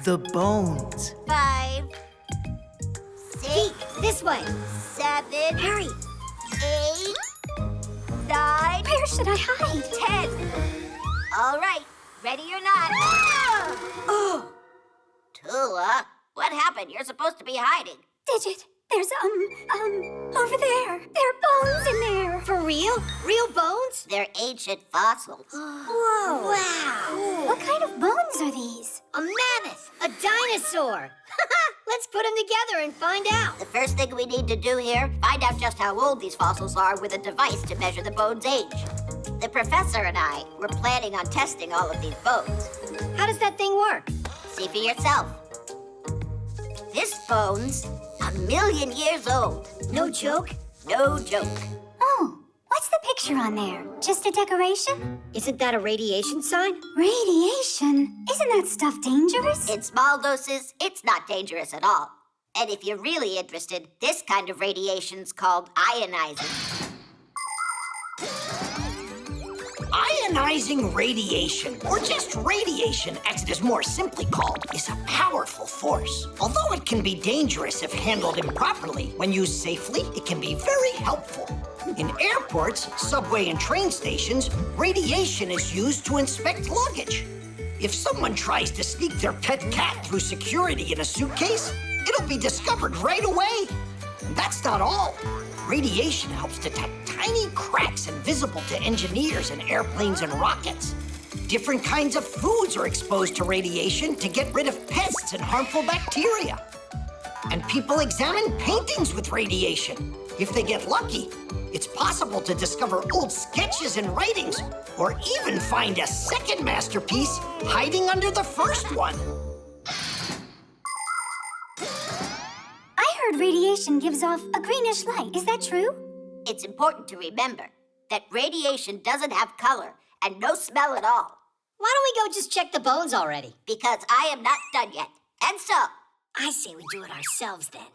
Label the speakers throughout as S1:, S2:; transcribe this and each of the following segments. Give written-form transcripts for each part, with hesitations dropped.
S1: The bones.
S2: 5, 6,
S3: This way.
S2: 7,
S3: Hurry.
S2: 8, 9,
S3: Where should I hide?
S2: 10. All right, ready or not.
S3: Oh,
S2: Tula, what happened? You're supposed to be hiding.
S3: Digit. There's, over there. There are bones in there. For real? Real bones?
S2: They're ancient fossils.
S3: Whoa. Wow. What kind of bones are these? A mammoth. A dinosaur. Let's put them together and find out.
S2: The first thing we need to do here, find out just how old these fossils are with a device to measure the bone's age. The professor and I were planning on testing all of these bones.
S3: How does that thing work?
S2: See for yourself. This bone's 1,000,000 years old.
S3: No joke?
S2: No joke.
S4: Oh, what's the picture on there? Just a decoration?
S3: Isn't that a radiation sign?
S4: Radiation? Isn't that stuff dangerous?
S2: In small doses, it's not dangerous at all. And if you're really interested, this kind of radiation's called ionizing.
S5: Ionizing radiation, or just radiation as it is more simply called, is a powerful force. Although it can be dangerous if handled improperly, when used safely, it can be very helpful. In airports, subway and train stations, radiation is used to inspect luggage. If someone tries to sneak their pet cat through security in a suitcase, it'll be discovered right away. And that's not all. Radiation helps detect tiny cracks invisible to engineers in airplanes and rockets. Different kinds of foods are exposed to radiation to get rid of pests and harmful bacteria. And people examine paintings with radiation. If they get lucky, it's possible to discover old sketches and writings, or even find a second masterpiece hiding under the first one.
S4: I heard radiation gives off a greenish light. Is that true?
S2: It's important to remember that radiation doesn't have color and no smell at all.
S3: Why don't we go just check the bones already?
S2: Because I am not done yet. And so,
S3: I say we do it ourselves then.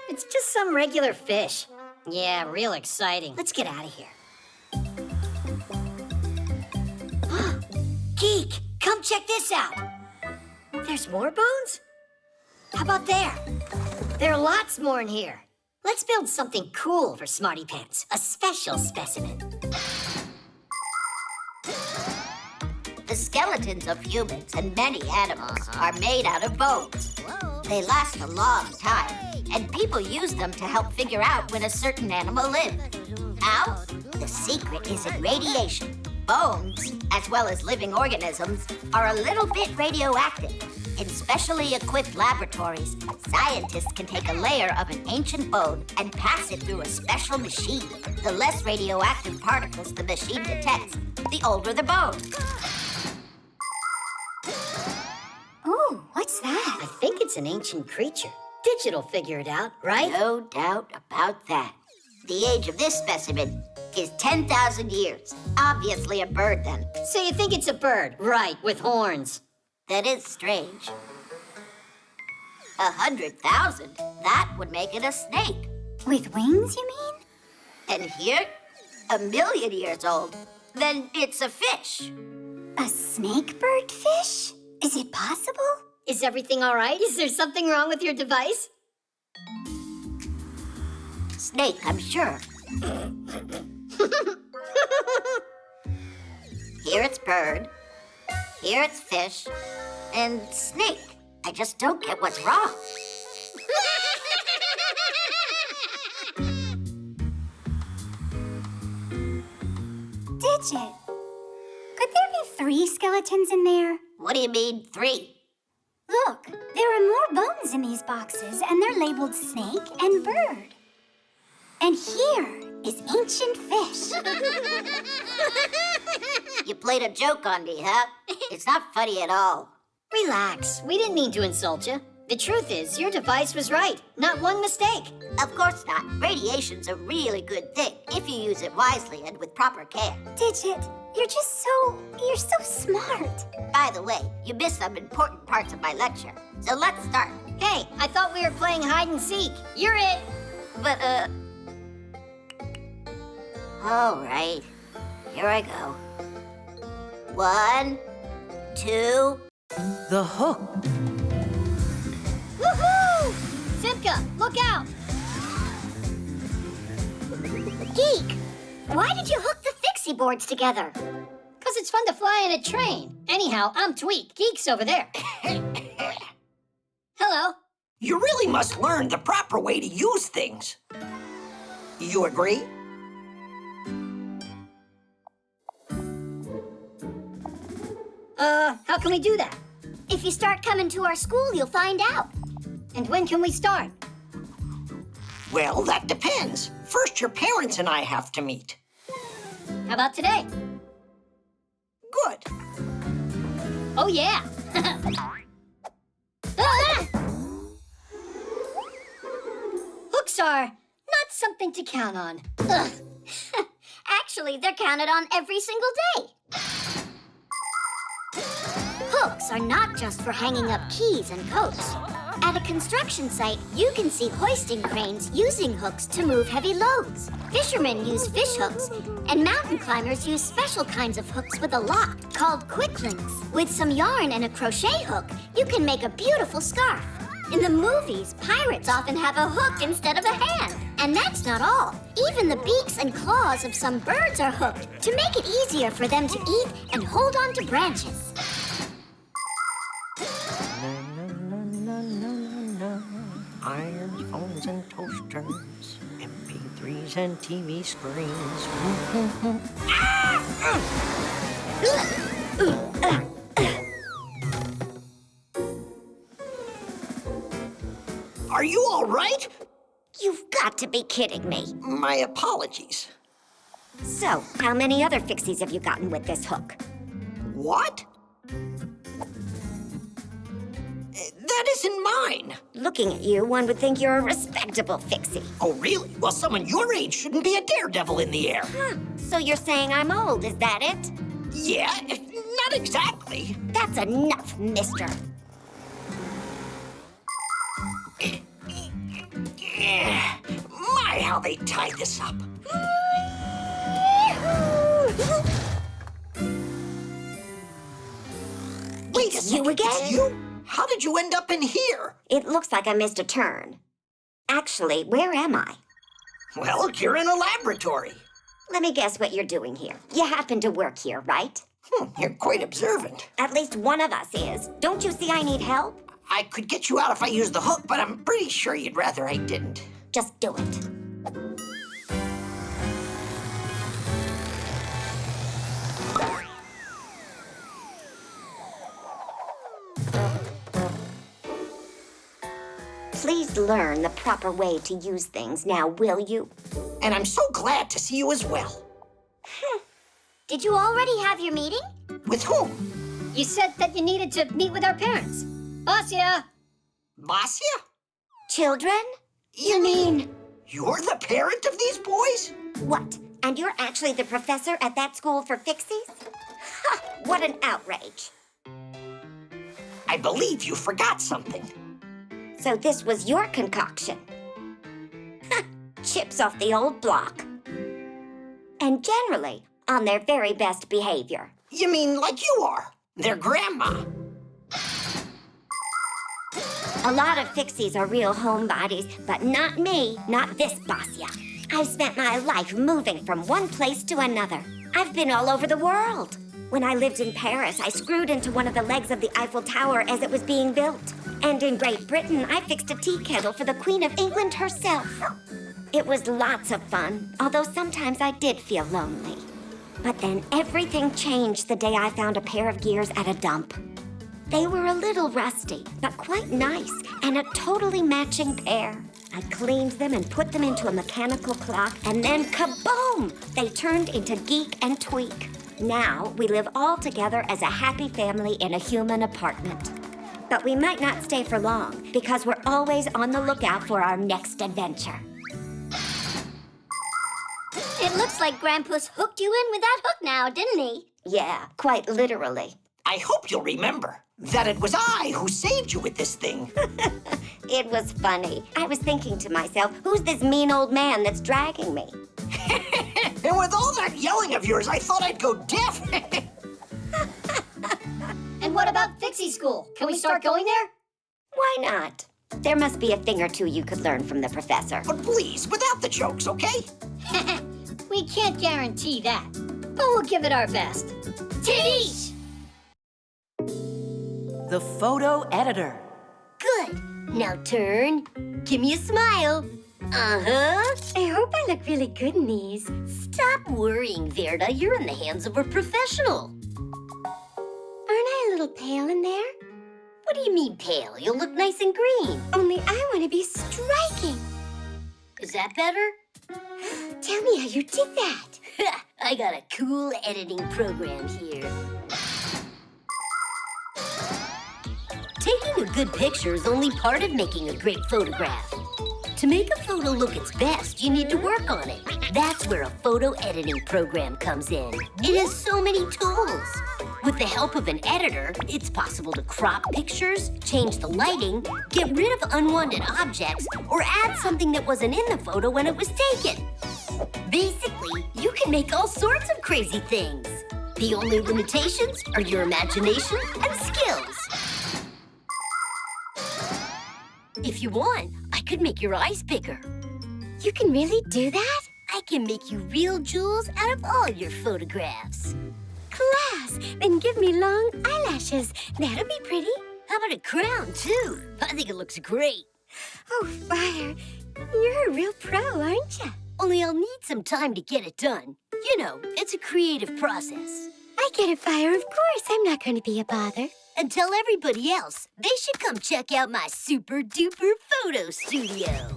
S3: It's just some regular fish. Yeah, real exciting. Let's get out of here. Geek, come check this out. There's more bones? How about there? There are lots more in here. Let's build something cool for Smarty Pants, a special specimen.
S2: the skeletons of humans and many animals are made out of bones. They last a long time, and people use them to help figure out when a certain animal lived. How? The secret is in radiation. Bones, as well as living organisms, are a little bit radioactive. In specially equipped laboratories, scientists can take a layer of an ancient bone and pass it through a special machine. The less radioactive particles the machine detects, the older the bone.
S4: Ooh, what's that?
S3: I think it's an ancient creature. Digital figure it out, right?
S2: No doubt about that. The age of this specimen is 10,000 years. Obviously a bird, then.
S3: So you think it's a bird, right, with horns?
S2: That is strange. 100,000? That would make it a snake.
S4: With wings, you mean?
S2: And here, 1,000,000 years old. Then it's a fish.
S4: A snake bird fish? Is it possible?
S3: Is everything all right? Is there something wrong with your device?
S2: Snake, I'm sure. Here it's bird. Here it's fish. And snake. I just don't get what's wrong.
S4: Digit. Could there be 3 skeletons in there?
S2: What do you mean, 3?
S4: Look, there are more bones in these boxes, and they're labeled snake and bird. And here is ancient fish.
S2: You played a joke on me, huh? It's not funny at all.
S3: Relax. We didn't mean to insult you. The truth is, your device was right. Not one mistake.
S2: Of course not. Radiation's a really good thing if you use it wisely and with proper care.
S4: Digit, you're so smart.
S2: By the way, you missed some important parts of my lecture. So let's start.
S3: Hey, I thought we were playing hide and seek. You're it.
S2: But, all right. Here I go. 1, 2...
S1: The hook.
S3: Woohoo! Simka, look out!
S4: Geek, why did you hook the Fixie boards together?
S3: Because it's fun to fly in a train. Anyhow, I'm Tweak. Geek's over there. Hello.
S5: You really must learn the proper way to use things. You agree?
S3: How can we do that?
S4: If you start coming to our school, you'll find out.
S3: And when can we start?
S5: Well, that depends. First, your parents and I have to meet.
S3: How about today?
S5: Good.
S3: Oh, yeah. Ah! Hooks are not something to count on. Ugh.
S4: Actually, they're counted on every single day. Hooks are not just for hanging up keys and coats. At a construction site, you can see hoisting cranes using hooks to move heavy loads. Fishermen use fish hooks, and mountain climbers use special kinds of hooks with a lock called quick links. With some yarn and a crochet hook, you can make a beautiful scarf. In the movies, pirates often have a hook instead of a hand. And that's not all. Even the beaks and claws of some birds are hooked to make it easier for them to eat and hold on to branches.
S5: Irons, phones, and toasters, MP3s and TV screens. Are you all right?
S2: You've got to be kidding me.
S5: My apologies.
S2: So, how many other Fixies have you gotten with this hook?
S5: What? That isn't mine.
S2: Looking at you, one would think you're a respectable Fixie.
S5: Oh, really? Well, someone your age shouldn't be a daredevil in the air.
S2: Huh. So you're saying I'm old, is that it?
S5: Yeah, not exactly.
S2: That's enough, mister.
S5: My, how they tied this up. Wait a second.
S2: You again?
S5: It's you? How did you end up in here?
S2: It looks like I missed a turn. Actually, where am I?
S5: Well, you're in a laboratory.
S2: Let me guess what you're doing here. You happen to work here, right?
S5: You're quite observant.
S2: At least one of us is. Don't you see I need help?
S5: I could get you out if I used the hook, but I'm pretty sure you'd rather I didn't.
S2: Just do it. Please learn the proper way to use things now, will you?
S5: And I'm so glad to see you as well.
S4: Did you already have your meeting?
S5: With whom?
S3: You said that you needed to meet with our parents. Basia!
S5: Basia?
S2: Children?
S5: You mean you're the parent of these boys?
S2: What? And you're actually the professor at that school for Fixies? Ha! What an outrage.
S5: I believe you forgot something.
S2: So this was your concoction. Ha! Chips off the old block. And generally on their very best behavior.
S5: You mean like you are, their grandma.
S2: A lot of Fixies are real homebodies, but not me, not this Basia. I've spent my life moving from one place to another. I've been all over the world. When I lived in Paris, I screwed into one of the legs of the Eiffel Tower as it was being built. And in Great Britain, I fixed a tea kettle for the Queen of England herself. It was lots of fun, although sometimes I did feel lonely. But then everything changed the day I found a pair of gears at a dump. They were a little rusty, but quite nice, and a totally matching pair. I cleaned them and put them into a mechanical clock, and then kaboom! They turned into Geek and Tweak. Now we live all together as a happy family in a human apartment. But we might not stay for long, because we're always on the lookout for our next adventure.
S4: It looks like Grandpa's hooked you in with that hook now, didn't he?
S2: Yeah, quite literally.
S5: I hope you'll remember that it was I who saved you with this thing.
S1: It was funny. I was thinking to myself, who's this mean old man that's dragging me?
S5: And with all that yelling of yours, I thought I'd go deaf.
S3: And what about Fixie School? Can we start going there?
S1: Why not? There must be a thing or two you could learn from the professor.
S5: But please, without the jokes, okay?
S3: We can't guarantee that, but we'll give it our best. Titties!
S6: The photo editor.
S3: Good. Now turn. Give me a smile. Uh-huh.
S4: I hope I look really good in these.
S3: Stop worrying, Verda. You're in the hands of a professional.
S4: Aren't I a little pale in there?
S3: What do you mean pale? You'll look nice and green.
S4: Only I want to be striking.
S3: Is that better?
S4: Tell me how you did that.
S3: I got a cool editing program here. Taking a good picture is only part of making a great photograph. To make a photo look its best, you need to work on it. That's where a photo editing program comes in. It has so many tools. With the help of an editor, it's possible to crop pictures, change the lighting, get rid of unwanted objects, or add something that wasn't in the photo when it was taken. Basically, you can make all sorts of crazy things. The only limitations are your imagination and skills. If you want, I could make your eyes bigger.
S4: You can really do that?
S3: I can make you real jewels out of all your photographs.
S4: Class! Then give me long eyelashes. That'll be pretty.
S3: How about a crown, too? I think it looks great.
S4: Oh, Fire, you're a real pro, aren't you?
S3: Only I'll need some time to get it done. You know, it's a creative process.
S4: I get it, Fire, of course. I'm not going to be a bother.
S3: And tell everybody else they should come check out my super-duper photo studio.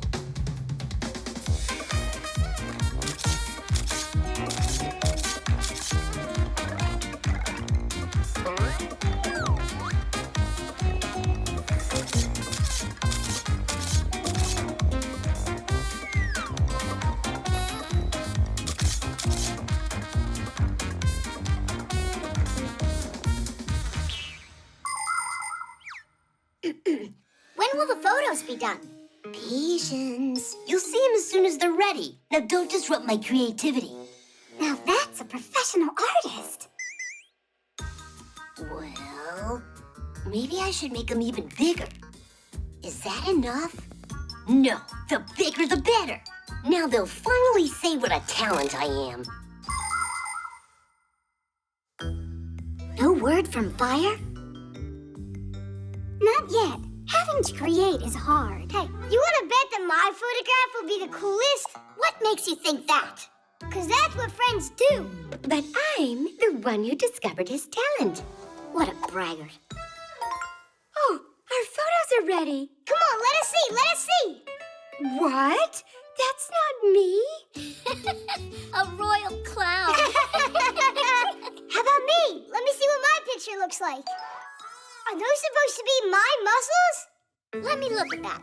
S4: When will the photos be done?
S3: Patience. You'll see them as soon as they're ready. Now don't disrupt my creativity.
S4: Now that's a professional artist.
S3: Well, maybe I should make them even bigger. Is that enough? No, the bigger the better. Now they'll finally say what a talent I am.
S4: No word from Fire? Not yet. Having to create is hard. Hey, you want to bet that my photograph will be the coolest? What makes you think that? Because that's what friends do. But I'm the one who discovered his talent. What a braggart. Oh, our photos are ready. Come on, let us see, let us see. What? That's not me.
S3: A royal clown.
S4: How about me? Let me see what my picture looks like. Are those supposed to be my muscles? Let me look at that.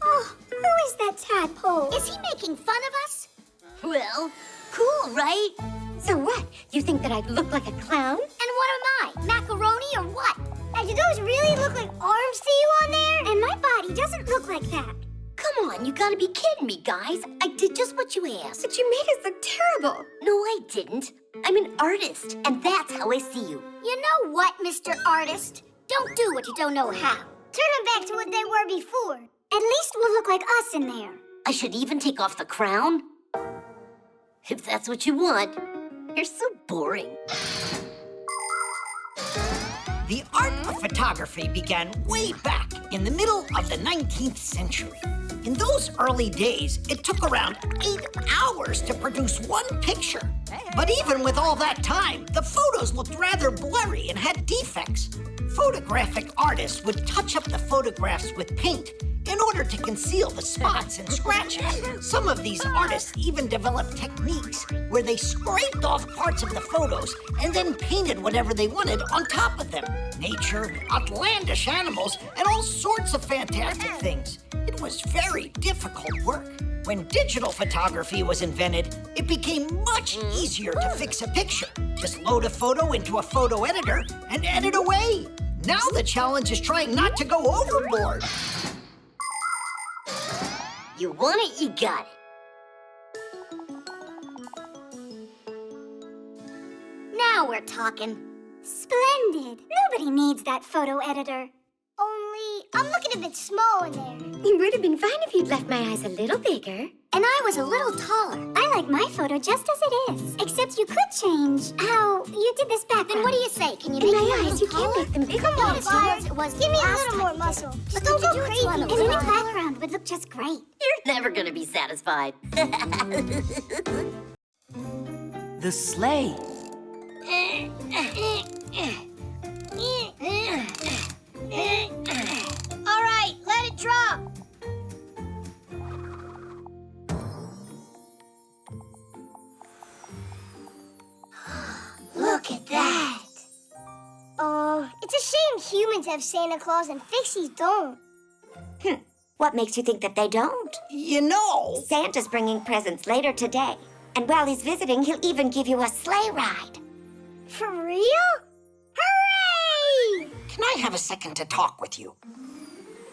S4: Oh, who is that tadpole? Is he making fun of us?
S3: Well, cool, right?
S4: So what? You think that I look like a clown? And what am I? Macaroni or what? And do those really look like arms to you on there? And my body doesn't look like that.
S3: Come on, you gotta be kidding me, guys. I did just what you asked.
S4: But you made us look terrible.
S3: No, I didn't. I'm an artist, and that's how I see you.
S4: You know what, Mr. Artist? Don't do what you don't know how. Turn them back to what they were before. At least we'll look like us in there.
S3: I should even take off the crown? If that's what you want. You're so boring.
S5: The art of photography began way back in the middle of the 19th century. In those early days, it took around 8 hours to produce one picture. But even with all that time, the photos looked rather blurry and had defects. Photographic artists would touch up the photographs with paint in order to conceal the spots and scratches. Some of these artists even developed techniques where they scraped off parts of the photos and then painted whatever they wanted on top of them. Nature, outlandish animals, and all sorts of fantastic things. It was very difficult work. When digital photography was invented, it became much easier to fix a picture. Just load a photo into a photo editor and edit away. Now the challenge is trying not to go overboard.
S3: You want it, you got it.
S4: Now we're talking. Splendid. Nobody needs that photo editor.
S7: Only, I'm looking a bit small in there.
S1: It would have been fine if you'd left my eyes a little bigger.
S4: And I was a little taller. I like my photo just as it is. Except you could change how you did this back.
S7: Then what do you say? Can you
S1: In
S7: make
S1: my
S7: it a
S1: eyes, you
S7: little
S1: can't
S7: taller?
S1: make them bigger.
S7: Come on, Fires.
S4: It was
S7: Give me a
S4: last
S7: little
S4: time.
S7: more muscle.
S4: But
S7: Don't
S4: don't
S7: go
S4: you do it
S7: crazy.
S4: to and in the background would look just great.
S3: You're never gonna be satisfied.
S6: The sleigh.
S7: All right, let it drop.
S4: Look at that.
S7: Oh, it's a shame humans have Santa Claus and Fixies don't.
S1: What makes you think that they don't?
S5: You know,
S1: Santa's bringing presents later today. And while he's visiting, he'll even give you a sleigh ride.
S7: For real? Hooray!
S5: can I have a second to talk with you?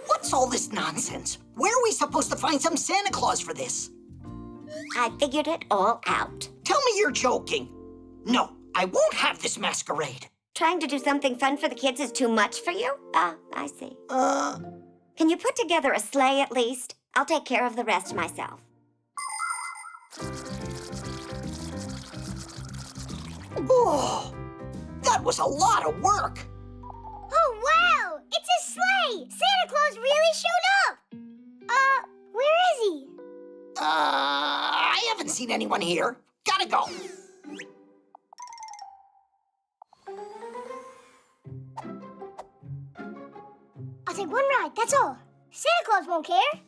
S5: What's all this nonsense? Where are we supposed to find some Santa Claus for this?
S1: I figured it all out.
S5: Tell me you're joking. No, I won't have this masquerade.
S1: Trying to do something fun for the kids is too much for you? Ah, I see. Can you put together a sleigh at least? I'll take care of the rest myself.
S5: Oh, that was a lot of work.
S7: Oh, wow! It's a sleigh! Santa Claus really showed up! Where is he?
S5: I haven't seen anyone here. Gotta go.
S7: I'll take one ride, that's all. Santa Claus won't care.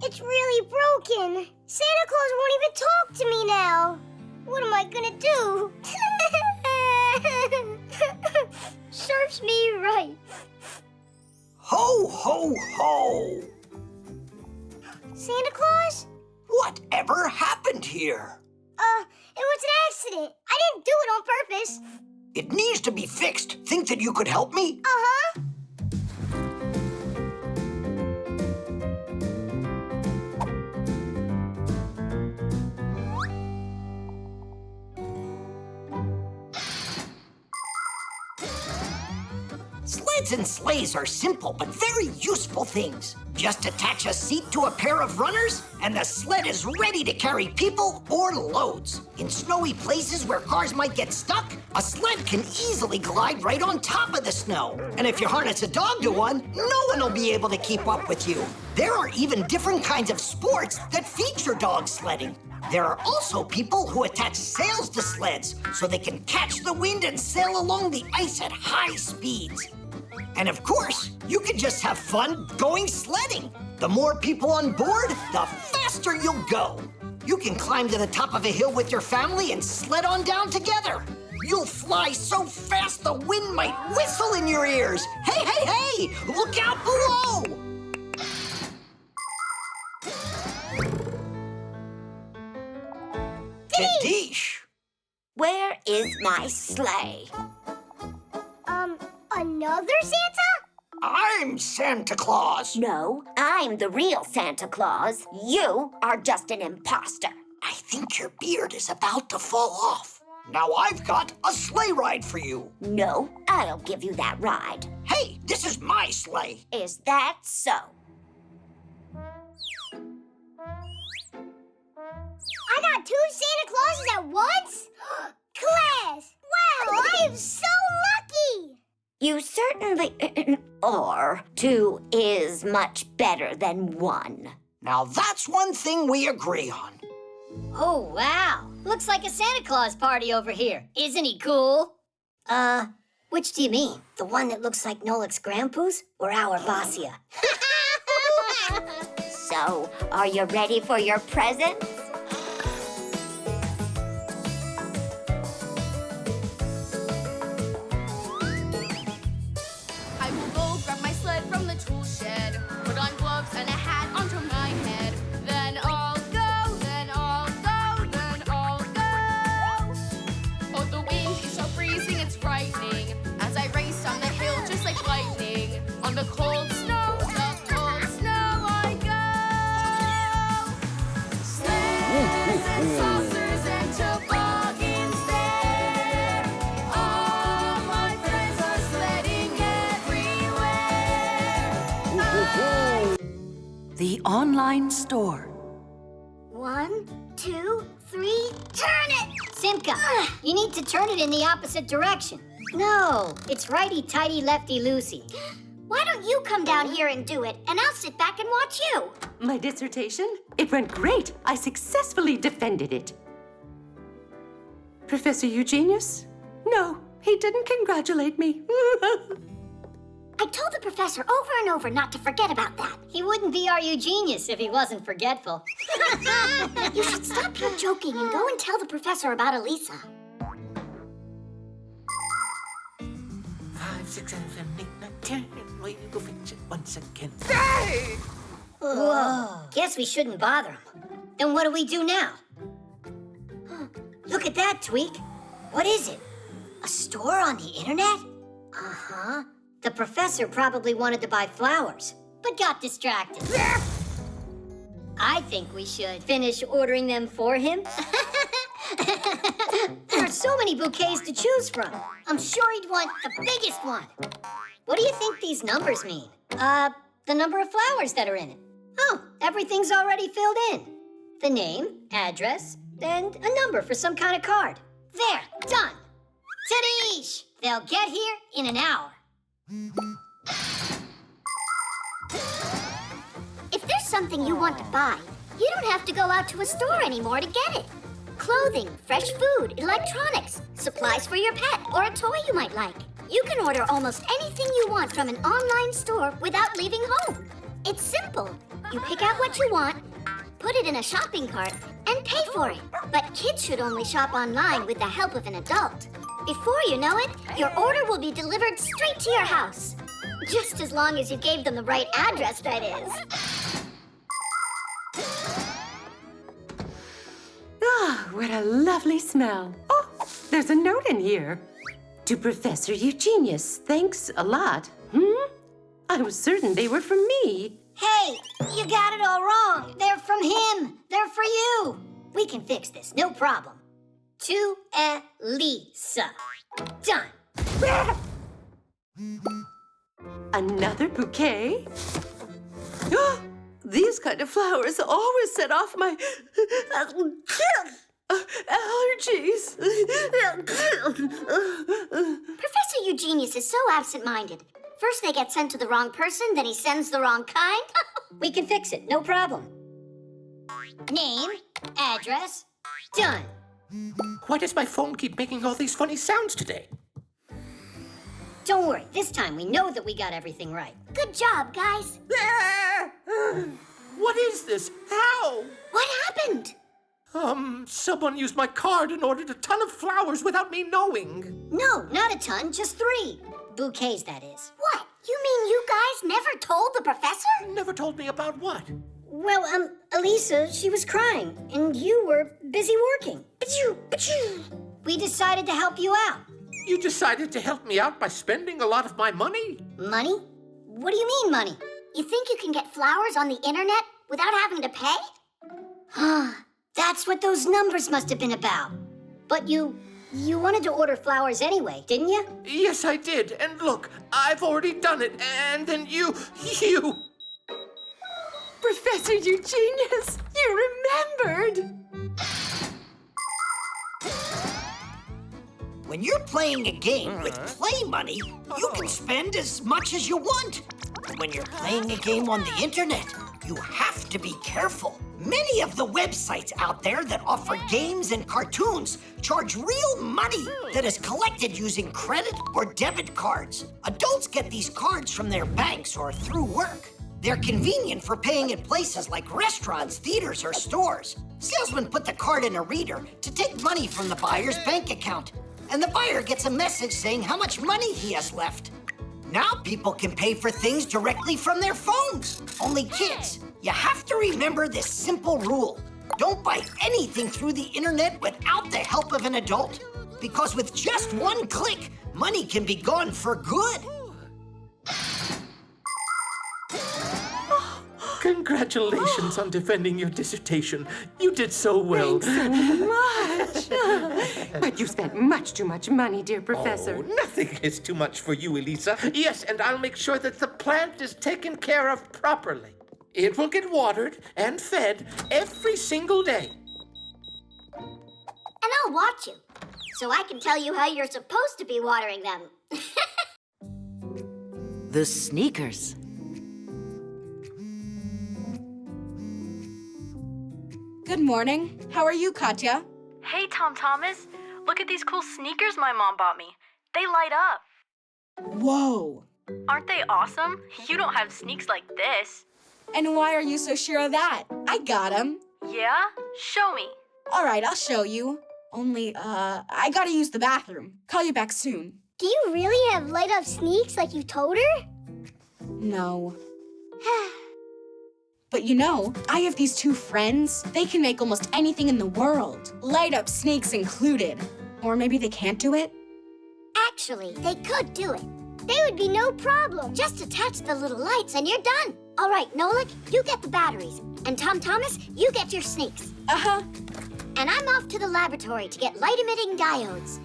S7: It's really broken. Santa Claus won't even talk to me now. What am I gonna do? Serves me right.
S5: Ho, ho, ho.
S7: Santa Claus?
S5: Whatever happened here?
S7: It was an accident. I didn't do it on purpose.
S5: It needs to be fixed. Think that you could help me?
S7: Uh-huh.
S5: Sleds and sleighs are simple but very useful things. Just attach a seat to a pair of runners, and the sled is ready to carry people or loads. In snowy places where cars might get stuck, a sled can easily glide right on top of the snow. And if you harness a dog to one, no one will be able to keep up with you. There are even different kinds of sports that feature dog sledding. There are also people who attach sails to sleds so they can catch the wind and sail along the ice at high speeds. And of course, you can just have fun going sledding. The more people on board, the faster you'll go. You can climb to the top of a hill with your family and sled on down together. You'll fly so fast the wind might whistle in your ears. Hey, hey, hey! Look out below! Kadish!
S1: Where is my sleigh?
S7: Another Santa?
S5: I'm Santa Claus.
S1: No, I'm the real Santa Claus. You are just an imposter.
S5: I think your beard is about to fall off. Now I've got a sleigh ride for you.
S1: No, I'll give you that ride.
S5: Hey, this is my sleigh.
S1: Is that so?
S7: I got two Santa Clauses at once? Class! Wow, I am so lucky!
S1: You certainly are. Two is much better than one.
S5: Now that's one thing we agree on.
S3: Oh, wow. Looks like a Santa Claus party over here. Isn't he cool? Which do you mean? The one that looks like Nolik's grandpa's or our Bossia?
S1: So, are you ready for your presents?
S8: I will go grab my sled from the tool shed, put on gloves and a hat onto my head. Then I'll go, then I'll go, then I'll go. Oh, the wind is so freezing, it's frightening, as I race down the hill just like lightning. On the cold snow I go. Sleds and saucers and toboggans there. All my friends are sledding everywhere.
S6: The online store.
S3: 1, 2, 3, turn it! Simka, you need to turn it in the opposite direction. No, it's righty-tighty, lefty-loosey.
S4: Why don't you come down here and do it, and I'll sit back and watch you?
S6: My dissertation? It went great. I successfully defended it. Professor Eugenius? No, he didn't congratulate me.
S4: I told the professor over and over not to forget about that.
S3: He wouldn't be our Eugenius if he wasn't forgetful.
S4: You should stop your joking and go and tell the professor about Elisa.
S9: 5, 6, 7, 8, 9, 10. We will fix it once again.
S3: Whoa. Guess we shouldn't bother him. Then what do we do now? Look at that, Tweak. What is it? A store on the internet? Uh-huh. The professor probably wanted to buy flowers, but got distracted. I think we should finish ordering them for him. There are so many bouquets to choose from. I'm sure he'd want the biggest one. What do you think these numbers mean? The number of flowers that are in it. Oh, everything's already filled in. The name, address, and a number for some kind of card. There, done. Tadeish! They'll get here in an hour.
S4: If there's something you want to buy, you don't have to go out to a store anymore to get it. Clothing, fresh food, electronics, supplies for your pet, or a toy you might like. You can order almost anything you want from an online store without leaving home. It's simple. You pick out what you want, put it in a shopping cart, and pay for it. But kids should only shop online with the help of an adult. Before you know it, your order will be delivered straight to your house. Just as long as you gave them the right address, that is.
S6: Ah, what a lovely smell. Oh, there's a note in here. To Professor Eugenius, thanks a lot. I was certain they were from me.
S3: Hey, you got it all wrong. They're from him. They're for you. We can fix this, no problem. To Elisa. Done.
S6: Another bouquet? Oh, these kind of flowers always set off my allergies.
S4: Professor Eugenius is so absent-minded. First they get sent to the wrong person, then he sends the wrong kind.
S3: We can fix it, no problem. Name, address, done.
S9: Why does my phone keep making all these funny sounds today?
S3: Don't worry, this time we know that we got everything right.
S4: Good job, guys.
S9: What is this? How?
S4: What happened?
S9: Someone used my card and ordered a ton of flowers without me knowing.
S3: No, not a ton, just 3. Bouquets, that is.
S4: What? You mean you guys never told the professor?
S9: Never told me about what?
S3: Well, Elisa, she was crying, and you were busy working. We decided to help you out.
S9: You decided to help me out by spending a lot of my money?
S3: Money? What do you mean, money?
S4: You think you can get flowers on the internet without having to pay?
S3: That's what those numbers must have been about. But you wanted to order flowers anyway, didn't you?
S9: Yes, I did. And look, I've already done it. And then you...
S6: Professor Eugenius, you remembered.
S5: When you're playing a game with play money, you can spend as much as you want. But when you're playing a game on the internet, you have to be careful. Many of the websites out there that offer games and cartoons charge real money that is collected using credit or debit cards. Adults get these cards from their banks or through work. They're convenient for paying at places like restaurants, theaters, or stores. Salesmen put the card in a reader to take money from the buyer's bank account, and the buyer gets a message saying how much money he has left. Now people can pay for things directly from their phones. Only kids, you have to remember this simple rule. Don't buy anything through the internet without the help of an adult, because with just one click, money can be gone for good.
S9: Congratulations on defending your dissertation. You did so well.
S6: Thanks so much. But you spent much too much money, dear Professor.
S9: Oh, nothing is too much for you, Elisa. Yes, and I'll make sure that the plant is taken care of properly. It will get watered and fed every single day.
S4: And I'll watch you, so I can tell you how you're supposed to be watering them.
S10: The sneakers.
S11: Good morning. How are you, Katya?
S12: Hey, Tom Thomas. Look at these cool sneakers my mom bought me. They light up.
S11: Whoa.
S12: Aren't they awesome? You don't have sneaks like this.
S11: And why are you so sure of that? I got them.
S12: Yeah? Show me.
S11: All right, I'll show you. Only, I gotta use the bathroom. Call you back soon.
S7: Do you really have light-up sneaks like you told her?
S11: No. But you know, I have these two friends. They can make almost anything in the world. Light-up sneaks included. Or maybe they can't do it?
S4: Actually, they could do it.
S7: They would be no problem.
S4: Just attach the little lights and you're done. All right, Nolik, you get the batteries. And Tom Thomas, you get your sneaks.
S11: Uh-huh.
S4: And I'm off to the laboratory to get light-emitting diodes.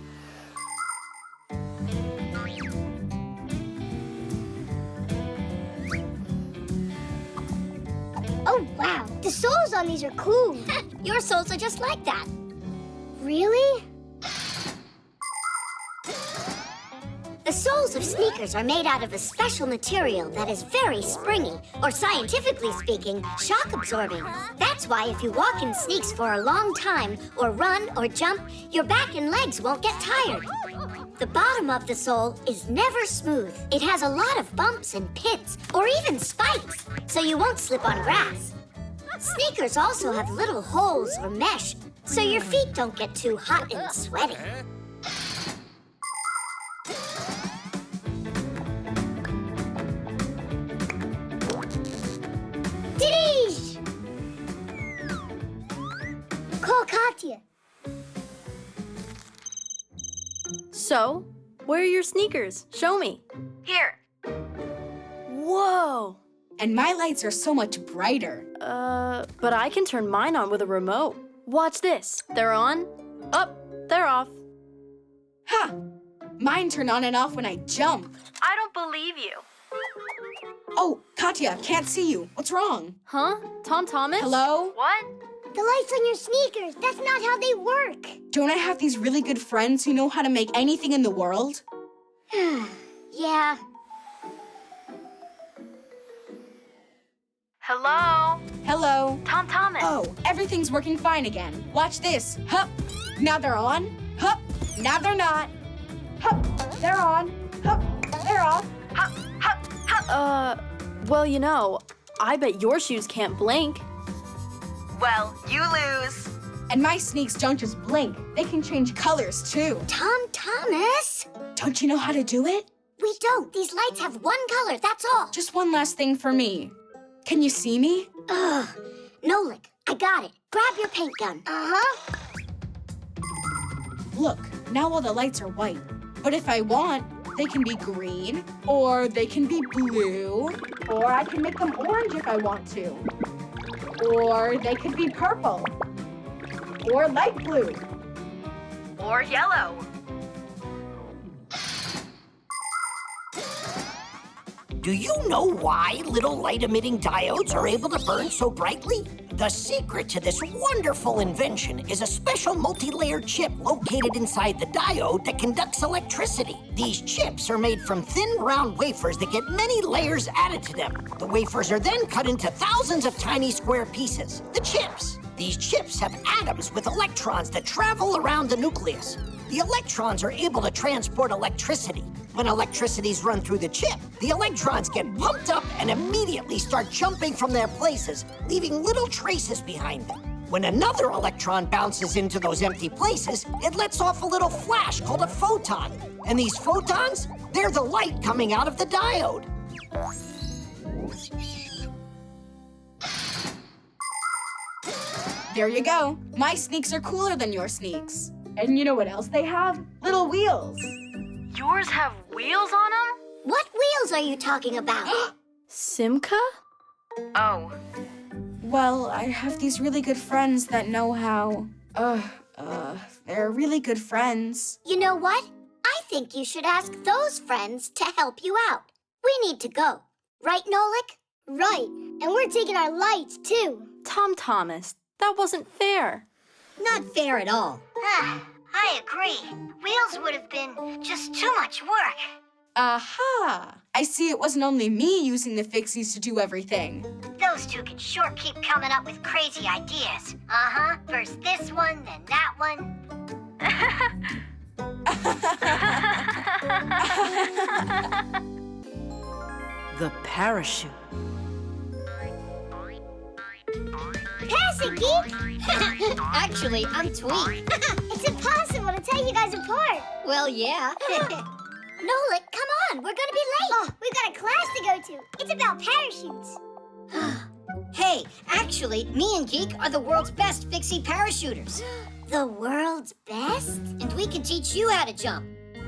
S7: Oh, wow. The soles on these are cool.
S4: Your soles are just like that.
S7: Really?
S4: The soles of sneakers are made out of a special material that is very springy, or scientifically speaking, shock absorbing. That's why if you walk in sneaks for a long time, or run or jump, your back and legs won't get tired. The bottom of the sole is never smooth. It has a lot of bumps and pits, or even spikes, so you won't slip on grass. Sneakers also have little holes or mesh, so your feet don't get too hot and sweaty.
S7: Didish! Call Katya.
S12: So, where are your sneakers? Show me. Here. Whoa.
S11: And my lights are so much brighter.
S12: But I can turn mine on with a remote. Watch this. They're on. Up. They're off.
S11: Ha! Mine turn on and off when I jump.
S12: I don't believe you.
S11: Oh, Katya, can't see you. What's wrong?
S12: Huh? Tom Thomas?
S11: Hello?
S12: What?
S7: The lights on your sneakers, that's not how they work.
S11: Don't I have these really good friends who know how to make anything in the world?
S4: Yeah.
S12: Hello?
S11: Hello?
S12: Tom Thomas.
S11: Oh, everything's working fine again. Watch this. Hup. Now they're on. Hup. Now they're not. Hup. They're on. Hup. They're off.
S12: Hup, hup, hup. Well, you know, I bet your shoes can't blink.
S10: Well, you lose.
S11: And my sneaks don't just blink. They can change colors, too.
S4: Tom Thomas?
S11: Don't you know how to do it?
S4: We don't. These lights have one color, that's all.
S11: Just one last thing for me. Can you see me?
S4: Ugh. Nolik, I got it. Grab your paint gun.
S7: Uh-huh.
S11: Look, now all the lights are white. But if I want, they can be green, or they can be blue, or I can make them orange if I want to. Or they could be purple, or light blue,
S10: Or yellow.
S5: Do you know why little light-emitting diodes are able to burn so brightly? The secret to this wonderful invention is a special multi-layered chip located inside the diode that conducts electricity. These chips are made from thin, round wafers that get many layers added to them. The wafers are then cut into thousands of tiny square pieces, the chips. These chips have atoms with electrons that travel around the nucleus. The electrons are able to transport electricity. When electricity's run through the chip, the electrons get pumped up and immediately start jumping from their places, leaving little traces behind them. When another electron bounces into those empty places, it lets off a little flash called a photon. And these photons, they're the light coming out of the diode.
S11: There you go. My sneaks are cooler than your sneaks. And you know what else they have? Little wheels.
S10: Yours have wheels on them?
S4: What wheels are you talking about?
S12: Simka?
S10: Oh.
S11: Well, I have these really good friends that know how... they're really good friends.
S4: You know what? I think you should ask those friends to help you out. We need to go. Right, Nolik?
S7: Right. And we're taking our lights, too.
S12: Tom Thomas, that wasn't fair.
S3: Not fair at all.
S7: I agree. Wheels would have been just too much work.
S11: Aha! I see it wasn't only me using the Fixies to do everything.
S7: Those two can sure keep coming up with crazy ideas. Uh-huh. First this one, then that one.
S10: The parachute.
S7: Pass it, Geek!
S3: Actually, I'm Tweak.
S7: It's impossible to tell you guys apart.
S3: Well, yeah.
S4: Nolik, come on. We're gonna be late.
S7: Oh, we've got a class to go to. It's about parachutes.
S3: Hey, actually, me and Geek are the world's best Fixie parachuters.
S4: The world's best?
S3: And we can teach you how to jump.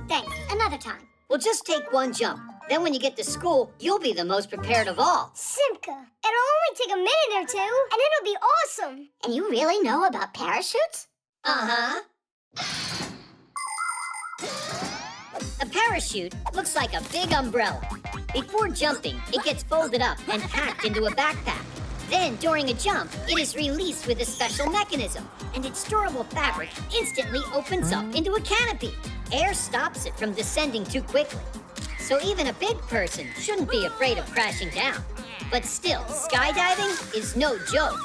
S4: Thanks. Another time.
S3: We'll just take one jump. Then when you get to school, you'll be the most prepared of all.
S7: Simka, it'll only take a minute or two, and it'll be awesome.
S4: And you really know about parachutes?
S3: Uh-huh. A parachute looks like a big umbrella. Before jumping, it gets folded up and packed into a backpack. Then, during a jump, it is released with a special mechanism, and its durable fabric instantly opens up into a canopy. Air stops it from descending too quickly. So even a big person shouldn't be afraid of crashing down. But still, skydiving is no joke.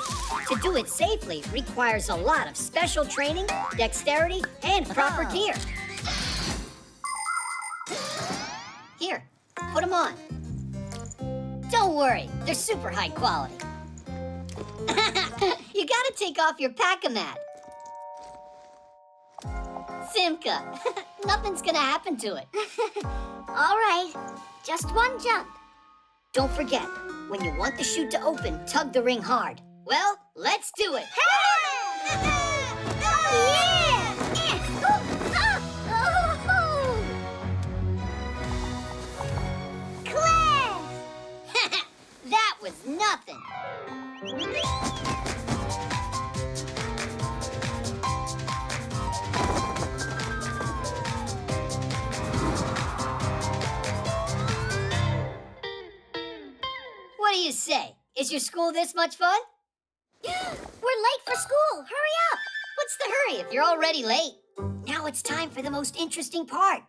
S3: To do it safely requires a lot of special training, dexterity, and proper gear. Here, put them on. Don't worry, they're super high quality. You gotta take off your pack-a-mat. Simka, nothing's gonna happen to it.
S4: All right. Just one jump.
S3: Don't forget, when you want the chute to open, tug the ring hard. Well, let's do it.
S7: Class!
S3: That was nothing. What do you say? Is your school this much fun?
S4: We're late for school. Hurry up.
S3: What's the hurry if you're already late? Now it's time for the most interesting part.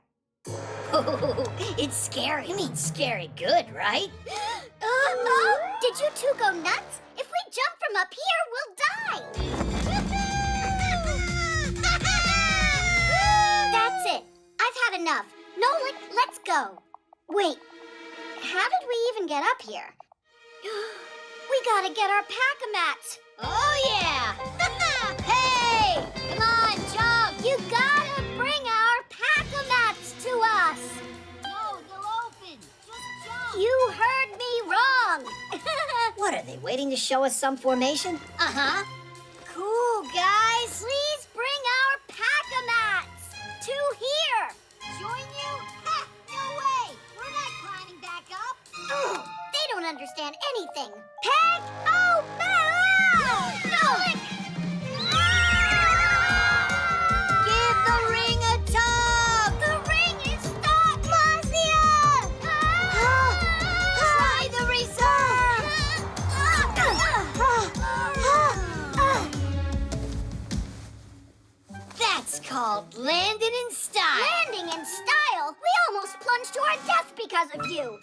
S3: It's scary. You mean scary good, right?
S4: Did you two go nuts? If we jump from up here, we'll die. That's it. I've had enough. Nolik, let's go. Wait, how did we even get up here? We gotta get our pack-a-mats.
S3: Oh, yeah! Hey! Come on, jump!
S4: You gotta bring our pack-a-mats to us.
S3: No, they'll open. Just jump.
S4: You heard me wrong.
S3: What, are they waiting to show us some formation? Uh-huh.
S4: Cool, guys. Please bring our pack-a-mats to here.
S3: Join you? Ha! No way! We're not climbing back up.
S4: They don't understand anything.
S3: Nolik! Give the ring a tug!
S4: The ring is stuck, Marcia!
S3: Try the reserve!
S7: because of you.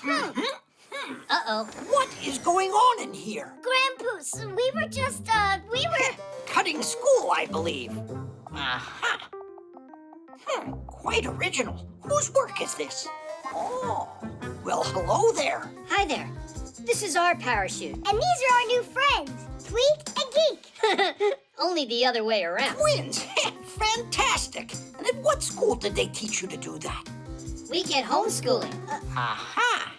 S3: Uh-oh.
S5: What is going on in here?
S7: Grandpoos, we were just,
S5: Cutting school, I believe. Aha. Quite original. Whose work is this? Oh, well, hello there.
S3: Hi there. This is our parachute.
S7: And these are our new friends, Tweak and Geek.
S3: Only the other way around.
S5: Twins! Fantastic! And at what school did they teach you to do that?
S3: We get homeschooling.
S5: Aha!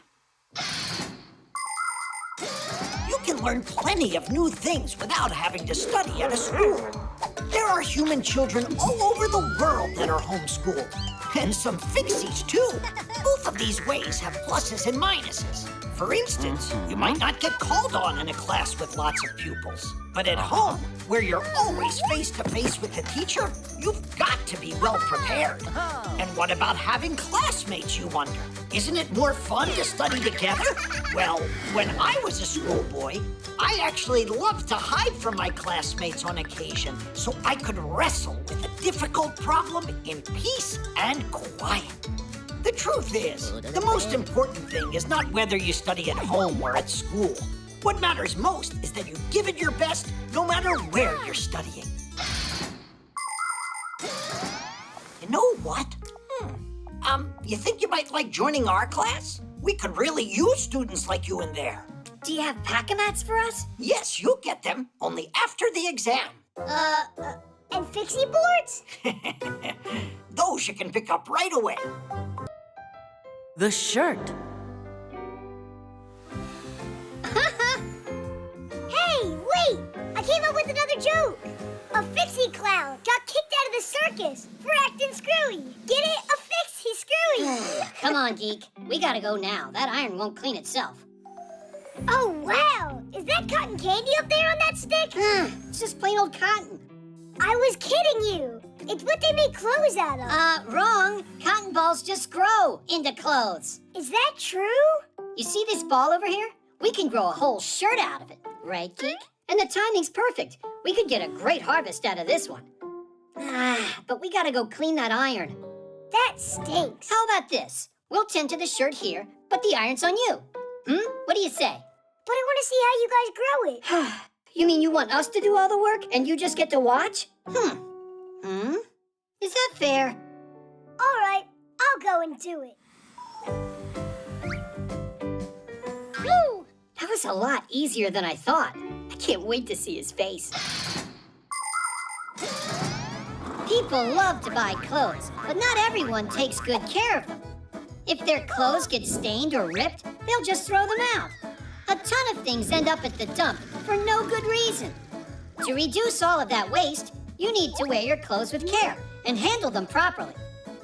S5: You can learn plenty of new things without having to study at a school. There are human children all over the world that are homeschooled. And some Fixies, too. Both of these ways have pluses and minuses. For instance, you might not get called on in a class with lots of pupils. But at home, where you're always face-to-face with the teacher, you've got to be well prepared. And what about having classmates, you wonder? Isn't it more fun to study together? Well, when I was a schoolboy, I actually loved to hide from my classmates on occasion so I could wrestle with a difficult problem in peace and quiet. The truth is, the most important thing is not whether you study at home or at school. What matters most is that you give it your best no matter where you're studying. You know what? You think you might like joining our class? We could really use students like you in there.
S3: Do you have pack-a-mats for us?
S5: Yes, you'll get them, only after the exam.
S7: And Fixie boards?
S5: Those you can pick up right away.
S10: The shirt.
S7: Hey, wait! I came up with another joke. A Fixie clown got kicked out of the circus for acting screwy. Get it? A Fixie screwy.
S3: Come on, Geek. We gotta go now. That iron won't clean itself.
S7: Oh, wow! Is that cotton candy up there on that stick?
S3: It's just plain old cotton.
S7: I was kidding you. It's what they make clothes out of.
S3: Wrong. Cotton balls just grow into clothes.
S7: Is that true?
S3: You see this ball over here? We can grow a whole shirt out of it. Right, Geek? And the timing's perfect. We could get a great harvest out of this one. But we gotta go clean that iron.
S7: That stinks.
S3: How about this? We'll tend to the shirt here, but the iron's on you. What do you say?
S7: But I want to see how you guys grow it.
S3: You mean you want us to do all the work and you just get to watch? Is that fair?
S7: All right, I'll go and do it.
S3: Woo! That was a lot easier than I thought. I can't wait to see his face. People love to buy clothes, but not everyone takes good care of them. If their clothes get stained or ripped, they'll just throw them out. A ton of things end up at the dump for no good reason. To reduce all of that waste, you need to wear your clothes with care and handle them properly.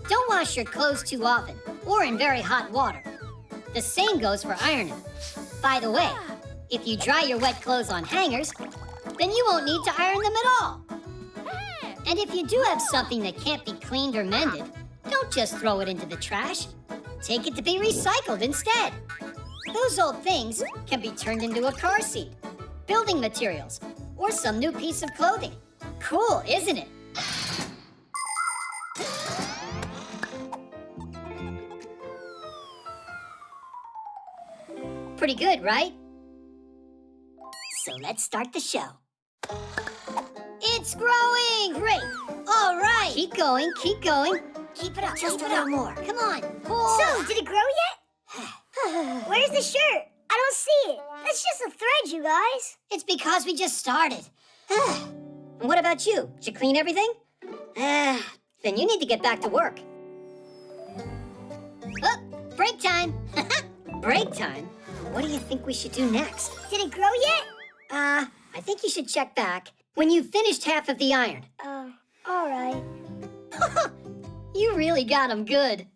S3: Don't wash your clothes too often or in very hot water. The same goes for ironing. By the way, if you dry your wet clothes on hangers, then you won't need to iron them at all. And if you do have something that can't be cleaned or mended, don't just throw it into the trash. Take it to be recycled instead. Those old things can be turned into a car seat, building materials, or some new piece of clothing. Cool, isn't it? Pretty good, right? So let's start the show. It's growing! Great! All right! Keep going, keep going. Keep it up, just a little more. Come on, pull.
S7: So, did it grow yet? Where's the shirt? I don't see it. That's just a thread, you guys.
S3: It's because we just started. And what about you? Did you clean everything? Then you need to get back to work. Oh, break time. Break time? What do you think we should do next?
S7: Did it grow yet?
S3: I think you should check back when you've finished half of the iron.
S7: All right.
S3: You really got him good.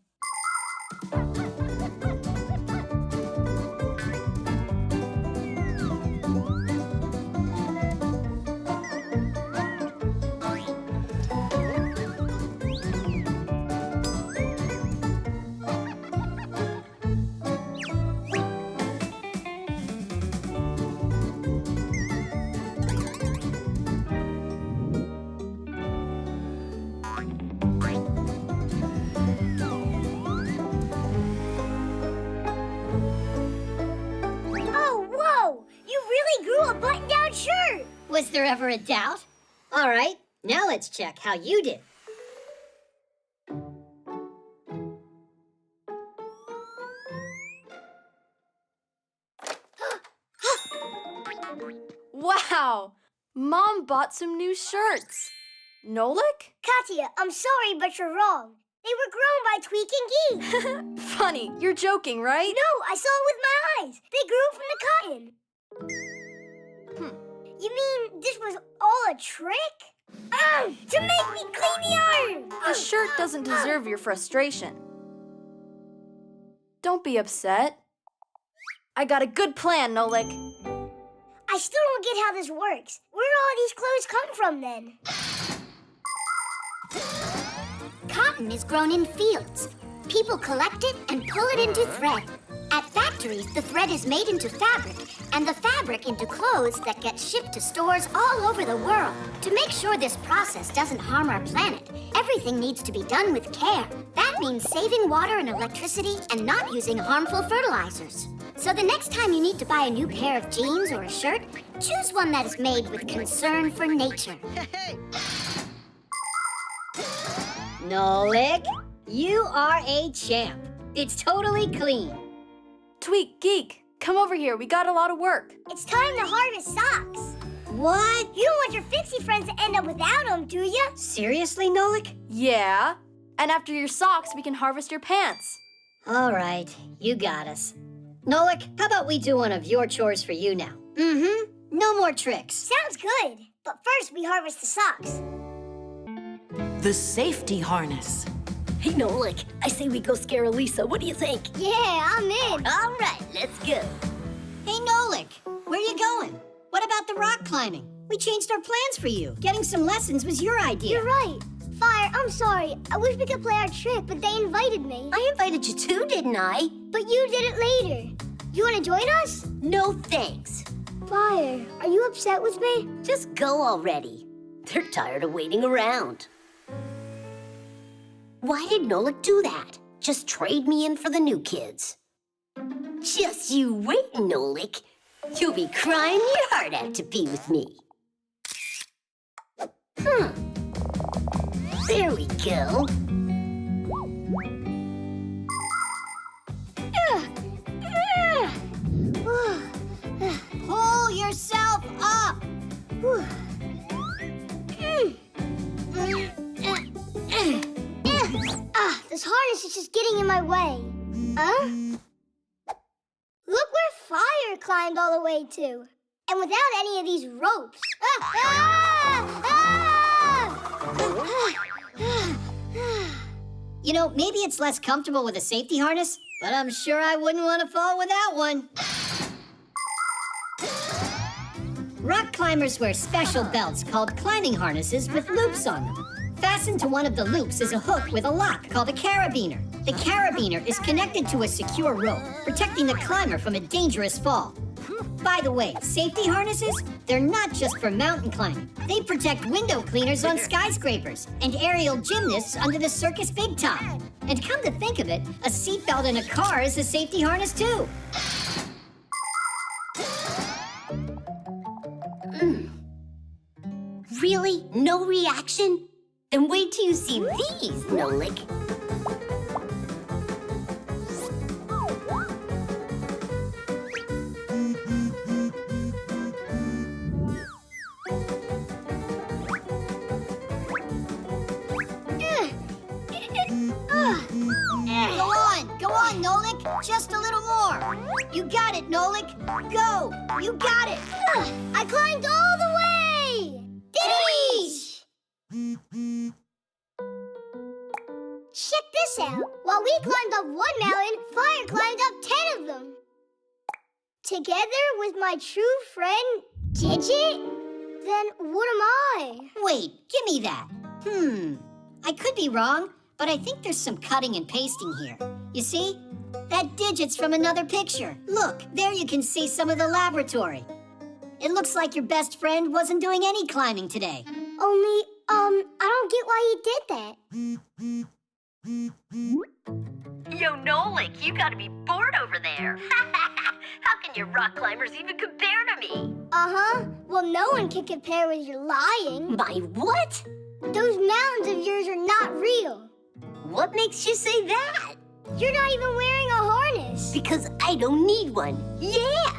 S3: Was there ever a doubt? All right, now let's check how you did.
S12: Wow! Mom bought some new shirts. Nolik?
S7: Katya, I'm sorry, but you're wrong. They were grown by Tweak and Geek.
S12: Funny, you're joking, right?
S7: No, I saw it with my eyes. They grew from the cotton. You mean this was all a trick? To make me clean the iron!
S12: The shirt doesn't deserve your frustration. Don't be upset. I got a good plan, Nolik.
S7: I still don't get how this works. Where do all these clothes come from, then?
S4: Cotton is grown in fields. People collect it and pull it into thread. At factories, the thread is made into fabric, and the fabric into clothes that get shipped to stores all over the world. To make sure this process doesn't harm our planet, everything needs to be done with care. That means saving water and electricity and not using harmful fertilizers. So the next time you need to buy a new pair of jeans or a shirt, choose one that is made with concern for nature.
S3: Nolik, you are a champ. It's totally clean.
S12: Tweak, Geek, come over here. We got a lot of work.
S7: It's time to harvest socks.
S3: What?
S7: You don't want your Fixie friends to end up without them, do you?
S3: Seriously, Nolik?
S12: Yeah. And after your socks, we can harvest your pants.
S3: All right, you got us. Nolik, how about we do one of your chores for you now? No more tricks.
S7: Sounds good. But first, we harvest the socks.
S10: The safety harness.
S3: Hey, Nolik, I say we go scare Elisa. What do you think?
S7: Yeah, I'm in.
S3: All right, let's go. Hey, Nolik, where you going? What about the rock climbing? We changed our plans for you. Getting some lessons was your idea.
S7: You're right. Fire, I'm sorry. I wish we could play our trick, but they invited me.
S2: I invited you too, didn't I?
S7: But you did it later. You want to join us?
S2: No thanks.
S7: Fire, are you upset with me?
S2: Just go already. They're tired of waiting around. Why did Nolik do that? Just trade me in for the new kids. Just you wait, Nolik. You'll be crying your heart out to be with me. There we go.
S3: Pull yourself up.
S7: This harness is just getting in my way. Huh? Look where Fire climbed all the way to. And without any of these ropes.
S3: You know, maybe it's less comfortable with a safety harness, but I'm sure I wouldn't want to fall without one. Rock climbers wear special belts called climbing harnesses with loops on them. Fastened to one of the loops is a hook with a lock called a carabiner. The carabiner is connected to a secure rope, protecting the climber from a dangerous fall. By the way, safety harnesses, they're not just for mountain climbing. They protect window cleaners on skyscrapers and aerial gymnasts under the circus big top. And come to think of it, a seatbelt in a car is a safety harness too.
S2: Really? No reaction? Then wait till you see these, Nolik.
S3: Go on, Nolik. Just a little more. You got it, Nolik. Go. You got it.
S7: I climbed all the way.
S3: Finish!
S7: Check this out. While we climbed up one mountain, Fire climbed up 10 of them. Together with my true friend, Digit? Then what am I?
S3: Wait, give me that. I could be wrong, but I think there's some cutting and pasting here. You see? That Digit's from another picture. Look, there you can see some of the laboratory. It looks like your best friend wasn't doing any climbing today.
S7: Only, I don't get why he did that.
S2: Yo, Nolik, you gotta be bored over there. How can your rock climbers even compare to me?
S7: Uh-huh. Well, no one can compare with your lying.
S3: My what?
S7: Those mountains of yours are not real.
S3: What makes you say that?
S7: You're not even wearing a harness.
S3: Because I don't need one. Yeah!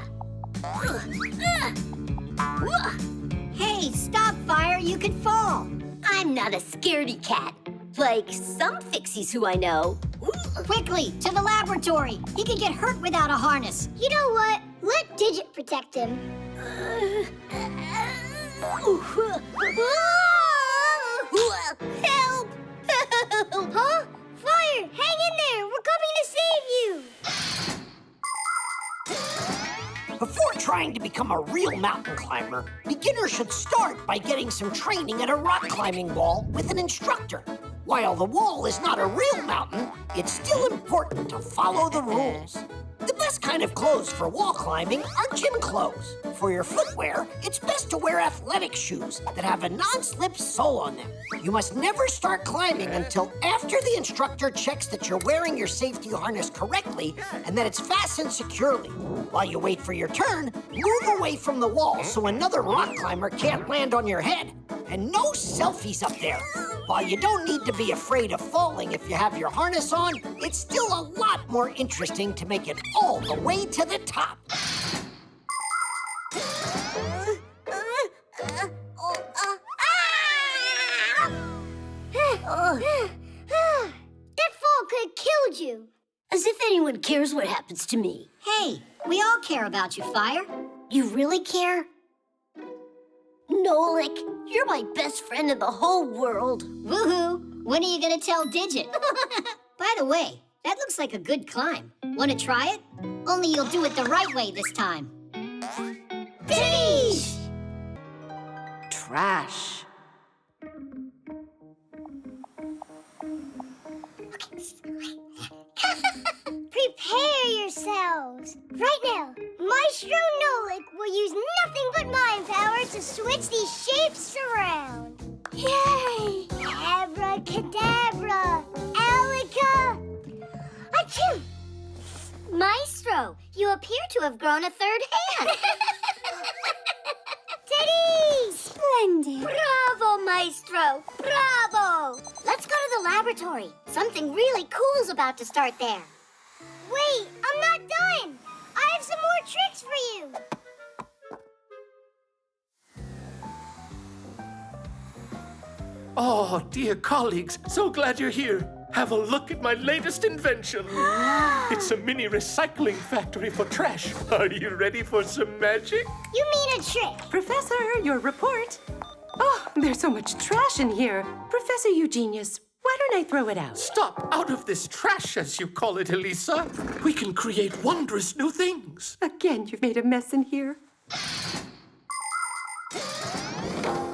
S2: Hey, stop, Fire. You could fall.
S3: I'm not a scaredy cat. Like some Fixies who I know.
S2: Quickly, to the laboratory. He could get hurt without a harness.
S7: You know what? Let Digit protect him.
S3: Help!
S7: Huh? Fire! Hang in there! We're coming to save you!
S5: Before trying to become a real mountain climber, beginners should start by getting some training at a rock climbing wall with an instructor. While the wall is not a real mountain, it's still important to follow the rules. The best kind of clothes for wall climbing are gym clothes. For your footwear, it's best to wear athletic shoes that have a non-slip sole on them. You must never start climbing until after the instructor checks that you're wearing your safety harness correctly and that it's fastened securely. While you wait for your turn, move away from the wall so another rock climber can't land on your head. And no selfies up there. While you don't need to be afraid of falling if you have your harness on, it's still a lot more interesting to make it all the way to the top.
S7: That fall could have killed you.
S3: As if anyone cares what happens to me.
S2: Hey, we all care about you, Fire.
S3: You really care? Nolik, you're my best friend in the whole world.
S2: Woohoo! When are you gonna tell Digit? By the way, that looks like a good climb. Wanna try it? Only you'll do it the right way this time. Finish!
S10: Trash.
S7: Prepare yourselves. Right now, Maestro Nolik will use nothing but mind power to switch these shapes around. Yay! Abracadabra! Alaka! Achoo! Maestro, you appear to have grown a third hand. Teddy! Splendid! Bravo, Maestro! Bravo!
S4: Let's go to the laboratory. Something really cool's about to start there.
S7: Wait, I'm not done! I have some more tricks for you!
S9: Oh, dear colleagues, so glad you're here. Have a look at my latest invention. It's a mini recycling factory for trash. Are you ready for some magic?
S7: You mean a trick?
S6: Professor, your report. Oh, there's so much trash in here. Professor Eugenius, why don't I throw it out?
S9: Stop out of this trash, as you call it, Elisa. We can create wondrous new things.
S6: Again, you've made a mess in here.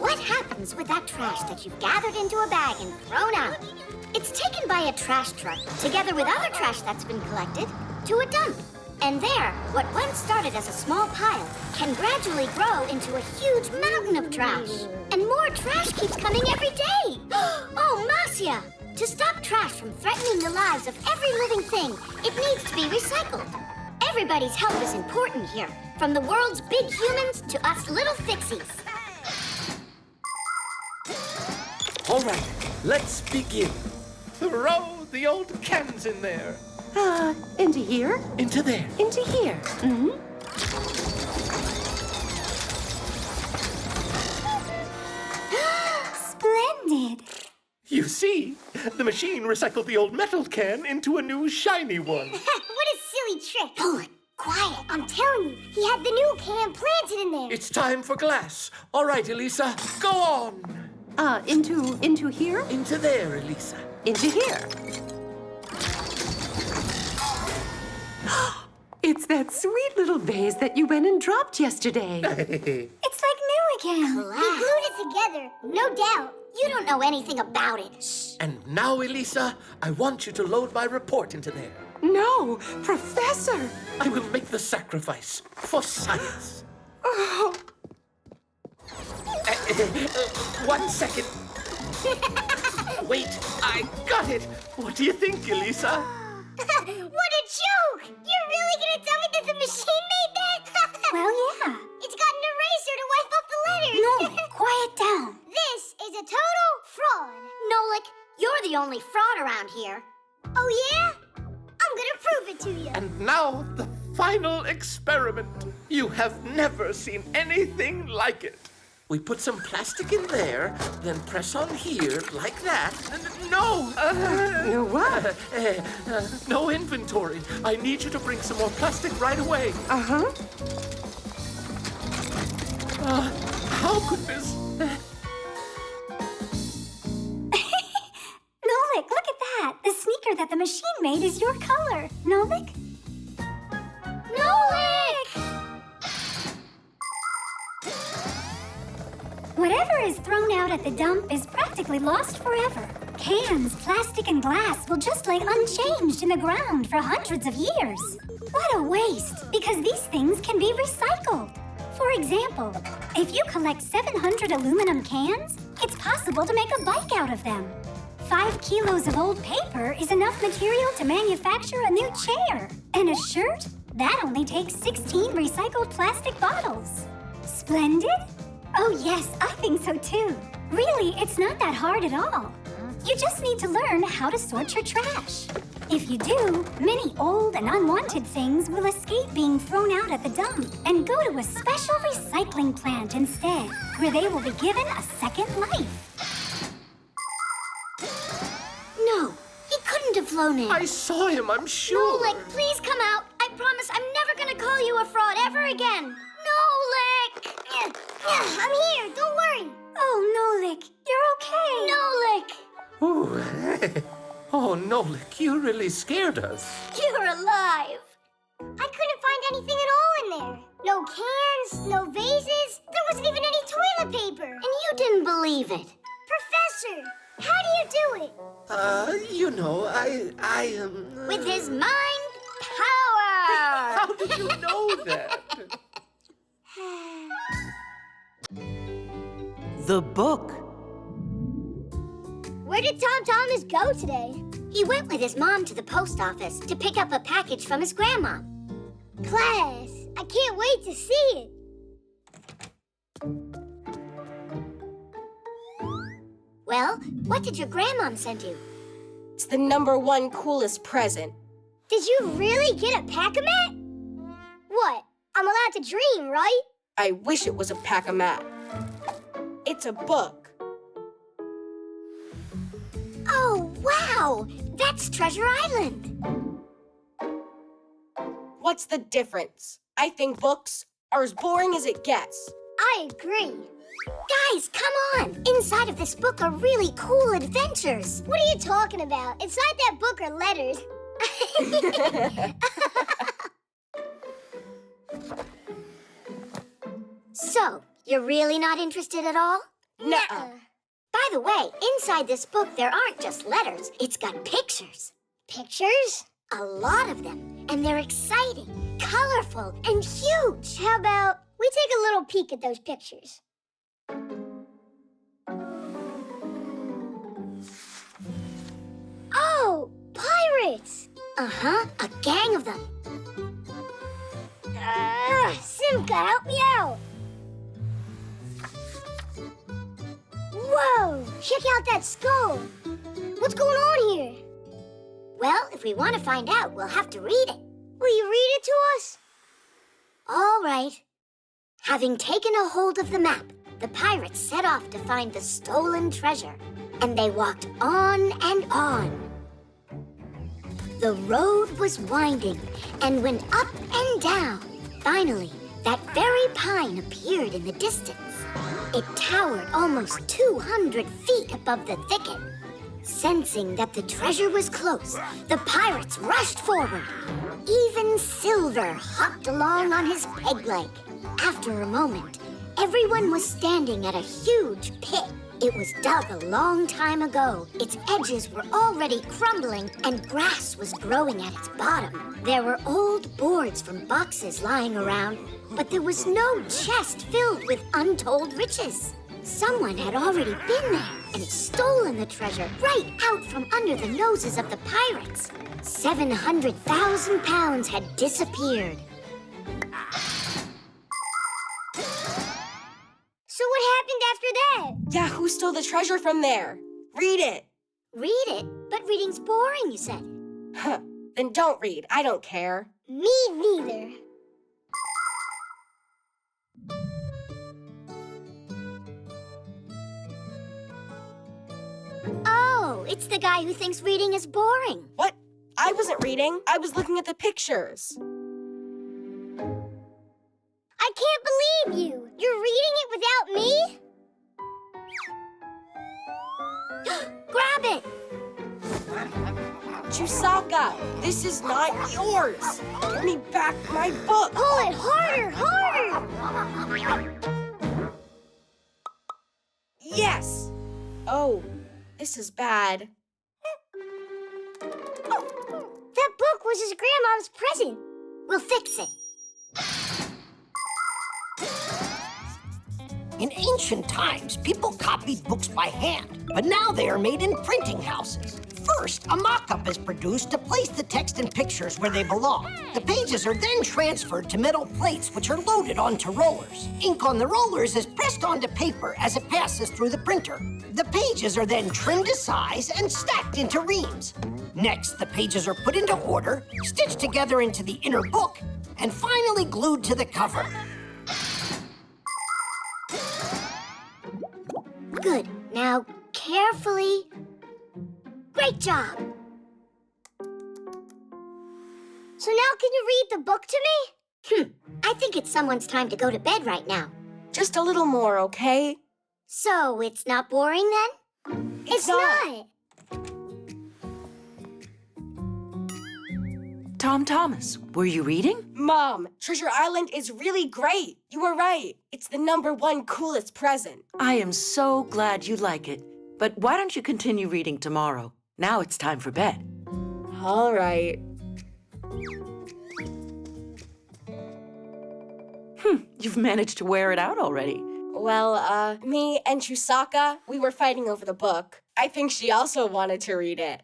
S4: What happens with that trash that you've gathered into a bag and thrown out? It's taken by a trash truck, together with other trash that's been collected, to a dump. And there, what once started as a small pile can gradually grow into a huge mountain of trash. And more trash keeps coming every day. Oh, Marcia! To stop trash from threatening the lives of every living thing, it needs to be recycled. Everybody's help is important here, from the world's big humans to us little Fixies.
S9: All right, let's begin. Throw the old cans in there.
S6: Into here?
S9: Into there.
S6: Into here. Mm-hmm.
S7: Splendid!
S9: You see, the machine recycled the old metal can into a new shiny one.
S7: What a silly trick! Oh, quiet! I'm telling you, he had the new can planted in there.
S9: It's time for glass. All right, Elisa, go on.
S6: Into here?
S9: Into there, Elisa.
S6: Into here. It's that sweet little vase that you went and dropped yesterday.
S7: It's like new again. He glued it together, no doubt.
S4: You don't know anything about it.
S9: And now, Elisa, I want you to load my report into there.
S6: No, Professor.
S9: I will make the sacrifice for science.
S6: Oh.
S9: 1 second. Wait, I got it. What do you think, Elisa?
S7: What a joke! You're really gonna tell me that the machine made that?
S4: Well, yeah.
S7: It's got an
S4: only fraud around here.
S7: Oh, yeah? I'm gonna prove it to you.
S9: And now, the final experiment. You have never seen anything like it. We put some plastic in there, then press on here like that. No!
S6: No what?
S9: No inventory. I need you to bring some more plastic right away.
S6: Uh-huh.
S9: How could this...
S1: Nolik, look at that. The sneaker that the machine made is your color. Nolik? Nolik! Whatever is thrown out at the dump is practically lost forever. Cans, plastic, and glass will just lay unchanged in the ground for hundreds of years. What a waste, because these things can be recycled. For example, if you collect 700 aluminum cans, it's possible to make a bike out of them. 5 kilos of old paper is enough material to manufacture a new chair. And a shirt? That only takes 16 recycled plastic bottles. Splendid? Oh yes, I think so too. Really, it's not that hard at all. You just need to learn how to sort your trash. If you do, many old and unwanted things will escape being thrown out at the dump and go to a special recycling plant instead, where they will be given a second life.
S4: No, he couldn't have flown in.
S9: I saw him, I'm sure.
S4: Nolik, please come out. I promise I'm never gonna call you a fraud ever again. Nolik!
S7: I'm here, don't worry.
S1: Oh, Nolik, you're okay.
S4: Nolik!
S9: Ooh. Oh, Nolik, you really scared us.
S7: You're alive. I couldn't find anything at all in there. No cans, no vases. There wasn't even any toilet paper.
S4: And you didn't believe it.
S7: Professor, how do you do it?
S9: You know, I
S4: With his mind power!
S9: How did you know that?
S10: The book.
S7: Where did Tom Thomas go today?
S4: He went with his mom to the post office to pick up a package from his grandma.
S7: Class, I can't wait to see it.
S4: Well, what did your grandmom send you?
S11: It's the #1 coolest present.
S7: Did you really get a pack-a-mat? What? I'm allowed to dream, right?
S11: I wish it was a pack-a-mat. It's a book.
S4: Oh, wow! That's Treasure Island.
S11: What's the difference? I think books are as boring as it gets.
S7: I agree.
S4: Guys, come on! Inside of this book are really cool adventures.
S7: What are you talking about? Inside that book are letters.
S4: So, you're really not interested at all?
S11: Nuh-uh.
S4: By the way, inside this book there aren't just letters, it's got pictures.
S7: Pictures?
S4: A lot of them. And they're exciting, colorful, and huge.
S7: How about we take a little peek at those pictures? Oh, pirates!
S4: Uh-huh, a gang of them.
S7: Simka, help me out! Whoa! Check out that skull! What's going on here?
S4: Well, if we want to find out, we'll have to read it.
S7: Will you read it to us?
S4: All right. Having taken a hold of the map, the pirates set off to find the stolen treasure. And they walked on and on. The road was winding and went up and down. Finally, that very pine appeared in the distance. It towered almost 200 feet above the thicket. Sensing that the treasure was close, the pirates rushed forward. Even Silver hopped along on his peg leg. After a moment, everyone was standing at a huge pit. It was dug a long time ago. Its edges were already crumbling and grass was growing at its bottom. There were old boards from boxes lying around, but there was no chest filled with untold riches. Someone had already been there and stolen the treasure right out from under the noses of the pirates. 700,000 pounds had disappeared.
S7: So what happened after that?
S11: Yeah, who stole the treasure from there? Read it.
S7: Read it, but reading's boring, you said.
S3: Huh. Then don't read. I don't care.
S7: Me neither. Oh, it's the guy who thinks reading is boring.
S3: What? I wasn't reading. I was looking at the pictures.
S7: I can't believe you. You're reading it without me? Grab it.
S3: Chusaka, this is not yours. Give me back my book.
S7: Pull it harder, harder.
S3: Yes. Oh, this is bad.
S7: That book was his grandma's present. We'll fix it.
S5: In ancient times, people copied books by hand, but now they are made in printing houses. First, a mock-up is produced to place the text and pictures where they belong. The pages are then transferred to metal plates, which are loaded onto rollers. Ink on the rollers is pressed onto paper as it passes through the printer. The pages are then trimmed to size and stacked into reams. Next, the pages are put into order, stitched together into the inner book, and finally glued to the cover.
S7: Good. Now, carefully. Great job. So now can you read the book to me? I think it's someone's time to go to bed right now.
S3: Just a little more, okay?
S7: So it's not boring then? It's not.
S10: Tom Thomas, were you reading?
S3: Mom, Treasure Island is really great. You were right. It's the #1 coolest present.
S10: I am so glad you like it. But why don't you continue reading tomorrow? Now it's time for bed.
S3: All right.
S10: You've managed to wear it out already.
S3: Well, me and Chusaka, we were fighting over the book. I think she also wanted to read it.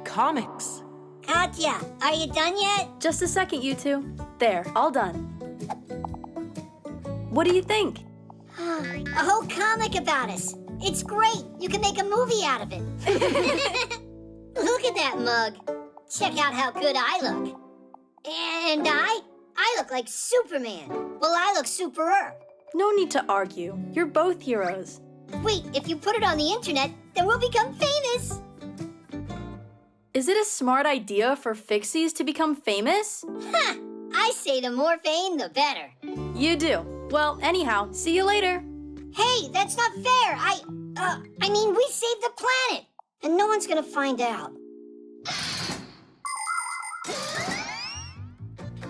S10: Comics.
S7: Katya, are you done yet?
S12: Just a second, you two. There, all done. What do you think?
S7: A whole comic about us. It's great. You can make a movie out of it. Look at that mug. Check out how good I look. And I look like Superman. Well, I look superer.
S12: No need to argue. You're both heroes.
S7: Wait, if you put it on the internet, then we'll become famous.
S12: Is it a smart idea for Fixies to become famous?
S7: Ha! I say the more fame, the better.
S12: You do. Well, anyhow, see you later.
S7: Hey, that's not fair. I mean, we saved the planet, and no one's gonna find out.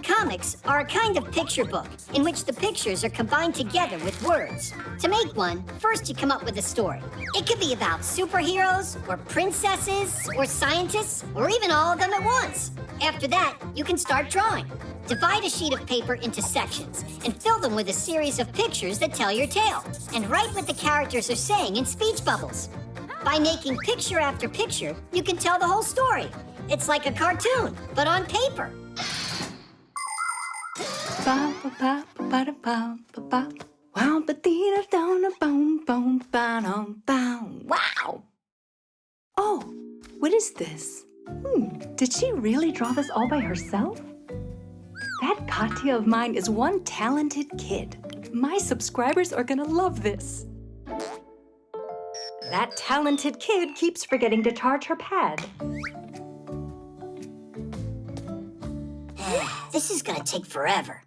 S7: Comics are a kind of picture book in which the pictures are combined together with words. To make one, first you come up with a story. It could be about superheroes, or princesses, or scientists, or even all of them at once. After that, you can start drawing. Divide a sheet of paper into sections and fill them with a series of pictures that tell your tale. And write what the characters are saying in speech bubbles. By making picture after picture, you can tell the whole story. It's like a cartoon, but on paper.
S6: Wow! Oh, what is this? Did she really draw this all by herself? That Katya of mine is one talented kid. My subscribers are gonna love this. That talented kid keeps forgetting to charge her pad.
S7: This is gonna take forever.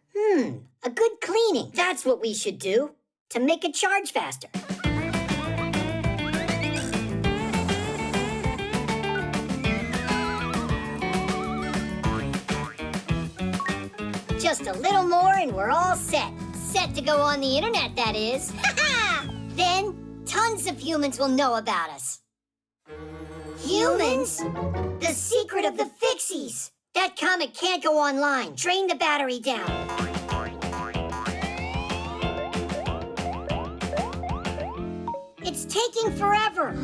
S7: A good cleaning. That's what we should do to make it charge faster. Just a little more and we're all set. Set to go on the internet, that is. Then, tons of humans will know about us. Humans? The secret of the Fixies. That comic can't go online. Drain the battery down. It's taking forever.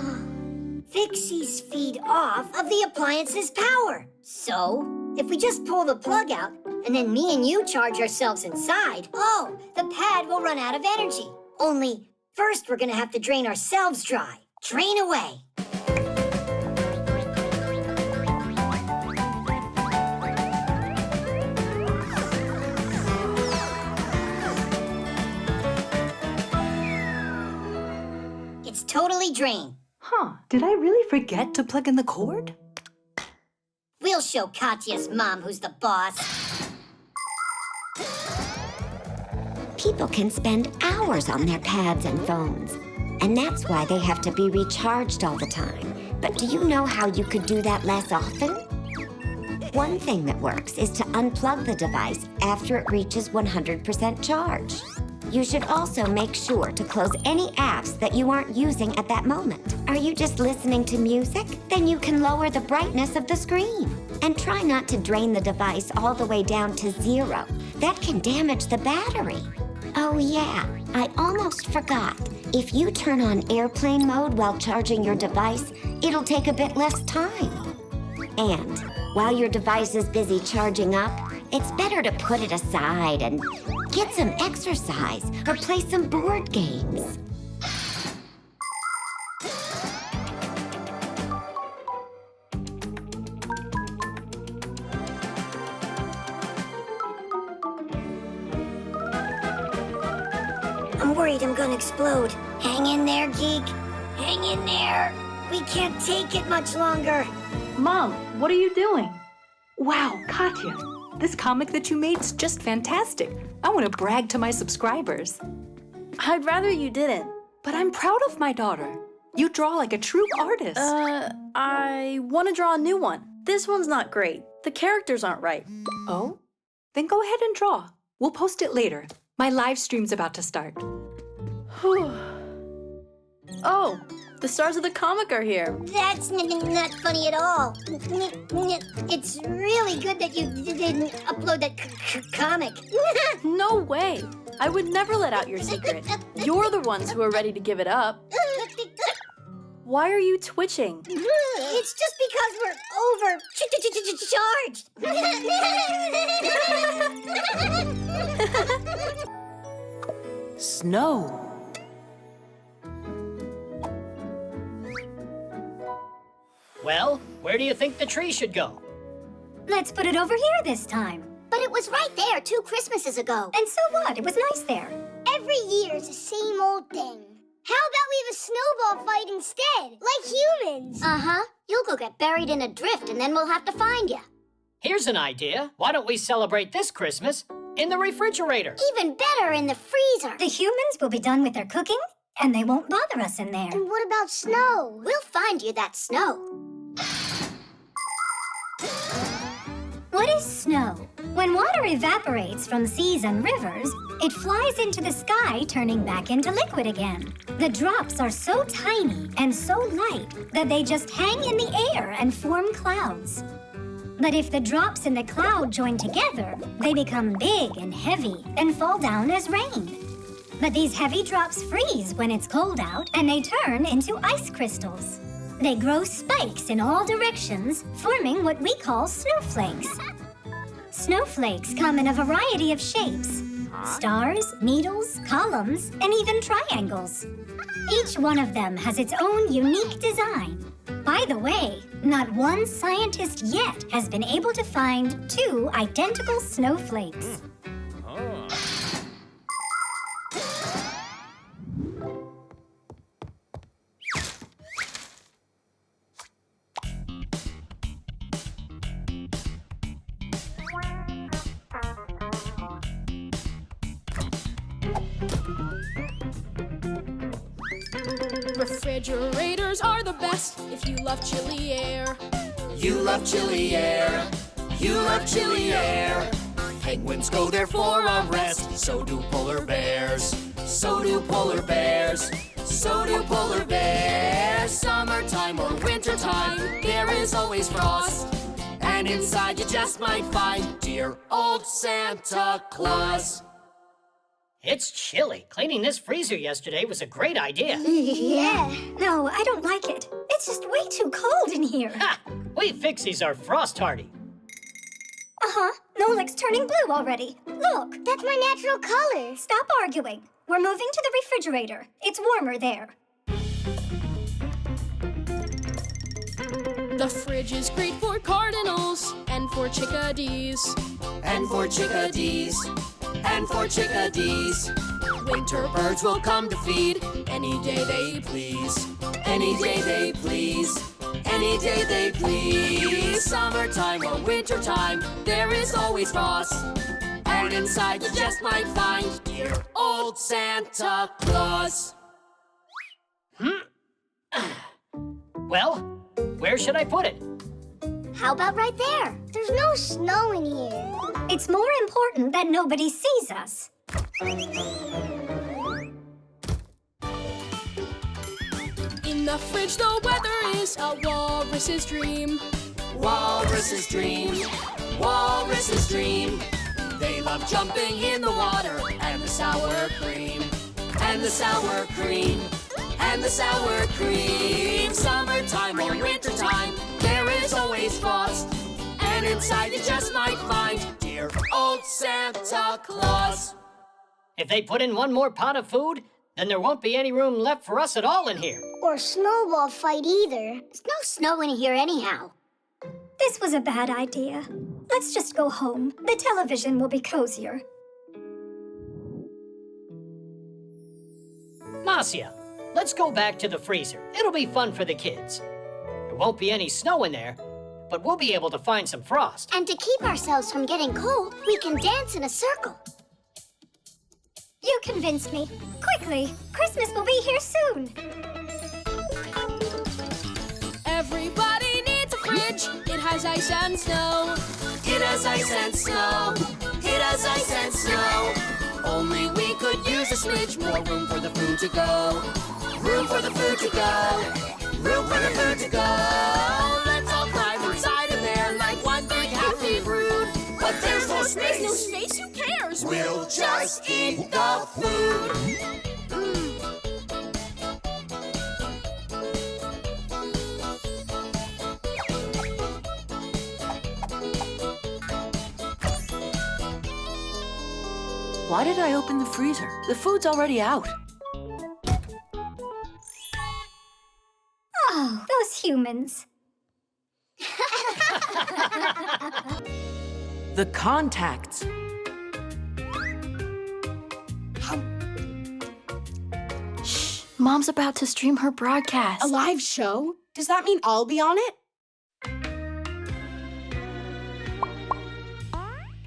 S7: Fixies feed off of the appliance's power. So,
S3: If we just pull the plug out, and then me and you charge ourselves inside, the pad will run out of energy. Only, first we're gonna have to drain ourselves dry. Drain away. It's totally drained.
S6: Huh, did I really forget to plug in the cord?
S3: We'll show Katya's mom who's the boss.
S13: People can spend hours on their pads and phones, and that's why they have to be recharged all the time. But do you know how you could do that less often? One thing that works is to unplug the device after it reaches 100% charge. You should also make sure to close any apps that you aren't using at that moment. Are you just listening to music? Then you can lower the brightness of the screen. And try not to drain the device all the way down to 0. That can damage the battery. Oh yeah, I almost forgot. If you turn on airplane mode while charging your device, it'll take a bit less time. And while your device is busy charging up, it's better to put it aside and get some exercise or play some board games.
S3: I'm worried I'm gonna explode. Hang in there, Geek. Hang in there. We can't take it much longer.
S6: Mom, what are you doing? Wow, Katya, this comic that you made's just fantastic. I want to brag to my subscribers.
S12: I'd rather you didn't.
S6: But I'm proud of my daughter. You draw like a true artist.
S12: I want to draw a new one. This one's not great. The characters aren't right.
S6: Oh? Then go ahead and draw. We'll post it later. My live stream's about to start.
S12: Oh, the stars of the comic are here.
S3: That's not funny at all. It's really good that you didn't upload that comic.
S12: No way. I would never let out your secret. You're the ones who are ready to give it up. Why are you twitching?
S3: It's just because we're overcharged.
S10: Snow.
S14: Well, where do you think the tree should go?
S1: Let's put it over here this time.
S7: But it was right there 2 Christmases ago.
S1: And so what? It was nice there.
S7: Every year is the same old thing. How about we have a snowball fight instead, like humans?
S4: Uh-huh. You'll go get buried in a drift and then we'll have to find you.
S14: Here's an idea. Why don't we celebrate this Christmas in the refrigerator?
S7: Even better, in the freezer.
S1: The humans will be done with their cooking, and they won't bother us in there.
S7: And what about snow?
S4: We'll find you that snow.
S1: What is snow? When water evaporates from seas and rivers, it flies into the sky, turning back into liquid again. The drops are so tiny and so light that they just hang in the air and form clouds. But if the drops in the cloud join together, they become big and heavy and fall down as rain. But these heavy drops freeze when it's cold out, and they turn into ice crystals. They grow spikes in all directions, forming what we call snowflakes. Snowflakes come in a variety of shapes: stars, needles, columns, and even triangles. Each one of them has its own unique design. By the way, not one scientist yet has been able to find 2 identical snowflakes.
S8: Refrigerators are the best if you love chilly air.
S15: You love chilly air. You love chilly air. Penguins go there for a rest. So do polar bears. So do polar bears. So do polar bears. Summertime or wintertime, there is always frost. And inside you just might find dear old Santa Claus.
S14: It's chilly. Cleaning this freezer yesterday was a great idea.
S1: Yeah. No, I don't like it. It's just way too cold in here.
S14: Ha! We Fixies are frost hardy.
S1: Huh? Nolik's turning blue already. Look.
S7: That's my natural color.
S1: Stop arguing. We're moving to the refrigerator. It's warmer there.
S8: The fridge is great for cardinals and for chickadees.
S15: And for chickadees, and for chickadees. Winter birds will come to feed any day they please. Any day they please. Any day they please. Summertime or wintertime, there is always frost. And inside you just might find dear old Santa Claus.
S14: Well, where should I put it?
S7: How about right there? There's no snow in here.
S1: It's more important that nobody sees us.
S8: In the fridge, the weather is a walrus's dream.
S15: Walrus's dream, walrus's dream. They love jumping in the water and the sour cream. And the sour cream, and the sour cream. Summertime or wintertime, there is always frost. And inside you just might find dear old Santa Claus.
S14: If they put in one more pot of food, then there won't be any room left for us at all in here.
S7: Or snowball fight either.
S4: There's no snow in here anyhow.
S1: This was a bad idea. Let's just go home. The television will be cozier.
S14: Marcia, let's go back to the freezer. It'll be fun for the kids. There won't be any snow in there, but we'll be able to find some frost.
S4: And to keep ourselves from getting cold, we can dance in a circle.
S1: You convinced me. Quickly, Christmas will be here soon.
S8: Everybody needs a fridge. It has ice and snow.
S15: It has ice and snow. It has ice and snow. Only we could use a smidge more room for the food to go. Room for the food to go. Room for the food to go. Let's all climb inside of there like one big happy brood. But there's no space.
S8: There's no space, who cares?
S15: We'll just eat the food.
S10: Why did I open the freezer? The food's already out.
S1: Oh, those humans.
S10: The contacts.
S12: Shh, Mom's about to stream her broadcast.
S11: A live show? Does that mean I'll be on it?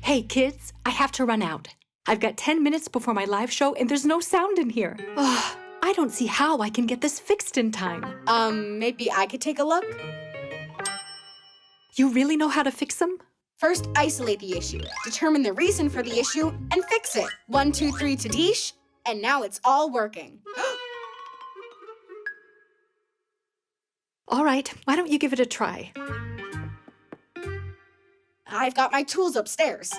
S6: Hey, kids, I have to run out. I've got 10 minutes before my live show and there's no sound in here. Ugh, I don't see how I can get this fixed in time.
S11: Maybe I could take a look?
S6: You really know how to fix them?
S11: First, isolate the issue, determine the reason for the issue, and fix it. 1, 2, 3 to Deesh, and now it's all working.
S6: All right, why don't you give it a try?
S11: I've got my tools upstairs.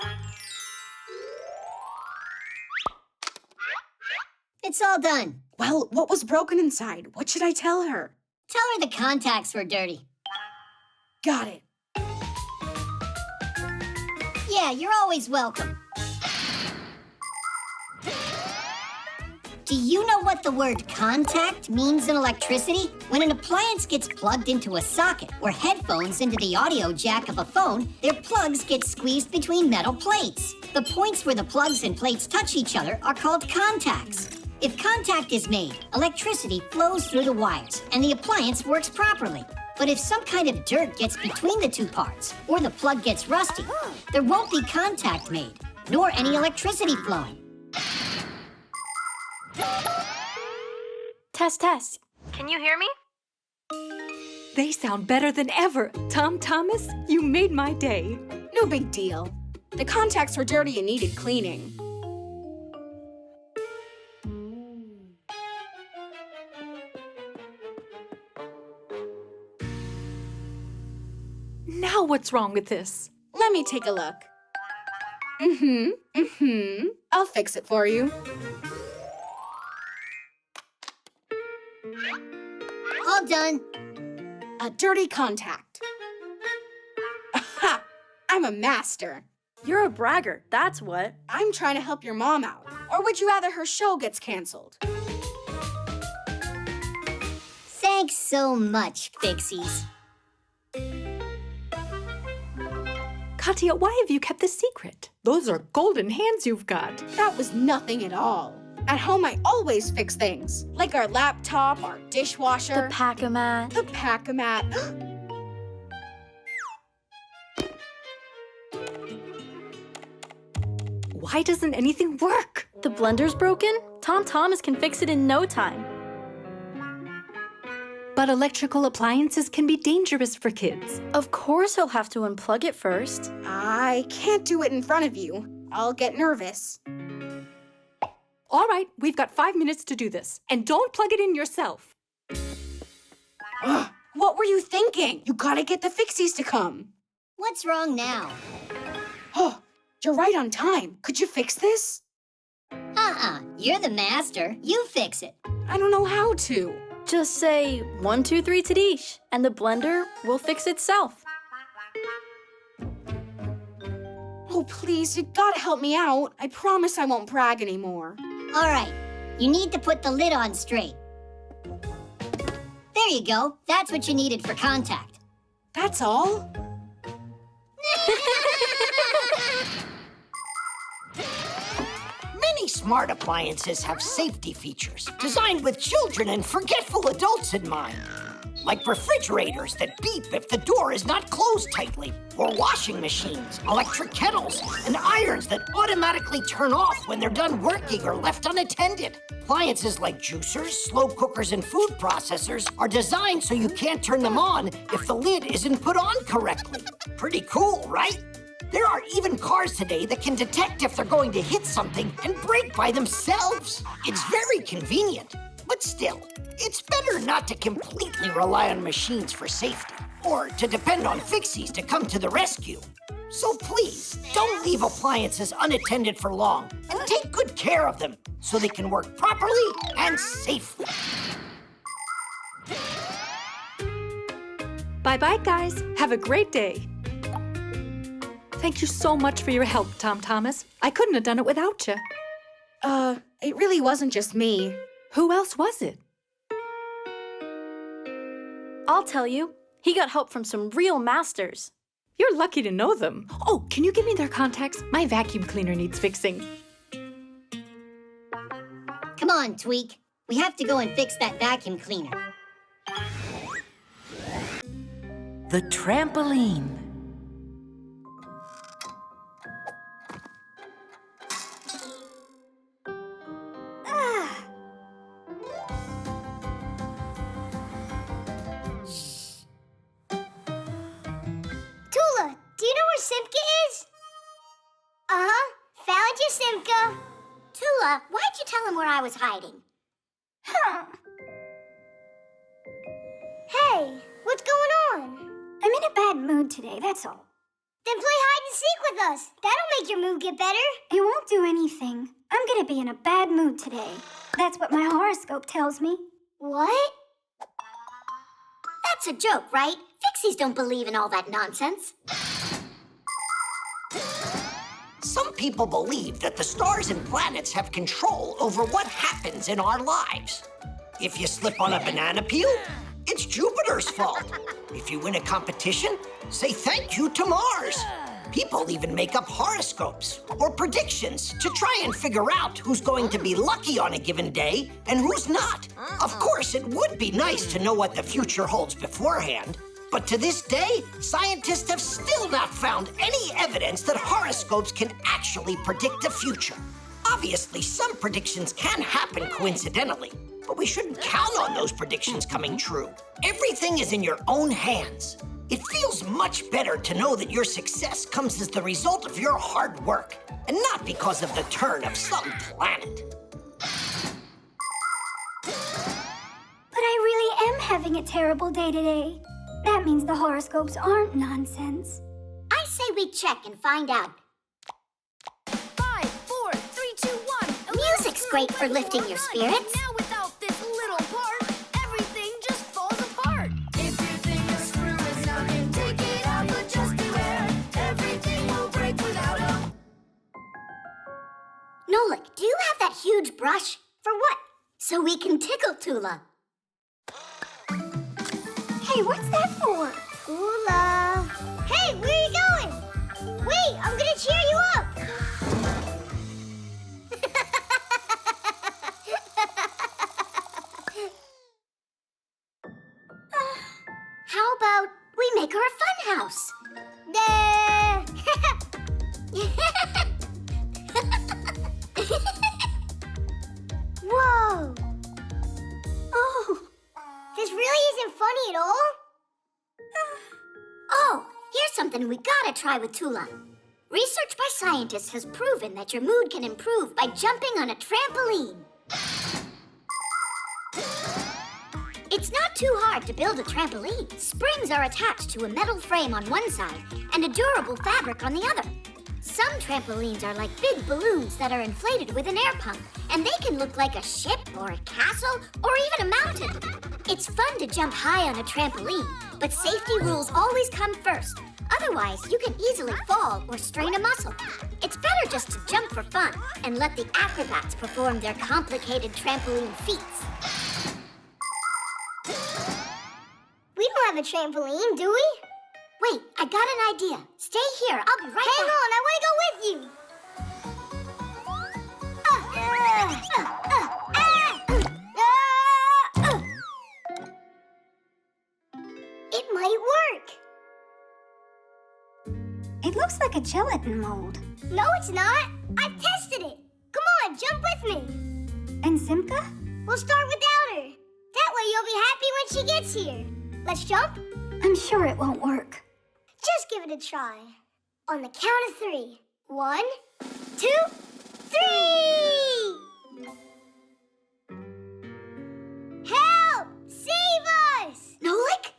S3: It's all done.
S11: Well, what was broken inside? What should I tell her?
S3: Tell her the contacts were dirty.
S11: Got it.
S3: Yeah, you're always welcome. Do you know what the word contact means in electricity? When an appliance gets plugged into a socket or headphones into the audio jack of a phone, their plugs get squeezed between metal plates. The points where the plugs and plates touch each other are called contacts. If contact is made, electricity flows through the wires and the appliance works properly. But if some kind of dirt gets between the two parts or the plug gets rusty, there won't be contact made, nor any electricity flowing.
S12: Test. Can you hear me?
S6: They sound better than ever. Tom Thomas, you made my day.
S11: No big deal. The contacts were dirty and needed cleaning.
S6: Now what's wrong with this?
S11: Let me take a look. I'll fix it for you.
S3: All done.
S11: A dirty contact. Aha! I'm a master.
S12: You're a braggart, that's what.
S11: I'm trying to help your mom out. Or would you rather her show gets canceled?
S3: Thanks so much, Fixies.
S6: Katya, why have you kept this secret? Those are golden hands you've got.
S11: That was nothing at all. At home, I always fix things. Like our laptop, our dishwasher.
S12: The pack-a-mat.
S11: The pack-a-mat.
S6: Why doesn't anything work?
S12: The blender's broken? Tom Thomas can fix it in no time.
S6: But electrical appliances can be dangerous for kids.
S12: Of course he'll have to unplug it first.
S11: I can't do it in front of you. I'll get nervous.
S6: All right, we've got 5 minutes to do this. And don't plug it in yourself.
S11: What were you thinking? You gotta get the Fixies to come.
S3: What's wrong now?
S11: Oh, you're right on time. Could you fix this?
S3: You're the master. You fix it.
S11: I don't know how to.
S12: Just say 1, 2, 3 Tadish, and the blender will fix itself.
S11: Oh, please, you gotta help me out. I promise I won't brag anymore.
S3: All right. You need to put the lid on straight. There you go. That's what you needed for contact.
S11: That's all?
S5: Many smart appliances have safety features designed with children and forgetful adults in mind. Like refrigerators that beep if the door is not closed tightly, or washing machines, electric kettles, and irons that automatically turn off when they're done working or left unattended. Appliances like juicers, slow cookers, and food processors are designed so you can't turn them on if the lid isn't put on correctly. Pretty cool, right? There are even cars today that can detect if they're going to hit something and brake by themselves. It's very convenient, but still, it's better not to completely rely on machines for safety or to depend on Fixies to come to the rescue. So please, don't leave appliances unattended for long and take good care of them so they can work properly and safely.
S6: Bye-bye, guys. Have a great day. Thank you so much for your help, Tom Thomas. I couldn't have done it without you.
S11: It really wasn't just me.
S6: Who else was it?
S12: I'll tell you. He got help from some real masters.
S6: You're lucky to know them. Oh, can you give me their contacts? My vacuum cleaner needs fixing.
S3: Come on, Tweak. We have to go and fix that vacuum cleaner.
S10: The trampoline.
S7: Tula, do you know where Simka is? Found you, Simka.
S4: Tula, why'd you tell him where I was hiding?
S7: Huh. Hey, what's going on?
S1: I'm in a bad mood today, that's all.
S7: Then play hide and seek with us. That'll make your mood get better.
S1: It won't do anything. I'm gonna be in a bad mood today. That's what my horoscope tells me.
S7: What?
S4: That's a joke, right? Fixies don't believe in all that nonsense.
S5: Some people believe that the stars and planets have control over what happens in our lives. If you slip on a banana peel, it's Jupiter's fault. If you win a competition, say thank you to Mars. People even make up horoscopes or predictions to try and figure out who's going to be lucky on a given day and who's not. Of course, it would be nice to know what the future holds beforehand. But to this day, scientists have still not found any evidence that horoscopes can actually predict the future. Obviously, some predictions can happen coincidentally, but we shouldn't count on those predictions coming true. Everything is in your own hands. It feels much better to know that your success comes as the result of your hard work, and not because of the turn of some planet.
S1: But I really am having a terrible day today. That means the horoscopes aren't nonsense.
S4: I say we check and find out.
S8: 5, 4, 3, 2, 1.
S4: Music's great for lifting your spirits.
S8: Now without this little part, everything just falls apart. If you think a screw is knocking, take it out, but just beware. Everything will break without a
S4: huge brush?
S7: For what?
S4: So we can tickle Tula.
S1: Hey, what's that for?
S7: Tula. Hey, where are you going? Wait, I'm gonna cheer you up.
S4: How about we make her a fun house?
S7: Whoa!
S4: Oh.
S7: This really isn't funny at all?
S4: Oh, here's something we gotta try with Tula. Research by scientists has proven that your mood can improve by jumping on a trampoline. It's not too hard to build a trampoline. Springs are attached to a metal frame on one side and a durable fabric on the other. Some trampolines are like big balloons that are inflated with an air pump, and they can look like a ship or a castle or even a mountain. It's fun to jump high on a trampoline, but safety rules always come first. Otherwise, you can easily fall or strain a muscle. It's better just to jump for fun and let the acrobats perform their complicated trampoline feats.
S7: We don't have a trampoline, do we?
S4: Wait, I got an idea. Stay here. I'll be right
S7: Hang
S4: back.
S7: on, I want to go with you. It might work.
S1: It looks like a gelatin mold.
S7: No, it's not. I've tested it. Come on, jump with me.
S1: And Simka?
S7: We'll start without her. That way you'll be happy when she gets here. Let's jump?
S1: I'm sure it won't work.
S7: Just give it a try. On the count of 3. 1, 2, 3! Help! Save us!
S4: Nolik?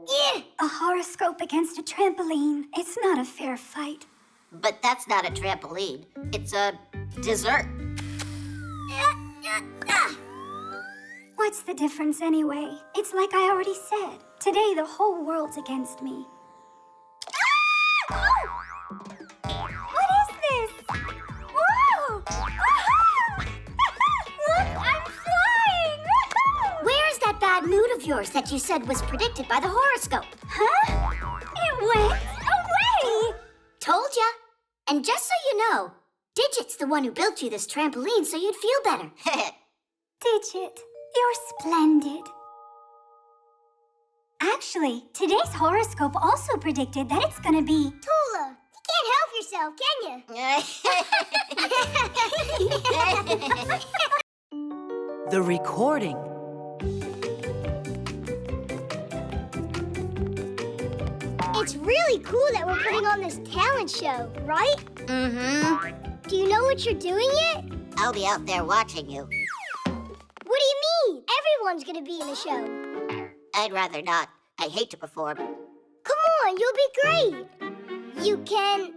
S7: Yeah!
S1: A horoscope against a trampoline. It's not a fair fight.
S2: But that's not a trampoline. It's a dessert.
S1: What's the difference anyway? It's like I already said. Today the whole world's against me. What is this? Whoa! Look, I'm flying!
S4: Where's that bad mood of yours that you said was predicted by the horoscope?
S1: Huh? It went away!
S4: Told ya. And just so you know, Digit's the one who built you this trampoline so you'd feel better.
S1: Digit, you're splendid. Actually, today's horoscope also predicted that it's gonna be...
S7: Tula, you can't help yourself, can you?
S10: The recording.
S7: It's really cool that we're putting on this talent show, right?
S2: Mm-hmm.
S7: Do you know what you're doing yet?
S2: I'll be out there watching you.
S7: What do you mean? Everyone's gonna be in the show.
S2: I'd rather not. I hate to perform.
S7: Come on, you'll be great. You can...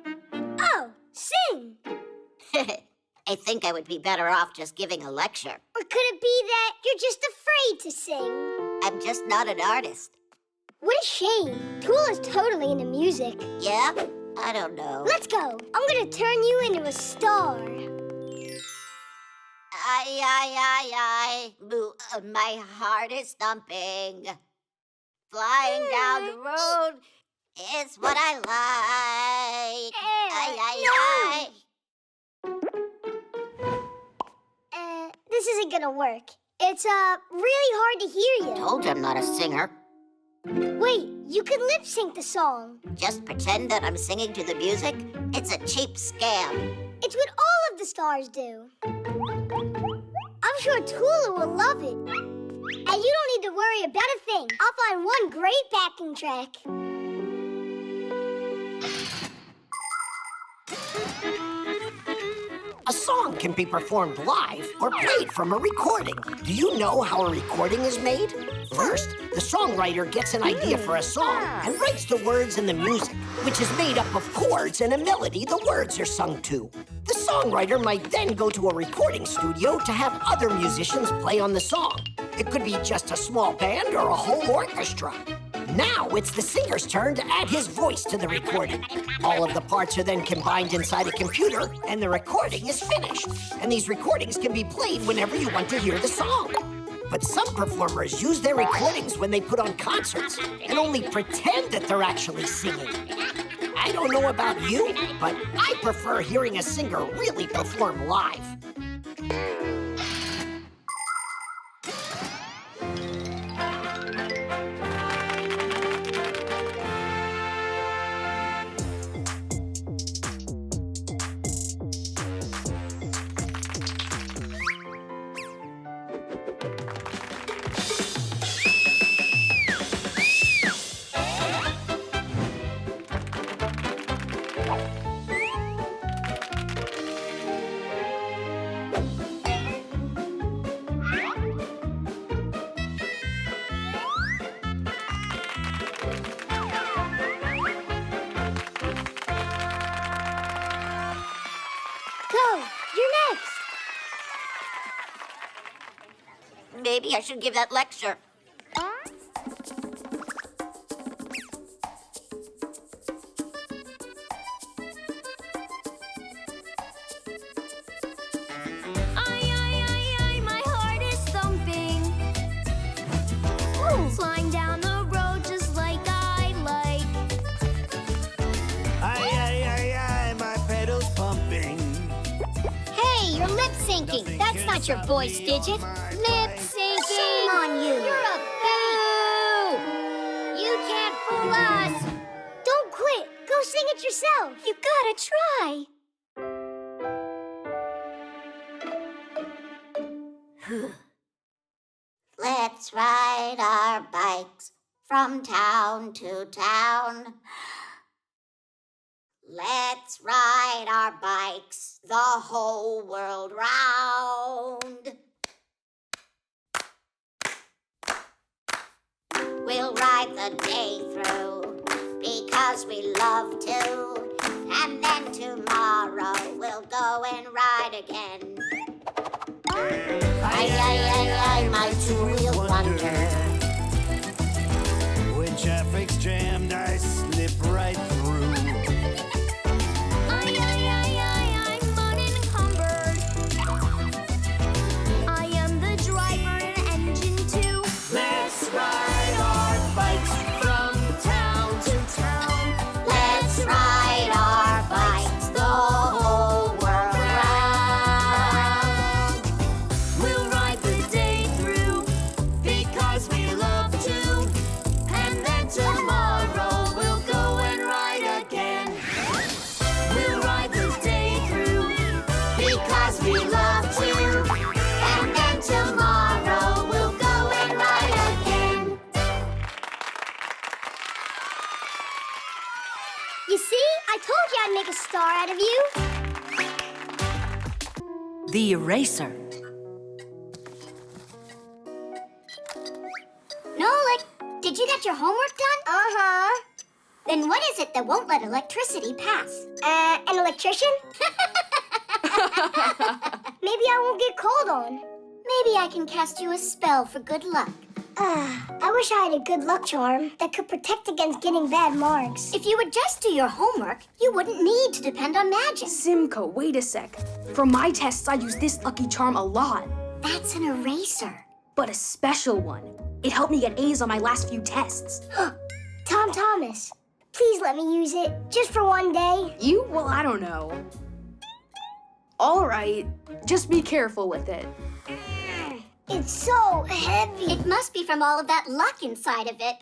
S7: Oh, sing.
S2: I think I would be better off just giving a lecture.
S7: Or could it be that you're just afraid to sing?
S2: I'm just not an artist.
S7: What a shame. Tula's totally into music.
S2: Yeah? I don't know.
S7: Let's go. I'm gonna turn you into a star.
S2: Aye. My heart is thumping. Flying down the road is what I like. Aye.
S7: This isn't gonna work. It's, really hard to hear you.
S2: Told you I'm not a singer.
S7: Wait, you can lip sync the song.
S2: Just pretend that I'm singing to the music? It's a cheap scam.
S7: It's what all of the stars do. I'm sure Tula will love it. And you don't need to worry about a thing. I'll find one great backing track.
S5: A song can be performed live or played from a recording. Do you know how a recording is made? First, the songwriter gets an idea for a song and writes the words and the music, which is made up of chords and a melody the words are sung to. The songwriter might then go to a recording studio to have other musicians play on the song. It could be just a small band or a whole orchestra. Now it's the singer's turn to add his voice to the recording. All of the parts are then combined inside a computer, and the recording is finished. And these recordings can be played whenever you want to hear the song. But some performers use their recordings when they put on concerts and only pretend that they're actually singing. I don't know about you, but I prefer hearing a singer really perform live.
S2: Maybe I should give that lecture.
S8: My heart is thumping. Flying down the road just like I like.
S15: My pedals pumping.
S7: Hey, you're lip syncing. That's not your voice, Digit. Lip syncing. Shame on you. You're a boo. You can't fool us. Don't quit. Go sing it yourself.
S1: You gotta try.
S2: Let's ride our bikes from town to town. Let's ride our bikes the whole world round. We'll ride the day through because we love to. And then tomorrow we'll go and ride again. Aye, my two-wheel wonder.
S15: When traffic's jammed, I slip right through.
S8: I'm unencumbered. I am the driver and engine too.
S15: Let's ride our bikes from town to town.
S2: Let's ride our bikes the whole world round.
S8: We'll ride the day through
S15: Because we love to.
S8: and then tomorrow we'll go and ride again. We'll ride the day through
S2: Because we love to. And then tomorrow we'll go and ride again.
S7: You see? I told you I'd make a star out of you.
S10: The eraser.
S7: Nolik, did you get your homework done? Uh-huh. Then what is it that won't let electricity pass? An electrician? Maybe I won't get called on. Maybe I can cast you a spell for good luck. I wish I had a good luck charm that could protect against getting bad marks.
S1: If you would just do your homework, you wouldn't need to depend on magic.
S11: Simka, wait a sec. For my tests, I use this lucky charm a lot.
S1: That's an eraser.
S11: But a special one. It helped me get A's on my last few tests.
S7: Tom Thomas, please let me use it just for one day.
S11: You? Well, I don't know. All right, just be careful with it.
S7: It's so heavy.
S1: It must be from all of that luck inside of it.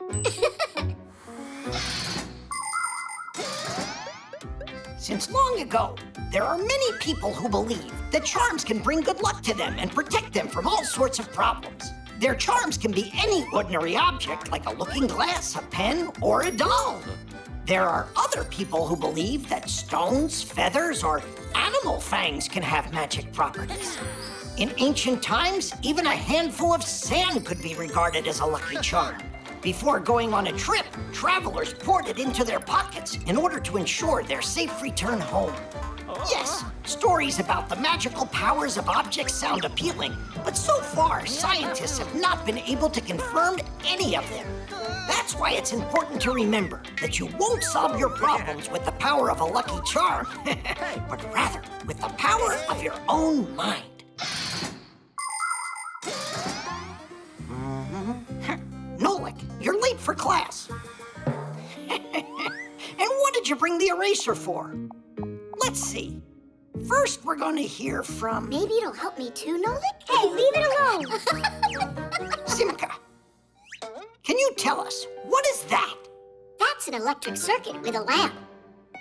S5: Since long ago, there are many people who believe that charms can bring good luck to them and protect them from all sorts of problems. Their charms can be any ordinary object, like a looking glass, a pen, or a doll. There are other people who believe that stones, feathers, or animal fangs can have magic properties. In ancient times, even a handful of sand could be regarded as a lucky charm. Before going on a trip, travelers poured it into their pockets in order to ensure their safe return home. Yes, stories about the magical powers of objects sound appealing, but so far, scientists have not been able to confirm any of them. That's why it's important to remember that you won't solve your problems with the power of a lucky charm, but rather with the power of your own mind. Nolik, you're late for class. And what did you bring the eraser for? Let's see. First, we're going to hear from...
S4: Maybe it'll help me too, Nolik?
S7: Hey, leave it alone.
S5: Simka. Can you tell us, what is that?
S4: That's an electric circuit with a lamp.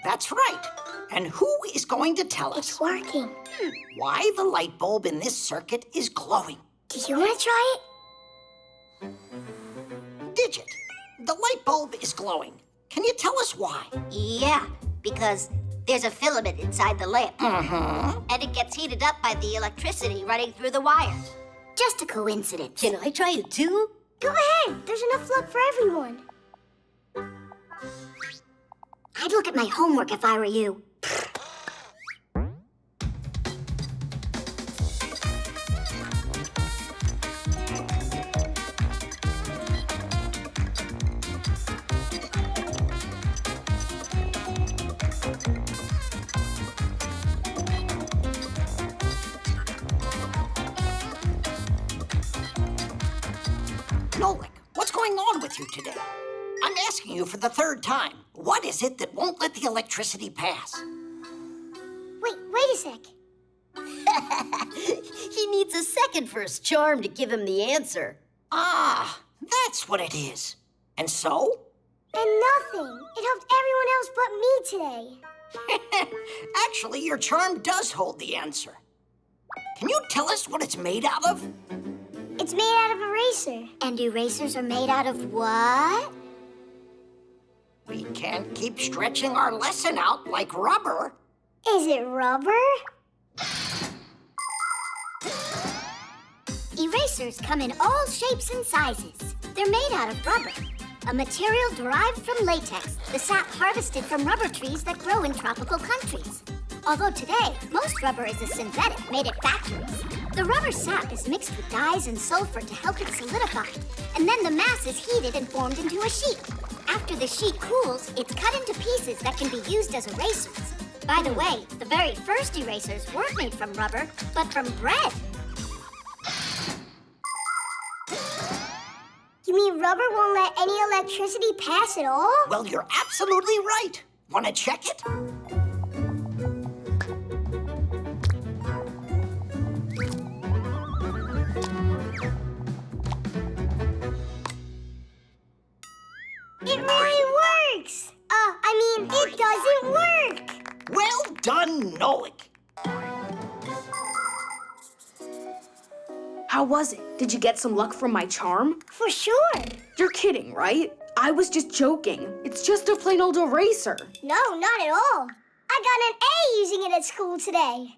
S5: That's right. And who is going to tell us
S7: It's working.
S5: why the light bulb in this circuit is glowing?
S7: Do you want to try it?
S5: Digit, the light bulb is glowing. Can you tell us why?
S2: Yeah, because there's a filament inside the lamp.
S5: Mm-hmm.
S2: And it gets heated up by the electricity running through the wires.
S4: Just a coincidence.
S3: Can I try it too?
S7: Go ahead. There's enough luck for everyone.
S4: I'd look at my homework if I were you.
S5: Nolik, what's going on with you today? I'm asking you for the third time. What is it that won't let the electricity pass?
S7: Wait a sec.
S3: He needs a second for his charm to give him the answer.
S5: Ah, that's what it is. And so?
S7: And nothing. It helped everyone else but me today.
S5: Actually, your charm does hold the answer. Can you tell us what it's made out of?
S7: It's made out of eraser.
S4: And erasers are made out of what?
S5: We can't keep stretching our lesson out like rubber.
S7: Is it rubber?
S4: Erasers come in all shapes and sizes. They're made out of rubber, a material derived from latex, the sap harvested from rubber trees that grow in tropical countries. Although today, most rubber is a synthetic made at factories. The rubber sap is mixed with dyes and sulfur to help it solidify, and then the mass is heated and formed into a sheet. After the sheet cools, it's cut into pieces that can be used as erasers. By the way, the very first erasers weren't made from rubber, but from bread.
S7: You mean rubber won't let any electricity pass at all?
S5: Well, you're absolutely right. Want to check it?
S7: It really works! It doesn't work!
S5: Well done, Nolik.
S11: How was it? Did you get some luck from my charm?
S7: For sure!
S11: You're kidding, right? I was just joking. It's just a plain old eraser.
S7: No, not at all. I got an A using it at school today.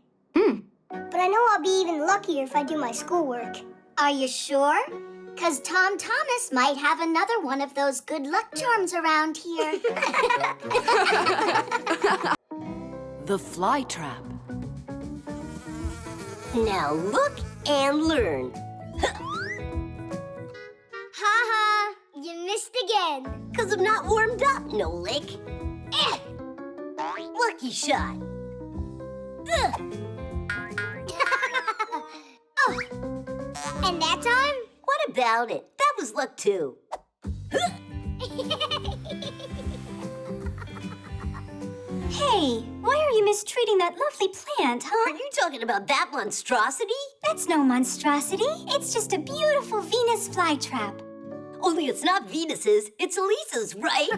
S7: But I know I'll be even luckier if I do my schoolwork.
S4: Are you sure? 'Cause Tom Thomas might have another one of those good luck charms around here.
S10: The fly trap.
S3: Now look and learn.
S7: Ha! You missed again.
S3: 'Cause I'm not warmed up, Nolik. Lucky shot.
S7: And that time?
S3: What about it? That was luck too.
S1: Hey, why are you mistreating that lovely plant, huh?
S3: Are you talking about that monstrosity?
S1: That's no monstrosity. It's just a beautiful Venus flytrap.
S3: Only it's not Venus's, it's Lisa's, right?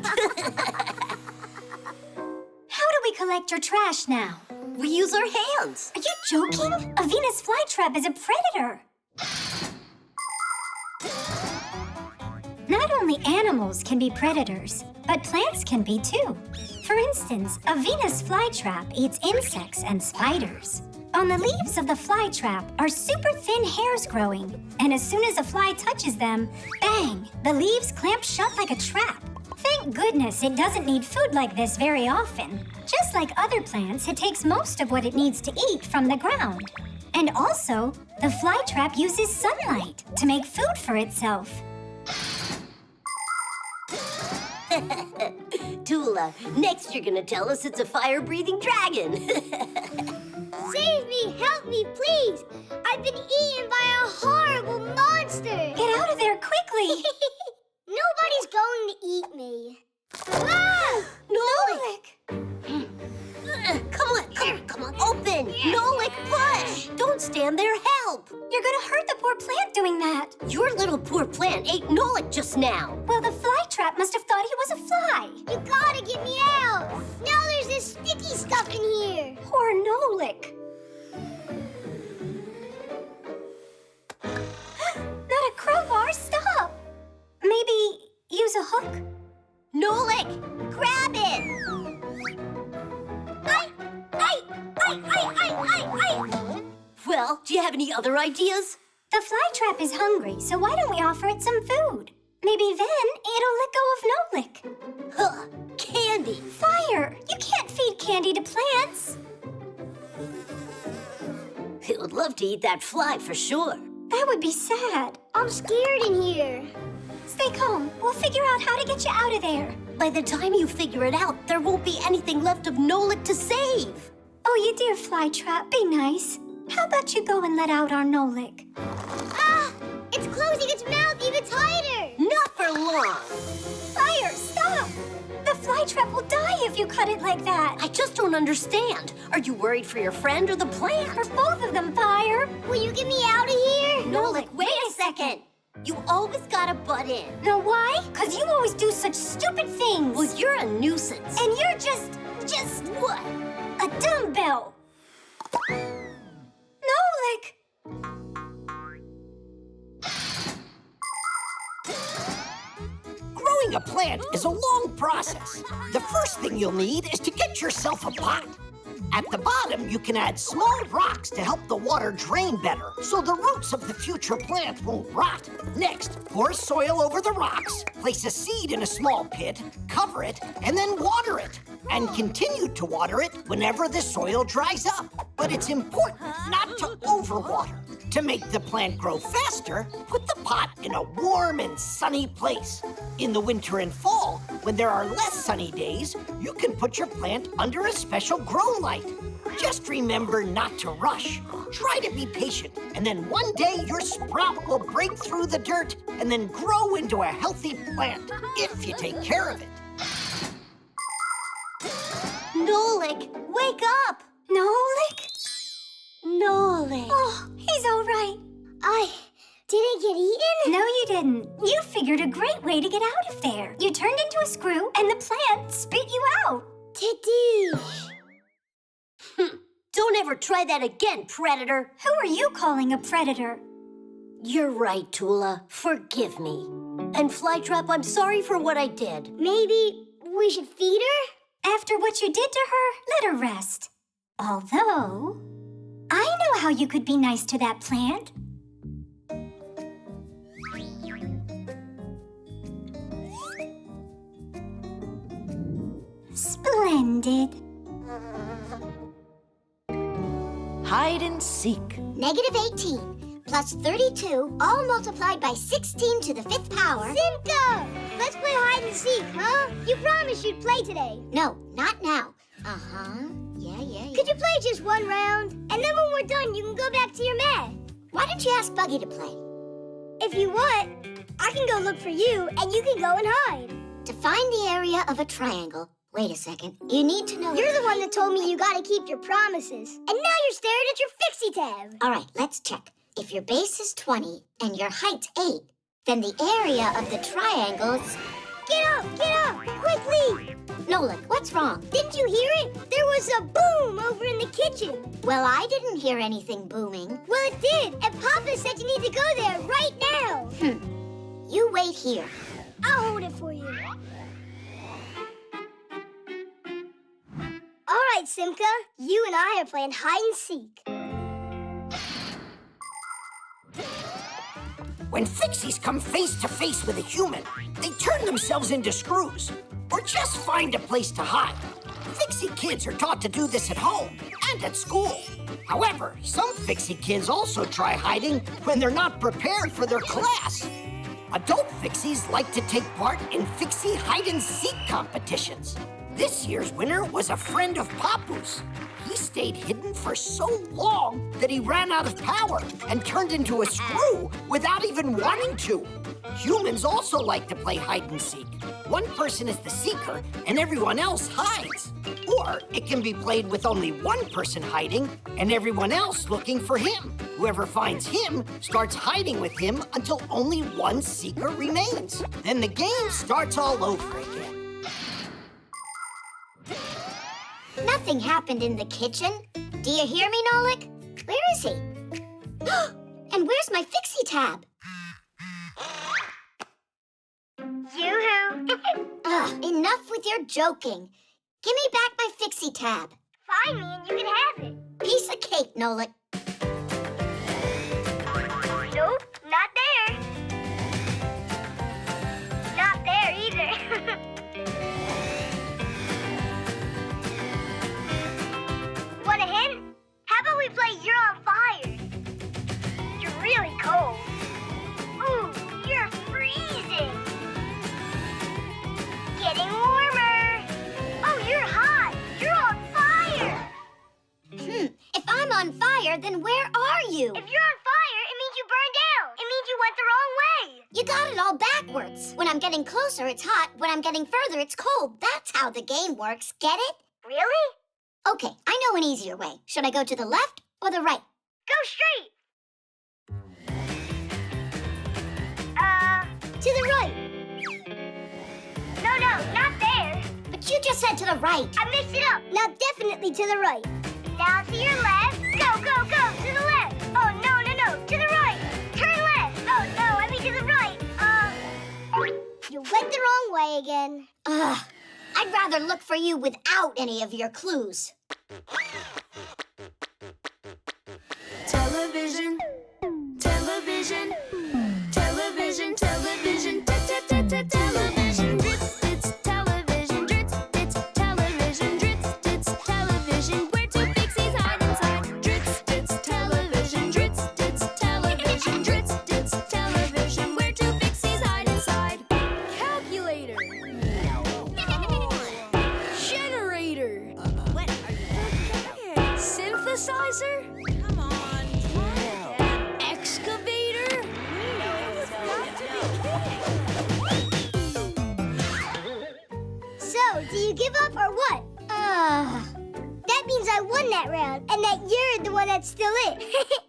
S1: How do we collect your trash now?
S3: We use our hands.
S1: Are you joking? A Venus flytrap is a predator. Not only animals can be predators, but plants can be too. For instance, a Venus flytrap eats insects and spiders. On the leaves of the flytrap are super thin hairs growing, and as soon as a fly touches them, bang, the leaves clamp shut like a trap. Thank goodness it doesn't need food like this very often. Just like other plants, it takes most of what it needs to eat from the ground. And also, the flytrap uses sunlight to make food for itself.
S3: Tula, next you're gonna tell us it's a fire-breathing dragon.
S7: Save me! Help me, please! I've been eaten by a horrible monster!
S1: Get out of there quickly!
S7: Nobody's going to eat me. Ah!
S3: Nolik! Come on, open! Nolik, push! Don't stand there, help!
S1: You're gonna hurt the poor plant doing that.
S3: Your little poor plant ate Nolik just now.
S1: Well, the fly trap must have thought he was a fly.
S7: You gotta get me out! Now there's this sticky stuff in here!
S1: Poor Nolik. Not a crowbar, stop! Maybe use a hook?
S3: Nolik, grab it! Well, do you have any other ideas?
S1: The fly trap is hungry, so why don't we offer it some food? Maybe then it'll let go of Nolik.
S3: Huh, candy!
S1: Fire! You can't feed candy to plants.
S3: It would love to eat that fly for sure.
S1: That would be sad.
S7: I'm scared in here.
S1: Stay calm. We'll figure out how to get you out of there.
S3: By the time you figure it out, there won't be anything left of Nolik to save.
S1: Oh, you dear fly trap, be nice. How about you go and let out our Nolik?
S7: Ah! It's closing its mouth even tighter!
S3: Not for long.
S1: Fire, stop! The fly trap will die if you cut it like that.
S3: I just don't understand. Are you worried for your friend or the plant?
S1: For both of them, Fire.
S7: Will you get me out of here?
S3: Nolik, wait a second. You always gotta butt in.
S1: Know why? Because you always do such stupid things.
S3: Well, you're a nuisance.
S1: And you're just
S3: what?
S1: A dumbbell. Nolik!
S5: Growing a plant is a long process. The first thing you'll need is to get yourself a pot. At the bottom, you can add small rocks to help the water drain better, so the roots of the future plant won't rot. Next, pour soil over the rocks, place a seed in a small pit, cover it, and then water it. And continue to water it whenever the soil dries up. But it's important not to overwater. To make the plant grow faster, put the pot in a warm and sunny place. In the winter and fall, when there are less sunny days, you can put your plant under a special grow light. Just remember not to rush. Try to be patient, and then one day your sprout will break through the dirt and then grow into a healthy plant, if you take care of it.
S3: Nolik, wake up!
S1: Nolik?
S3: Nolik.
S1: Oh, he's all right.
S7: I didn't get eaten?
S1: No, you didn't. You figured a great way to get out of there. You turned into a screw, and the plant spit you out.
S7: Tadoosh.
S3: Don't ever try that again, predator.
S1: Who are you calling a predator?
S3: You're right, Tula. Forgive me. And Flytrap, I'm sorry for what I did.
S7: Maybe we should feed her?
S1: After what you did to her, let her rest. Although, I know how you could be nice to that plant. Splendid.
S3: Hide and seek.
S7: -18 plus 32, all multiplied by 16 to the 5th power. Simka! Let's play hide and seek, huh? You promised you'd play today.
S4: No, not now. Uh-huh. Yeah.
S7: Could you play just one round? And then when we're done, you can go back to your math.
S4: Why don't you ask Buggy to play?
S7: If you want, I can go look for you, and you can go and hide.
S4: To find the area of a triangle, wait a second, you need to know...
S7: You're the one that told me you gotta keep your promises. And now you're staring at your Fixie tab.
S4: All right, let's check. If your base is 20 and your height's 8, then the area of the triangle's...
S7: Get up, quickly!
S4: Nolik, what's wrong?
S7: Didn't you hear it? There was a boom over in the kitchen.
S4: Well, I didn't hear anything booming.
S7: Well, it did, and Papa said you need to go there right now.
S4: You wait here.
S7: I'll hold it for you. All right, Simka, you and I are playing hide and seek.
S5: When Fixies come face to face with a human, they turn themselves into screws, or just find a place to hide. Fixie kids are taught to do this at home and at school. However, some Fixie kids also try hiding when they're not prepared for their class. Adult Fixies like to take part in Fixie hide-and-seek competitions. This year's winner was a friend of Papu's. He stayed hidden for so long that he ran out of power and turned into a screw without even wanting to. Humans also like to play hide-and-seek. One person is the seeker and everyone else hides. Or it can be played with only one person hiding and everyone else looking for him. Whoever finds him starts hiding with him until only one seeker remains. Then the game starts all over again.
S4: Nothing happened in the kitchen. Do you hear me, Nolik? Where is he? And where's my Fixie tab?
S7: Yoo-hoo!
S4: Enough with your joking. Give me back my Fixie tab.
S7: Find me and you can have it.
S4: Piece of cake, Nolik.
S7: Nope, not there. Not there either. Want a hint? How about we play You're on Fire? You're really cold. Ooh, you're freezing. Getting warmer. Oh, you're hot. You're on fire.
S4: If I'm on fire, then where are you?
S7: If you're on fire, it means you burned down. It means you went the wrong way.
S4: You got it all backwards. When I'm getting closer, it's hot. When I'm getting further, it's cold. That's how the game works. Get it?
S7: Really?
S4: Okay, I know an easier way. Should I go to the left or the right?
S7: Go straight.
S4: To the right.
S7: No, not there.
S4: But you just said to the right.
S7: I mixed it up.
S4: Now definitely to the right.
S7: Now to your left. Go, to the left. Oh, no, to the right. Turn left. Oh, no, I mean to the right.
S4: You went the wrong way again. I'd rather look for you without any of your clues.
S8: Television, television, television, television, television, drits, it's television, drits, it's television, drits, it's television. Where do Fixies hide inside? Drits, it's television, drits, it's television, drits, it's television. Where do Fixies hide inside? Calculator, generator, synthesizer. Excavator?
S7: So, do you give up or what? That means I won that round, and that you're the one that's still it.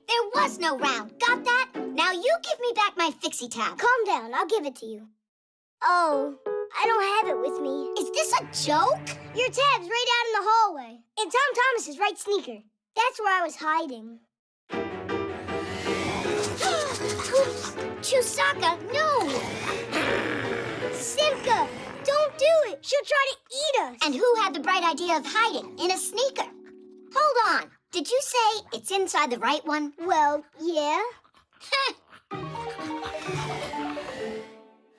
S4: There was no round. Got that? Now you give me back my Fixie tab.
S7: Calm down, I'll give it to you. Oh, I don't have it with me.
S4: Is this a joke?
S7: Your tab's right out in the hallway. In Tom Thomas's right sneaker. That's where I was hiding.
S4: Chusaka, no!
S7: Simka, don't do it. She'll try to eat us.
S4: And who had the bright idea of hiding in a sneaker? Hold on. Did you say it's inside the right one?
S7: Well, yeah.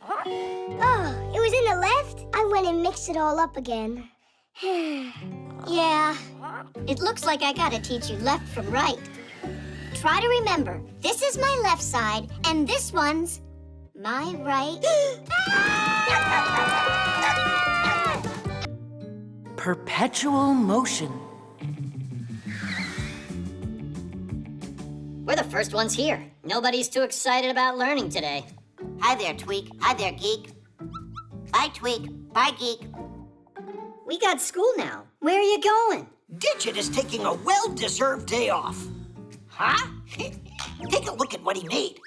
S7: Oh, it was in the left? I went and mixed it all up again.
S4: Yeah. It looks like I gotta teach you left from right. Try to remember, this is my left side, and this one's my right.
S10: Perpetual motion.
S3: We're the first ones here. Nobody's too excited about learning today.
S2: Hi there, Tweak. Hi there, Geek. Bye, Tweak. Bye, Geek.
S3: We got school now. Where are you going?
S5: Digit is taking a well-deserved day off. Huh? Take a look at what he made.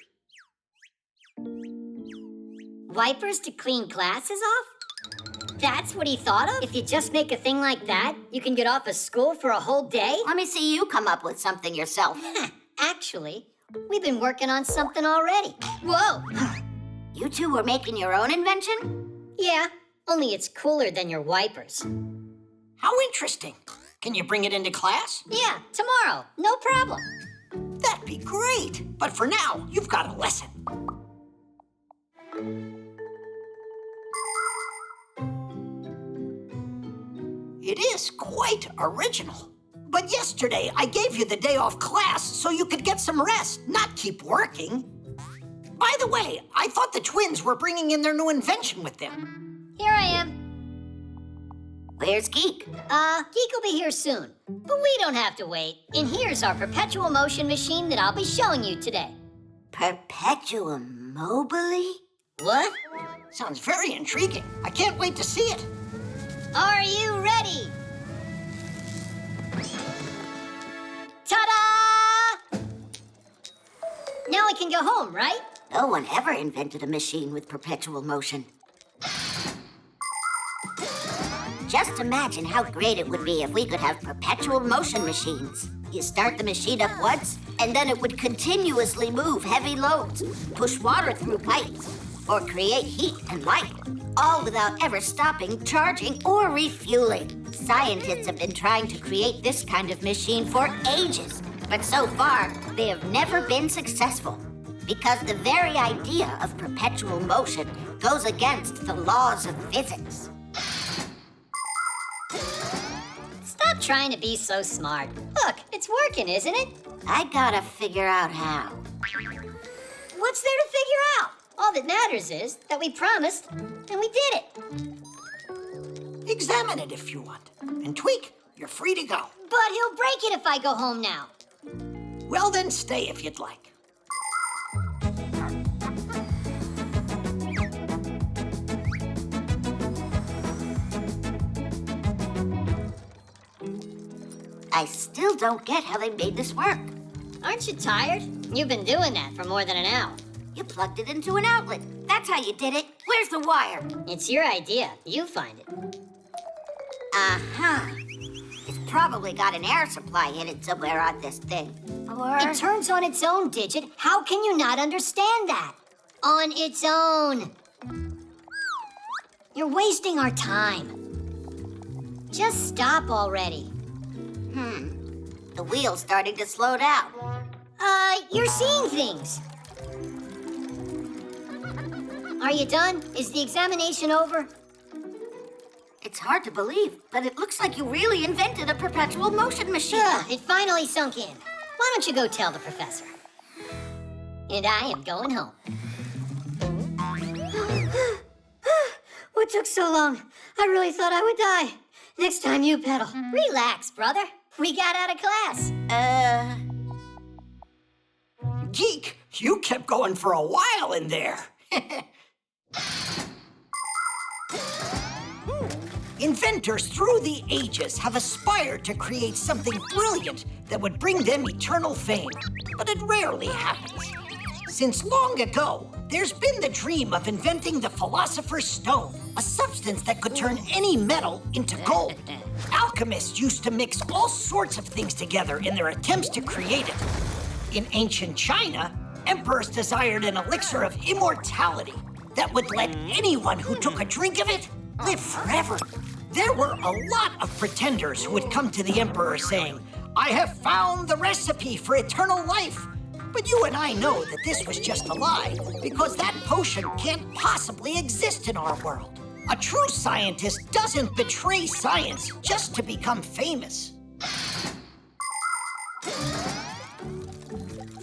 S3: Wipers to clean glasses off? That's what he thought of? If you just make a thing like that, you can get off of school for a whole day?
S2: Let me see you come up with something yourself.
S3: Actually, we've been working on something already. Whoa!
S2: You two were making your own invention?
S3: Yeah, only it's cooler than your wipers.
S5: How interesting. Can you bring it into class?
S3: Yeah, tomorrow. No problem.
S5: That'd be great. But for now, you've got a lesson. It is quite original. But yesterday, I gave you the day off class so you could get some rest, not keep working. By the way, I thought the twins were bringing in their new invention with them.
S3: Here I am.
S2: Where's Geek?
S3: Geek will be here soon. But we don't have to wait. And here's our perpetual motion machine that I'll be showing you today.
S2: Perpetuum mobile?
S3: What?
S5: Sounds very intriguing. I can't wait to see it.
S3: Are you ready? Ta-da! Now I can go home, right?
S2: No one ever invented a machine with perpetual motion. Just imagine how great it would be if we could have perpetual motion machines. You start the machine up once, and then it would continuously move heavy loads, push water through pipes, or create heat and light, all without ever stopping, charging, or refueling. Scientists have been trying to create this kind of machine for ages, but so far, they have never been successful, because the very idea of perpetual motion goes against the laws of physics.
S3: Stop trying to be so smart. Look, it's working, isn't it?
S2: I gotta figure out how.
S3: What's there to figure out? All that matters is that we promised, and we did it.
S5: Examine it if you want. And Tweak, you're free to go.
S3: But he'll break it if I go home now.
S5: Well, then stay if you'd like.
S2: I still don't get how they made this work.
S3: Aren't you tired? You've been doing that for more than an hour.
S2: You plugged it into an outlet. That's how you did it. Where's the wire?
S3: It's your idea. You find it.
S2: Uh-huh. It's probably got an air supply in it somewhere on this thing. Or...
S3: It turns on its own, Digit. How can you not understand that? On its own. You're wasting our time. Just stop already.
S2: The wheel's starting to slow down.
S3: You're seeing things. Are you done? Is the examination over?
S2: It's hard to believe, but it looks like you really invented a perpetual motion machine.
S3: It finally sunk in. Why don't you go tell the professor? And I am going home. What took so long? I really thought I would die. Next time you pedal. Relax, brother. We got out of class.
S5: Geek, you kept going for a while in there. Inventors through the ages have aspired to create something brilliant that would bring them eternal fame, but it rarely happens. Since long ago, there's been the dream of inventing the Philosopher's Stone, a substance that could turn any metal into gold. Alchemists used to mix all sorts of things together in their attempts to create it. In ancient China, emperors desired an elixir of immortality that would let anyone who took a drink of it live forever. There were a lot of pretenders who would come to the emperor saying, "I have found the recipe for eternal life." But you and I know that this was just a lie, because that potion can't possibly exist in our world. A true scientist doesn't betray science just to become famous.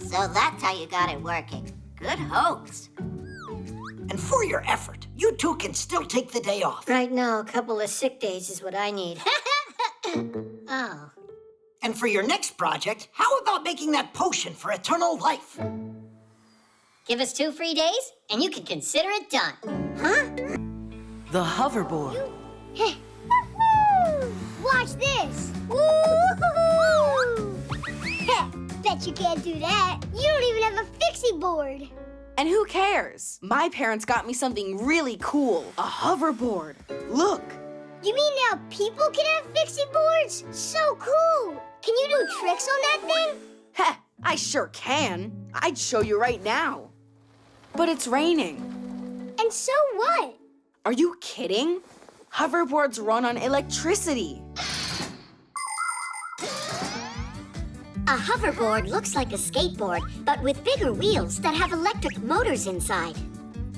S2: So that's how you got it working. Good hoax.
S5: And for your effort, you two can still take the day off.
S3: Right now, a couple of sick days is what I need. Oh.
S5: And for your next project, how about making that potion for eternal life?
S3: Give us 2 free days, and you can consider it done. Huh?
S10: The hoverboard.
S7: Watch this. Woo-hoo-hoo! Bet you can't do that. You don't even have a Fixie board.
S11: And who cares? My parents got me something really cool. A hoverboard. Look.
S7: You mean now people can have Fixie boards? So cool. Can you do tricks on that thing?
S11: Heh, I sure can. I'd show you right now. But it's raining.
S7: And so what?
S11: Are you kidding? Hoverboards run on electricity.
S4: A hoverboard looks like a skateboard, but with bigger wheels that have electric motors inside.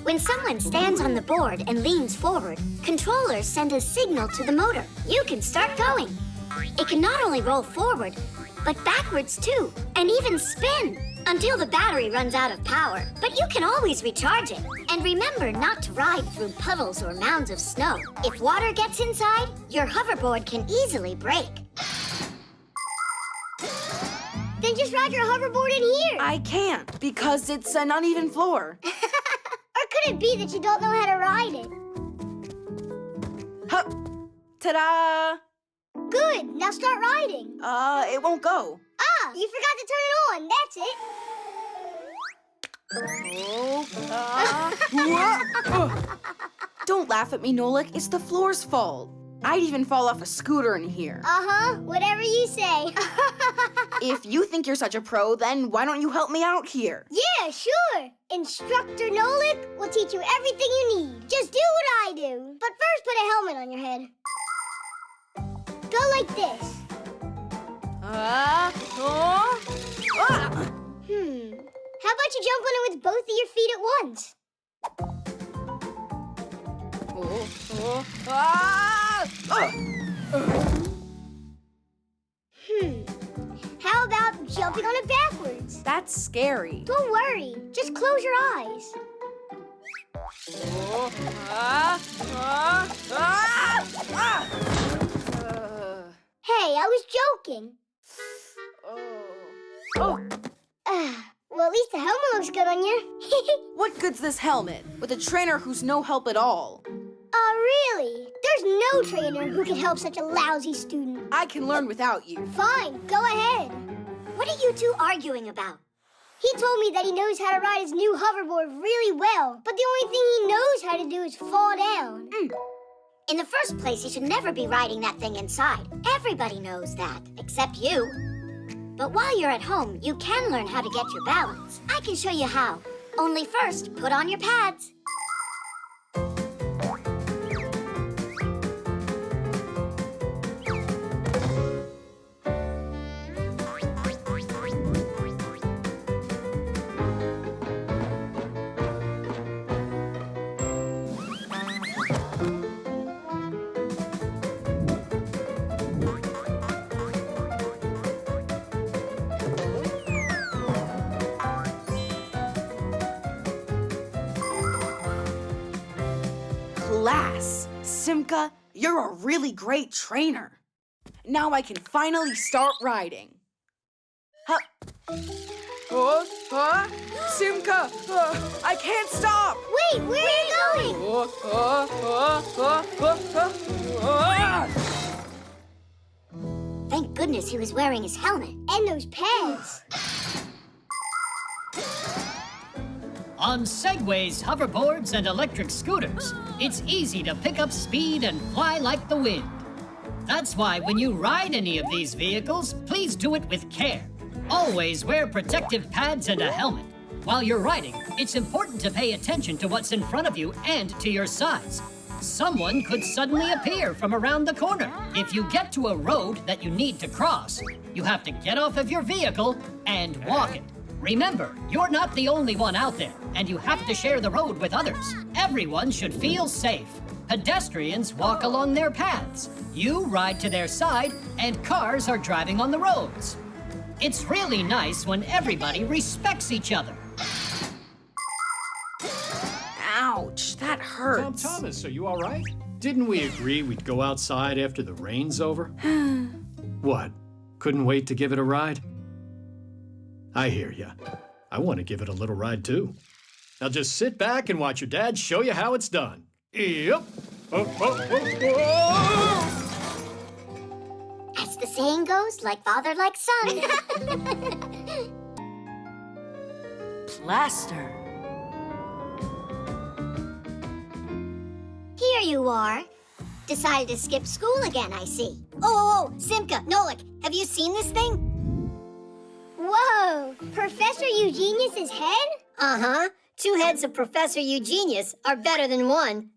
S4: When someone stands on the board and leans forward, controllers send a signal to the motor. You can start going. It can not only roll forward, but backwards too, and even spin. until the battery runs out of power. But you can always recharge it. And remember not to ride through puddles or mounds of snow. If water gets inside, your hoverboard can easily break.
S7: Then just ride your hoverboard in here.
S12: I can't because it's an uneven floor.
S7: Or could it be that you don't know how to ride it?
S12: Hup. Ta-da!
S7: Good, now start riding.
S12: It won't go.
S7: Ah, you forgot to turn it on, that's it.
S12: Don't laugh at me, Nolik. It's the floor's fault. I'd even fall off a scooter in here.
S7: Uh-huh, whatever you say.
S12: If you think you're such a pro, then why don't you help me out here?
S7: Yeah, sure. Instructor Nolik will teach you everything you need. Just do what I do. But first put a helmet on your head. Go like this. How about you jump on it with both of your feet at once? How about jumping on it backwards?
S12: That's scary.
S7: Don't worry. Just close your eyes. Hey, I was joking. Well, at least the helmet looks good on you.
S12: What good's this helmet with a trainer who's no help at all?
S7: Really? There's no trainer who can help such a lousy student.
S12: I can learn without you.
S7: Fine, go ahead.
S4: What are you two arguing about?
S7: He told me that he knows how to ride his new hoverboard really well, but the only thing he knows how to do is fall down.
S4: In the first place, you should never be riding that thing inside. Everybody knows that, except you. But while you're at home, you can learn how to get your balance. I can show you how. Only first, put on your pads.
S12: Class! Simka, you're a really great trainer. Now I can finally start riding. Simka! I can't stop!
S7: Wait, where are you going?
S4: Thank goodness he was wearing his helmet.
S7: And those pads.
S14: On segways, hoverboards, and electric scooters, it's easy to pick up speed and fly like the wind. That's why when you ride any of these vehicles, please do it with care. Always wear protective pads and a helmet. While you're riding, it's important to pay attention to what's in front of you and to your sides. Someone could suddenly appear from around the corner. If you get to a road that you need to cross, you have to get off of your vehicle and walk it. Remember, you're not the only one out there, and you have to share the road with others. Everyone should feel safe. Pedestrians walk along their paths. You ride to their side, and cars are driving on the roads. It's really nice when everybody respects each other.
S12: Ouch, that hurts.
S16: Tom Thomas, are you all right? Didn't we agree we'd go outside after the rain's over? What? Couldn't wait to give it a ride? I hear ya. I want to give it a little ride, too. Now just sit back and watch your dad show you how it's done. Yep.
S4: As the saying goes, like father, like son.
S12: Plaster.
S4: Here you are. Decided to skip school again, I see. Oh, Simka, Nolik, have you seen this thing?
S7: Whoa! Professor Eugenius's head?
S3: Uh-huh. 2 heads of Professor Eugenius are better than 1.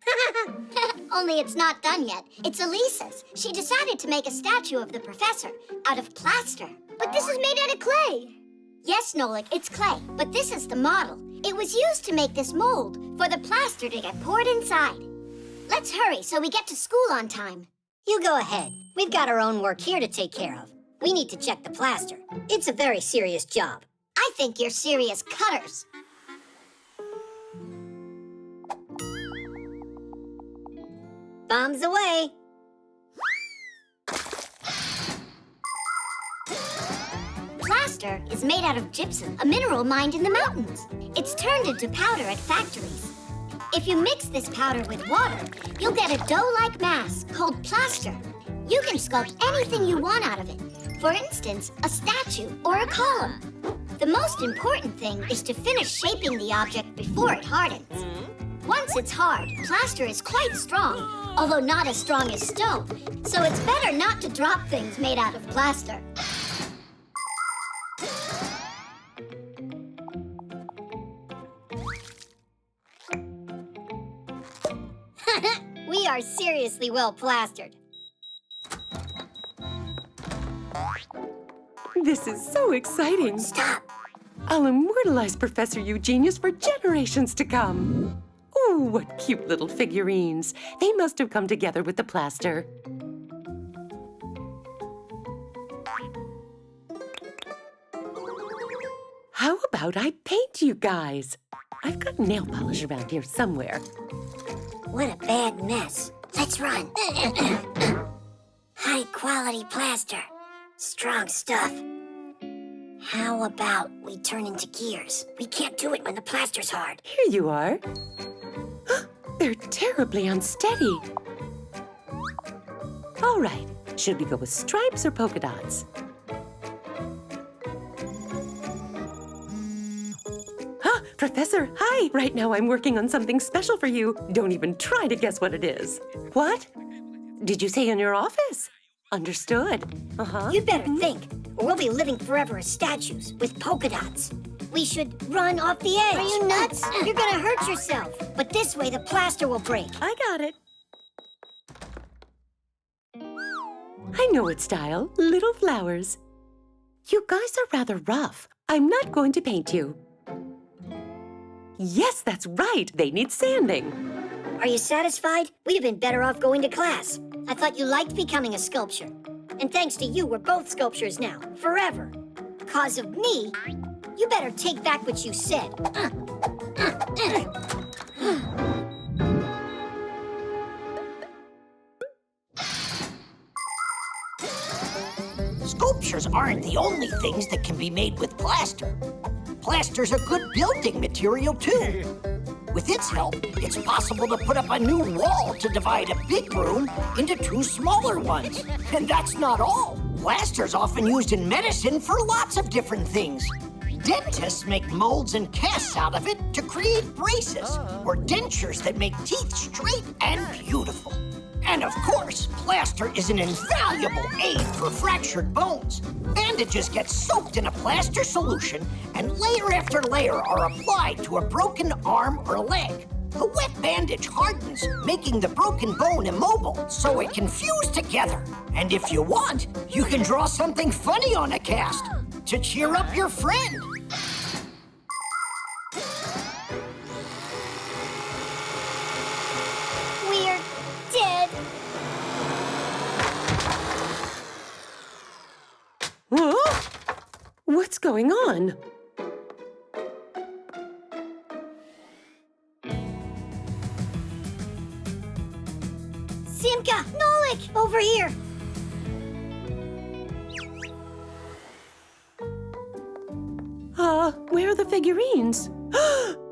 S4: Only it's not done yet. It's Elisa's. She decided to make a statue of the professor out of plaster.
S7: But this is made out of clay.
S4: Yes, Nolik, it's clay, but this is the model. It was used to make this mold for the plaster to get poured inside. Let's hurry so we get to school on time.
S3: You go ahead. We've got our own work here to take care of. We need to check the plaster. It's a very serious job.
S4: I
S3: I think you're serious cutters. Bombs away.
S4: Plaster is made out of gypsum, a mineral mined in the mountains. It's turned into powder at factories. If you mix this powder with water, you'll get a dough-like mass called plaster. You can sculpt anything you want out of it. For instance, a statue or a column. The most important thing is to finish shaping the object before it hardens. Once it's hard, plaster is quite strong, although not as strong as stone, so it's better not to drop things made out of plaster.
S3: We are seriously well plastered.
S17: This is so exciting.
S3: Stop.
S17: I'll immortalize Professor Eugenius for generations to come. Ooh, what cute little figurines. They must have come together with the plaster. How about I paint you guys? I've got nail polish around here somewhere.
S3: What a bad mess. Let's run. High-quality plaster. Strong stuff. How about we turn into gears? We can't do it when the plaster's hard.
S17: Here you are. They're terribly unsteady. All right, should we go with stripes or polka dots? Professor, hi! Right now I'm working on something special for you. Don't even try to guess what it is. What? Did you say in your office? Understood.
S3: You'd better think, or we'll be living forever as statues with polka dots. We should run off the edge.
S4: Are you nuts?
S3: You're gonna hurt yourself. But this way the plaster will break.
S17: I got it. I know its style. Little flowers. You guys are rather rough. I'm not going to paint you. Yes, that's right. They need sanding.
S3: Are you satisfied? We'd have been better off going to class. I thought you liked becoming a sculptor. And thanks to you, we're both sculptors now. Forever. 'Cause of me, you better take back what you said.
S5: Sculptures aren't the only things that can be made with plaster. Plaster's a good building material, too. With its help, it's possible to put up a new wall to divide a big room into two smaller ones. And that's not all. Plaster's often used in medicine for lots of different things. Dentists make molds and casts out of it to create braces or dentures that make teeth straight and beautiful. And of course, plaster is an invaluable aid for fractured bones. Bandages get soaked in a plaster solution, and layer after layer are applied to a broken arm or leg. The wet bandage hardens, making the broken bone immobile so it can fuse together. And if you want, you can draw something funny on a cast to cheer up your friend.
S7: We're dead.
S17: Whoa! What's going on?
S3: Simka, Nolik, over here.
S17: Where are the figurines?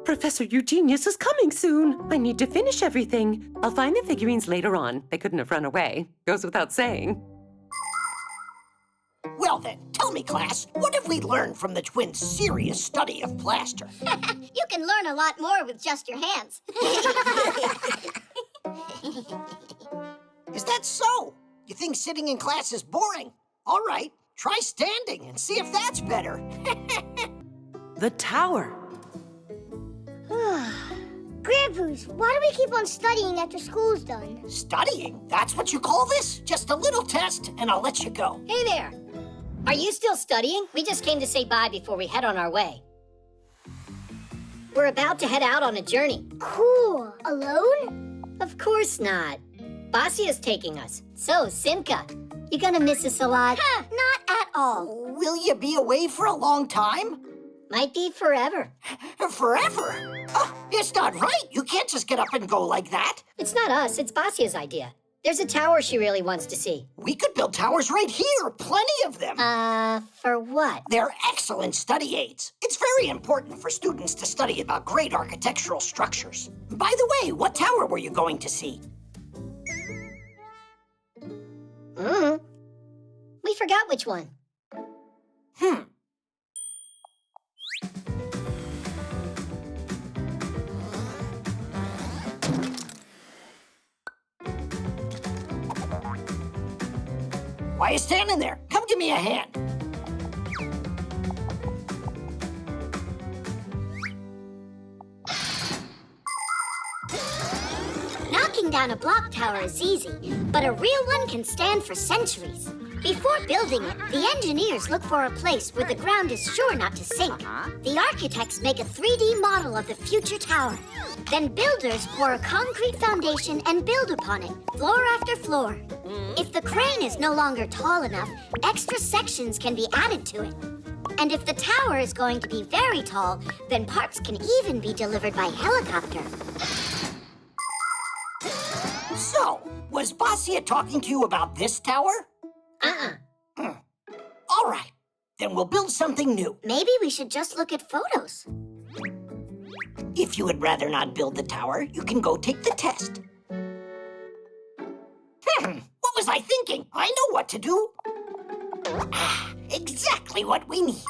S17: Professor Eugenius is coming soon. I need to finish everything. I'll find the figurines later on. They couldn't have run away. Goes without saying.
S5: Well then, tell me, class, what have we learned from the twins' serious study of plaster?
S4: You can learn a lot more with just your hands.
S5: Is that so? You think sitting in class is boring? All right, try standing and see if that's better.
S10: The tower.
S7: Grandpa's, why do we keep on studying after school's done?
S5: Studying? That's what you call this? Just a little test, and I'll let you go.
S3: Hey there. Are you still studying? We just came to say bye before we head on our way. We're about to head out on a journey.
S7: Cool. Alone?
S3: Of course not. Basia's taking us. So, Simka, you gonna miss us a lot?
S4: Not at all.
S5: Will you be away for a long time?
S3: Might be forever.
S5: Forever? Oh, it's not right. You can't just get up and go like that.
S3: It's not us, it's Basia's idea. There's a tower she really wants to see.
S5: We could build towers right here. Plenty of them.
S3: For what?
S5: They're excellent study aids. It's very important for students to study about great architectural structures. By the way, what tower were you going to see?
S3: We forgot which one.
S5: Why are you standing there? Come give me a hand.
S4: Knocking down a block tower is easy, but a real one can stand for centuries. Before building it, the engineers look for a place where the ground is sure not to sink. The architects make a 3D model of the future tower. Then builders pour a concrete foundation and build upon it, floor after floor. If the crane is no longer tall enough, extra sections can be added to it. And if the tower is going to be very tall, then parts can even be delivered by helicopter.
S5: So, was Basia talking to you about this tower? All right, then we'll build something new.
S4: Maybe we should just look at photos.
S5: If you would rather not build the tower, you can go take the test. What was I thinking? I know what to do. Exactly what we need.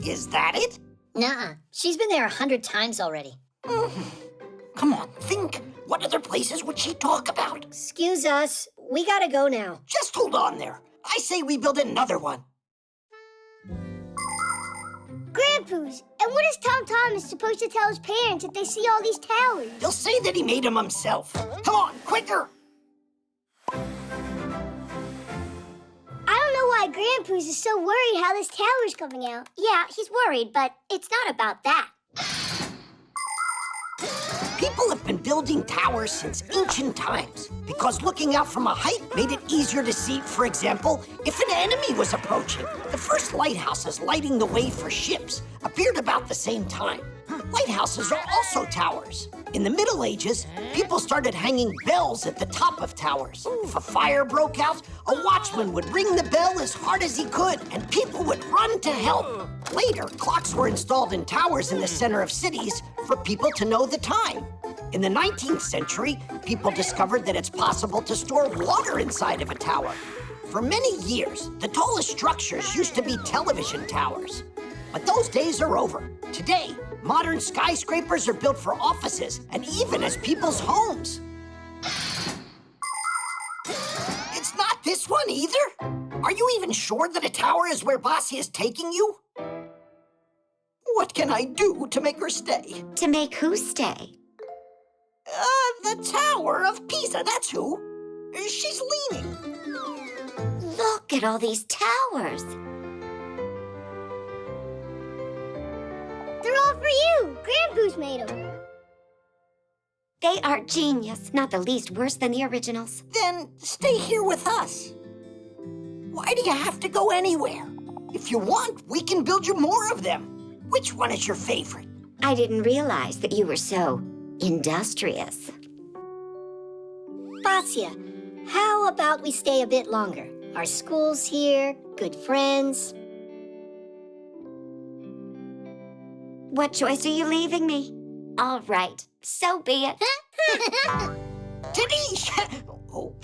S5: Is that it?
S3: Nuh-uh. She's been there 100 times already.
S5: Come on, think. What other places would she talk about?
S3: Excuse us. We gotta go now.
S5: Just hold on there. I say we build another one.
S7: Grandpa's. And what is Tom Thomas supposed to tell his parents if they see all these towers?
S5: He'll say that he made them himself. Come on, quicker.
S7: I don't know why Grandpa's is so worried how this tower's coming out.
S4: Yeah, he's worried, but it's not about that.
S5: People have been building towers since ancient times because looking out from a height made it easier to see, for example, if an enemy was approaching. The first lighthouses lighting the way for ships appeared about the same time. Lighthouses are also towers. In the Middle Ages, people started hanging bells at the top of towers. If a fire broke out, a watchman would ring the bell as hard as he could, and people would run to help. Later, clocks were installed in towers in the center of cities for people to know the time. In the 19th century, people discovered that it's possible to store water inside of a tower. For many years, the tallest structures used to be television towers. But those days are over. Today, modern skyscrapers are built for offices and even as people's homes. It's not this one either? Are you even sure that a tower is where Basia is taking you? What can I do to make her stay?
S13: To make who stay?
S5: The Tower of Pisa, that's who. She's leaning.
S13: Look at all these towers.
S7: They're all for you. Grandpa's made them.
S13: They are genius, not the least worse than the originals.
S5: Then stay here with us. Why do you have to go anywhere? If you want, we can build you more of them. Which one is your favorite?
S13: I didn't realize that you were so industrious.
S3: Basia, how about we stay a bit longer? Our school's here, good friends.
S13: What choice are you leaving me? All right, so be it.
S5: Denise! Oh.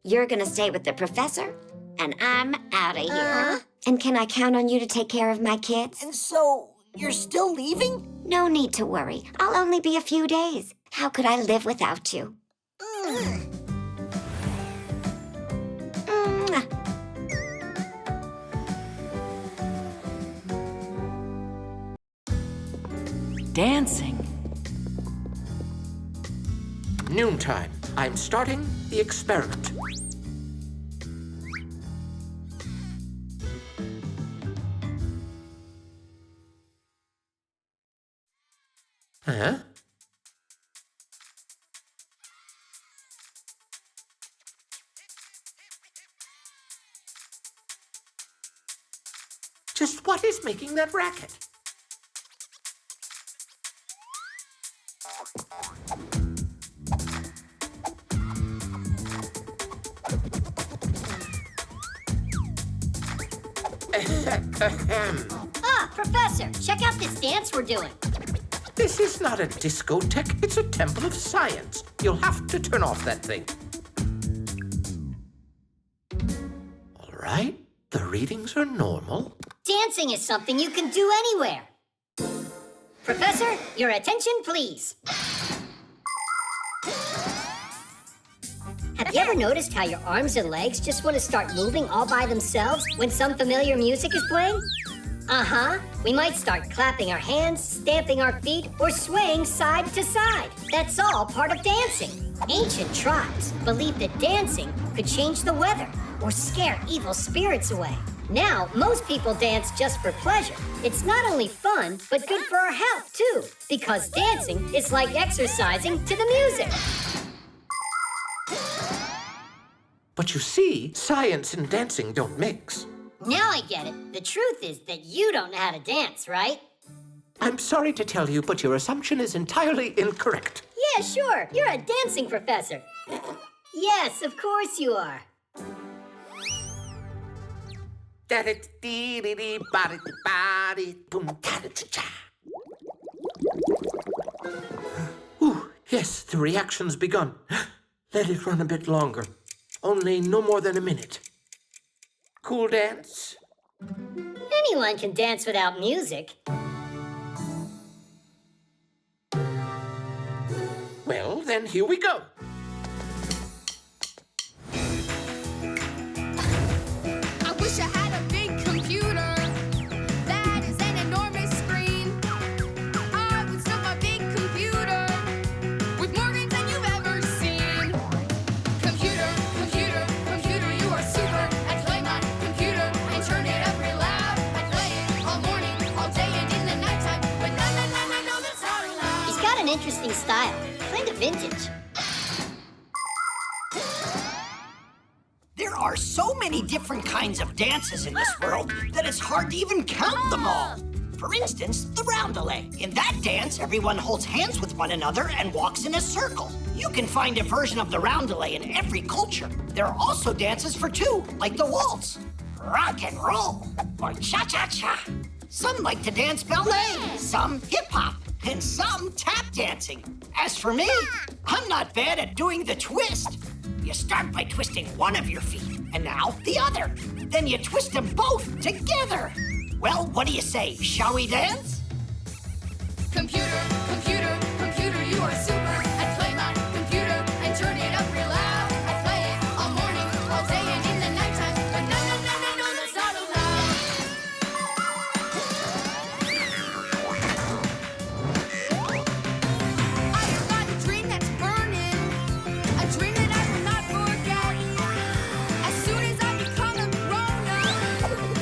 S13: You're gonna stay with the professor, and I'm out of here. And can I count on you to take care of my kids?
S5: And so, you're still leaving?
S13: No need to worry. I'll only be a few days. How could I live without you?
S10: Dancing.
S9: Noontime. I'm starting the experiment. Huh? Just what is making that racket?
S3: Ah, Professor, check out this dance we're doing.
S9: This is not a discotheque, it's a temple of science. You'll have to turn off that thing. All right, the readings are normal.
S3: Dancing is something you can do anywhere. Professor, your attention, please. Have you ever noticed how your arms and legs just want to start moving all by themselves when some familiar music is playing? Uh-huh. We might start clapping our hands, stamping our feet, or swaying side to side. That's all part of dancing. Ancient tribes believed that dancing could change the weather or scare evil spirits away. Now, most people dance just for pleasure. It's not only fun, but good for our health, too, because dancing is like exercising to the music.
S9: But you see, science and dancing don't mix.
S3: Now I get it. The truth is that you don't know how to dance, right?
S9: I'm sorry to tell you, but your assumption is entirely incorrect.
S3: Yeah, sure. You're a dancing professor. Yes, of course you are.
S9: Ooh, yes, the reaction's begun. Let it run a bit longer. Only no more than a minute. Cool dance?
S3: Anyone can dance without music.
S9: Well, then here we go.
S8: I wish I had a big computer that is an enormous screen. I would stuff my big computer with more games than you've ever seen. Computer, computer, computer, you are super. I play my computer and turn it up real loud. I play it all morning, all day, and in the nighttime. But no, that's not allowed.
S3: He's got an interesting style, kind of vintage.
S5: There are so many different kinds of dances in this world that it's hard to even count them all. For instance, the roundelay. In that dance, everyone holds hands with one another and walks in a circle. You can find a version of the roundelay in every culture. There are also dances for two, like the waltz, rock and roll, or cha-cha-cha. Some like to dance ballet, some hip-hop, and some tap dancing. As for me, I'm not bad at doing the twist. You start by twisting one of your feet, and now the other. Then you twist them both together. Well, what do you say? Shall we dance?
S8: Computer, computer, computer, you are super. I play my computer and turn it up real loud. I play it all morning, all day, and in the nighttime. But no, that's not allowed. I have got a dream that's burning, a dream that I will not forget. As soon as I become a grown-up,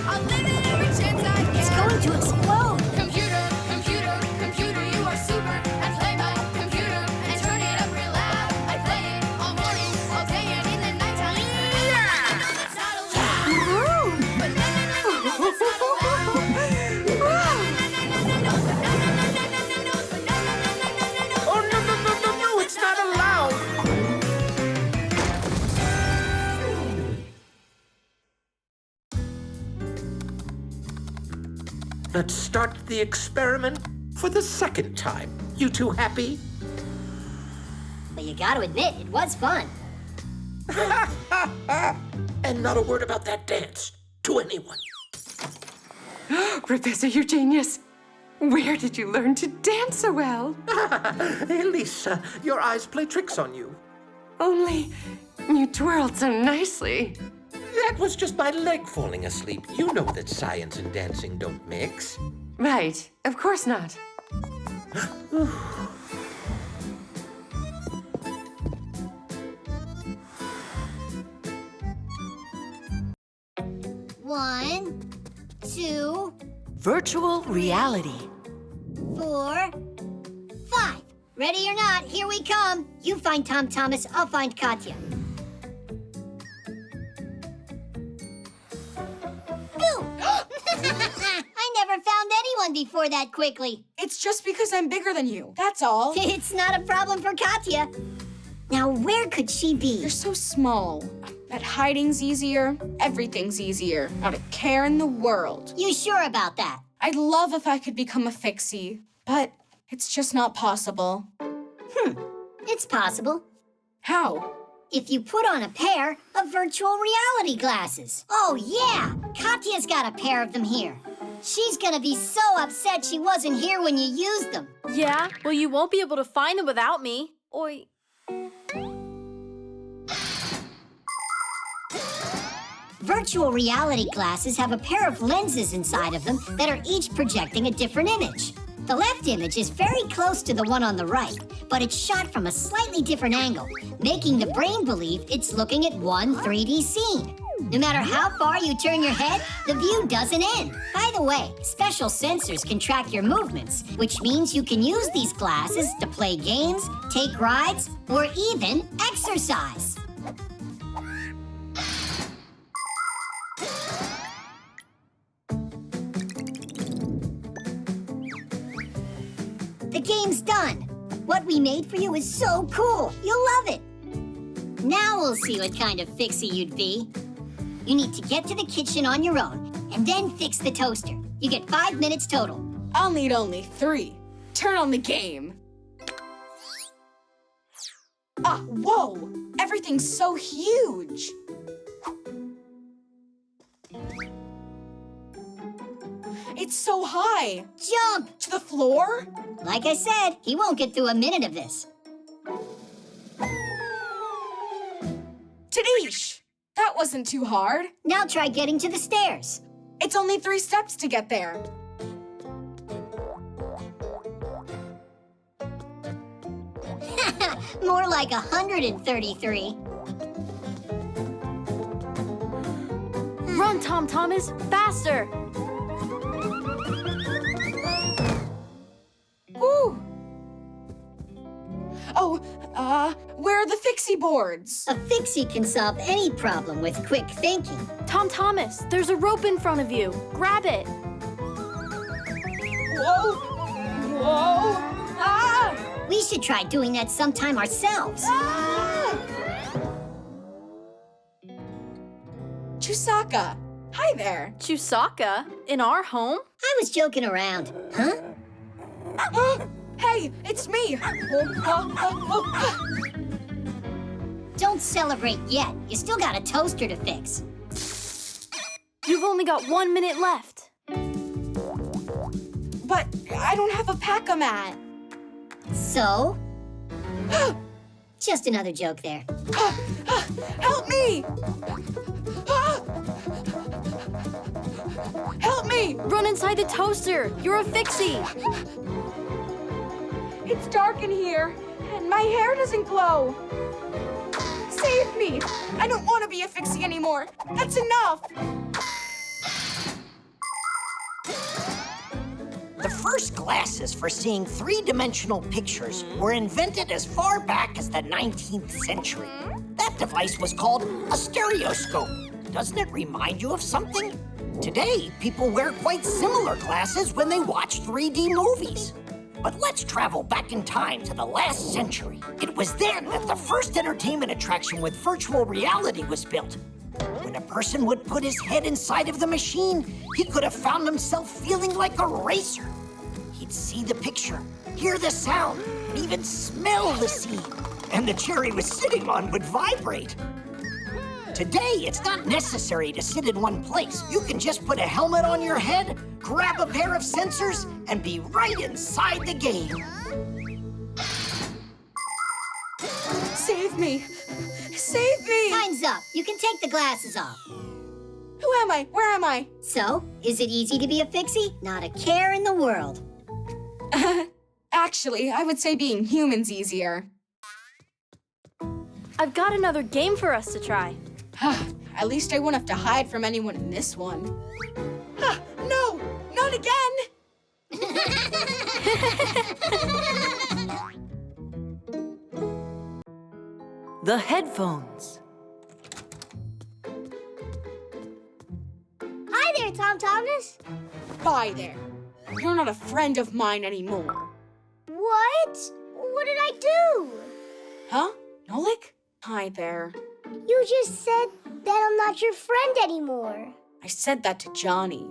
S8: I'll live it every chance I get.
S3: It's going to explode.
S8: Computer, computer, computer, you are super. I play my computer and turn it up real loud. I play it all morning, all day, and in the nighttime. That's not allowed. But no, that's not allowed.
S9: Oh, no, it's not allowed. Let's start the experiment for the second time. You two happy?
S3: But you gotta admit, it was fun.
S9: And not a word about that dance to anyone.
S17: Professor Eugenius, where did you learn to dance so well?
S9: Elisa, your eyes play tricks on you.
S17: Only you twirled so nicely.
S9: That was just my leg falling asleep. You know that science and dancing don't mix.
S17: Right, of course not.
S7: One, two,
S10: Virtual reality.
S3: 4, 5. Ready or not, here we come. You find Tom Thomas, I'll find Katya. Boom! never found anyone before that quickly.
S11: It's just because I'm bigger than you, that's all.
S3: It's not a problem for Katya. Now, where could she be?
S11: You're so small. That hiding's easier, everything's easier. Not a care in the world.
S3: You sure about that?
S11: I'd love if I could become a Fixie, but it's just not possible.
S3: It's possible.
S11: How?
S3: If you put on a pair of virtual reality glasses. Oh, yeah! Katya's got a pair of them here. She's gonna be so upset she wasn't here when you used them.
S12: Yeah? Well, you won't be able to find them without me. Oi.
S3: Virtual reality glasses have a pair of lenses inside of them that are each projecting a different image. The left image is very close to the one on the right, but it's shot from a slightly different angle, making the brain believe it's looking at one 3D scene. No matter how far you turn your head, the view doesn't end. By the way, special sensors can track your movements, which means you can use these glasses to play games, take rides, or even exercise. The game's done. What we made for you is so cool. You'll love it. Now we'll see what kind of Fixie you'd be. You need to get to the kitchen on your own and then fix the toaster. You get 5 minutes total.
S11: I'll need only 3. Turn on the game. Ah, whoa! Everything's so huge. It's so high.
S3: Jump!
S11: To the floor?
S3: Like I said, he won't get through a minute of this.
S11: Tadish! That wasn't too hard.
S3: Now try getting to the stairs.
S11: It's only 3 steps to get there.
S3: More like 133.
S12: Run, Tom Thomas, faster!
S11: Woo! Oh, where are the Fixie boards?
S3: A Fixie can solve any problem with quick thinking.
S12: Tom Thomas, there's a rope in front of you. Grab it.
S11: Whoa! Whoa! Ah!
S3: We should try doing that sometime ourselves.
S11: Ah! Chusaka, hi there.
S12: Chusaka? In our home?
S3: I was joking around. Huh?
S11: Hey, it's me.
S3: Don't celebrate yet. You still got a toaster to fix.
S12: You've only got 1 minute left.
S11: But I don't have a pack-a-mat.
S3: So? Just another joke there.
S11: Help me! Help me!
S12: Run inside the toaster. You're a Fixie.
S11: It's dark in here, and my hair doesn't glow. Save me! I don't want to be a Fixie anymore. That's enough!
S5: The first glasses for seeing three-dimensional pictures were invented as far back as the 19th century. That device was called a stereoscope. Doesn't it remind you of something? Today, people wear quite similar glasses when they watch 3D movies. But let's travel back in time to the last century. It was then that the first entertainment attraction with virtual reality was built. When a person would put his head inside of the machine, he could have found himself feeling like a racer. He'd see the picture, hear the sound, and even smell the scene. And the chair he was sitting on would vibrate. Today, it's not necessary to sit in one place. You can just put a helmet on your head, grab a pair of sensors, and be right inside the game.
S11: Save me! Save me!
S3: Time's up. You can take the glasses off.
S11: Who am I? Where am I?
S3: So, is it easy to be a Fixie? Not a care in the world.
S11: Actually, I would say being human's easier.
S12: I've got another game for us to try.
S11: At least I won't have to hide from anyone in this one. No! Not again!
S10: The headphones.
S7: Hi there, Tom Thomas.
S11: Goodbye there. You're not a friend of mine anymore.
S7: What? What did I do?
S11: Huh? Nolik? Hi there.
S7: You just said that I'm not your friend anymore.
S11: I said that to Johnny.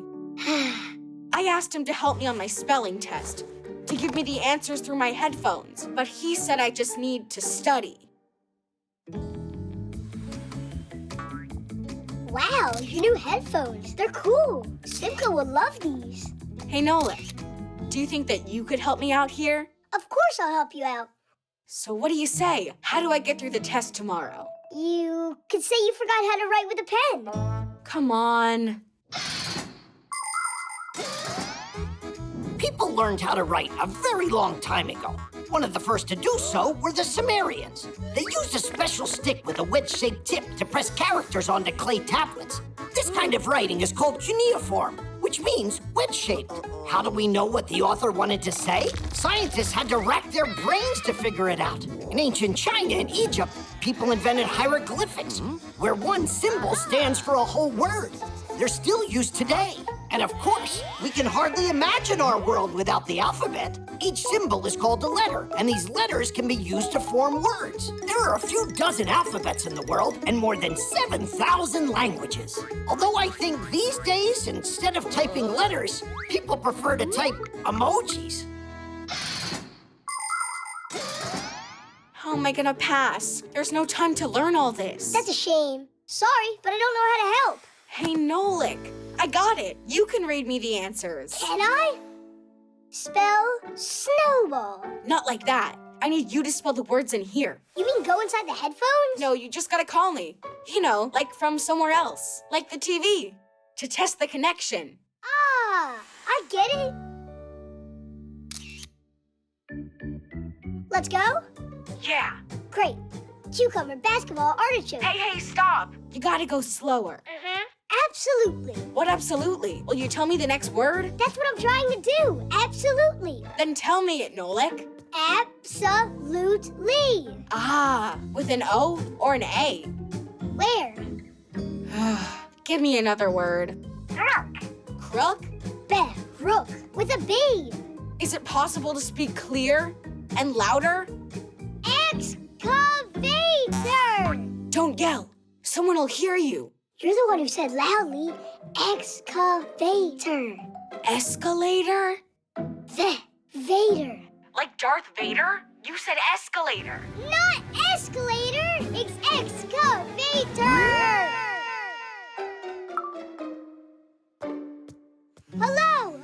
S11: I asked him to help me on my spelling test, to give me the answers through my headphones, but he said I just need to study.
S7: Wow, your new headphones. They're cool. Simka would love these.
S11: Hey, Nolik, do you think that you could help me out here?
S7: Of course I'll help you out.
S11: So what do you say? How do I get through the test tomorrow?
S7: You could say you forgot how to write with a pen.
S11: Come on.
S5: People learned how to write a very long time ago. One of the first to do so were the Sumerians. They used a special stick with a wedge-shaped tip to press characters onto clay tablets. This kind of writing is called cuneiform, which means wedge-shaped. How do we know what the author wanted to say? Scientists had to rack their brains to figure it out. In ancient China and Egypt, people invented hieroglyphics, where one symbol stands for a whole word. They're still used today. And of course, we can hardly imagine our world without the alphabet. Each symbol is called a letter, and these letters can be used to form words. There are a few dozen alphabets in the world and more than 7,000 languages. Although I think these days, instead of typing letters, people prefer to type emojis.
S11: How am I gonna pass? There's no time to learn all this.
S7: That's a shame. Sorry, but I don't know how to help.
S11: Hey, Nolik, I got it. You can read me the answers.
S7: Can I? Spell snowball.
S11: Not like that. I need you to spell the words in here.
S7: You mean go inside the headphones?
S11: No, you just gotta call me. You know, like from somewhere else. Like the TV. To test the connection.
S7: Ah, I get it. Let's go?
S11: Yeah.
S7: Great. Cucumber, basketball, artichoke.
S11: Hey, stop. You gotta go slower.
S7: Absolutely.
S11: What absolutely? Will you tell me the next word?
S7: That's what I'm trying to do. Absolutely.
S11: Then tell me it, Nolik.
S7: Absolutely.
S11: Ah, with an O or an A?
S7: Where?
S11: Give me another word.
S7: Crook.
S11: Crook?
S7: Rook with a B.
S11: Is it possible to speak clear and louder?
S7: Excavator.
S11: Don't yell. Someone will hear you.
S7: You're the one who said loudly, excavator.
S11: Escalator?
S7: Vader.
S11: Like Darth Vader? You said escalator.
S7: Not escalator, it's excavator. Hello.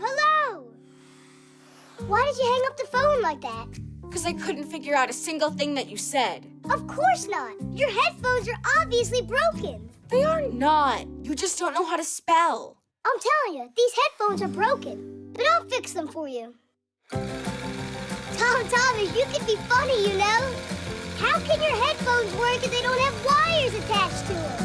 S7: Why did you hang up the phone like that?
S11: Because I couldn't figure out a single thing that you said.
S7: Of course not. Your headphones are obviously broken.
S11: They are not. You just don't know how to spell.
S7: I'm telling you, these headphones are broken. But I'll fix them for you. Thomas, you can be funny, you know. How can your headphones work if they don't have wires attached to them?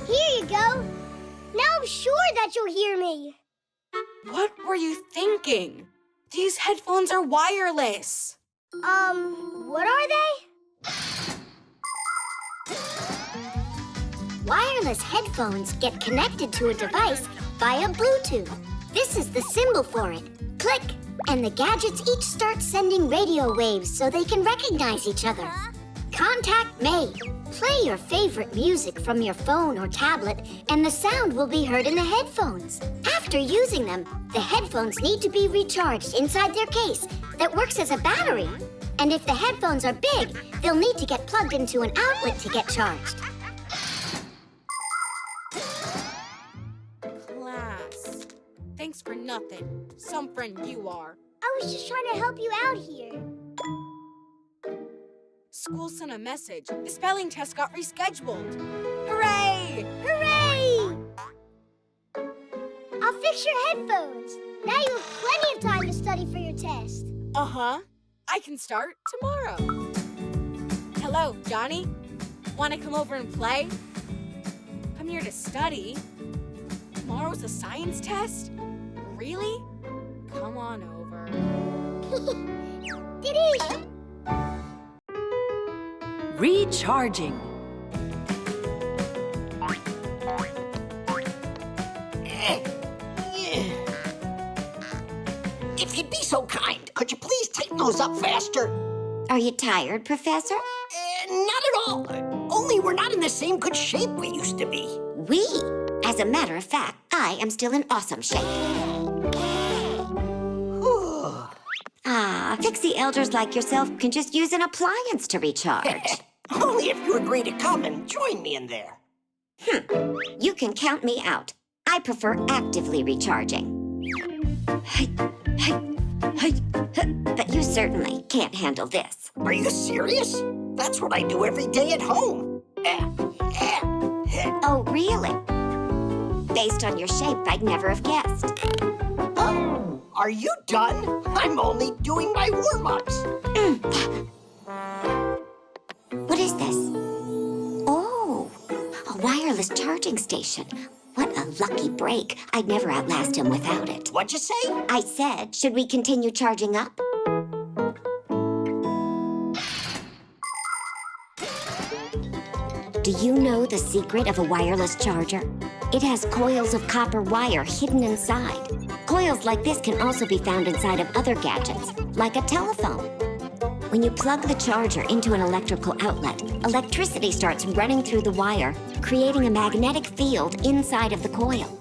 S7: Here you go. Now I'm sure that you'll hear me.
S11: What were you thinking? These headphones are wireless.
S7: What are they?
S4: Wireless headphones get connected to a device via Bluetooth. This is the symbol for it. Click, and the gadgets each start sending radio waves so they can recognize each other. Contact made. Play your favorite music from your phone or tablet, and the sound will be heard in the headphones. After using them, the headphones need to be recharged inside their case that works as a battery. And if the headphones are big, they'll need to get plugged into an outlet to get charged.
S11: Class. Thanks for nothing. Some friend you are.
S7: I was just trying to help you out here.
S11: School sent a message. The spelling test got rescheduled. Hooray!
S7: Hooray! I'll fix your headphones. Now you have plenty of time to study for your test.
S11: Uh-huh. I can start tomorrow. Hello, Johnny. Want to come over and play? I'm here to study. Tomorrow's a science test? Really? Come on over.
S7: Diddy!
S10: Recharging.
S5: If you'd be so kind, could you please tighten those up faster?
S13: Are you tired, Professor?
S5: Not at all. Only we're not in the same good shape we used to be.
S13: We? As a matter of fact, I am still in awesome shape. Fixie elders like yourself can just use an appliance to recharge.
S5: Only if you agree to come and join me in there.
S13: You can count me out. I prefer actively recharging. But you certainly can't handle this.
S5: Are you serious? That's what I do every day at home.
S13: Oh, really? Based on your shape, I'd never have guessed.
S5: Oh, are you done? I'm only doing my warm-ups.
S13: What is this? Oh, a wireless charging station. What a lucky break. I'd never outlast him without it.
S5: What'd you say?
S13: I said, should we continue charging up? Do you know the secret of a wireless charger? It has coils of copper wire hidden inside. Coils like this can also be found inside of other gadgets, like a telephone. When you plug the charger into an electrical outlet, electricity starts running through the wire, creating a magnetic field inside of the coil.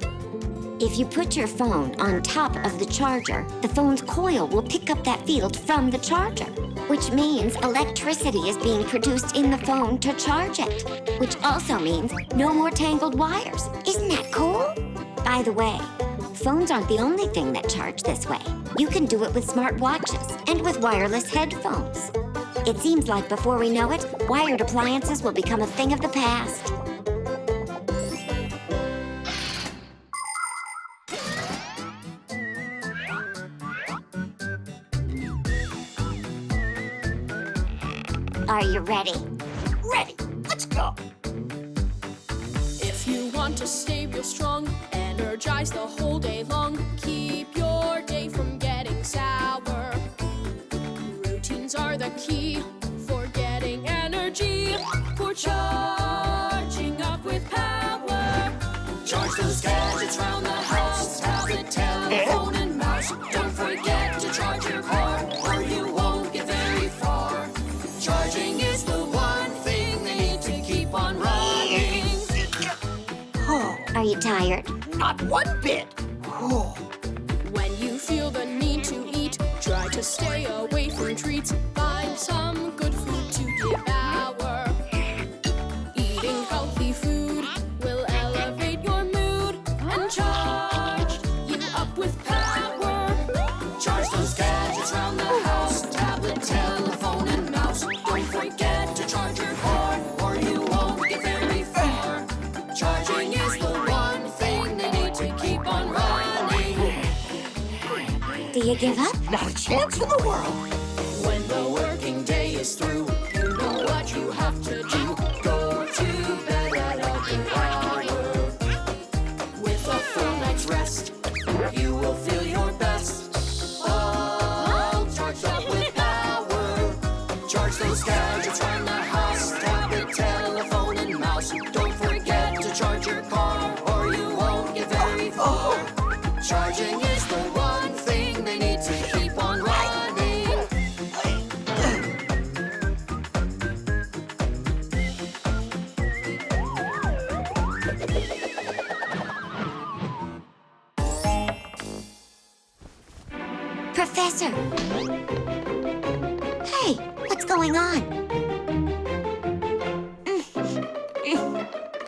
S13: If you put your phone on top of the charger, the phone's coil will pick up that field from the charger, which means electricity is being produced in the phone to charge it, which also means no more tangled wires. Isn't that cool? By the way, phones aren't the only thing that charge this way. You can do it with smart watches and with wireless headphones. It seems like before we know it, wired appliances will become a thing of the past. Are you ready?
S5: Ready. Let's go.
S8: If you want to stay real strong, energize the whole day long, keep your day from getting sour. Routines are the key for getting energy, for charging up with power. Charge those gadgets round the house, tablet, telephone, and mouse. Don't forget to charge your car, or you won't get very far. Charging is the one thing they need to keep on running.
S13: Are you tired?
S5: Not one bit.
S8: When you feel the need to eat, try to stay away from treats. Find some good food to devour. Eating healthy food will elevate your mood and charge you up with power. Charge those gadgets round the house, tablet, telephone, and mouse. Don't forget to charge your car, or you won't get very far. Charging is the one thing they need to keep on running.
S13: Do you give up?
S5: Not a chance in the world.
S8: When the working day is through, you know what you have to do. Go to bed at a good hour. With a full night's rest, you will feel your best. All charged up with power. Charge those gadgets round the house, tablet, telephone, and mouse. Don't forget to charge your car, or you won't get very far. Charging is the one thing they need to keep on running.
S13: Professor! Hey, what's going on?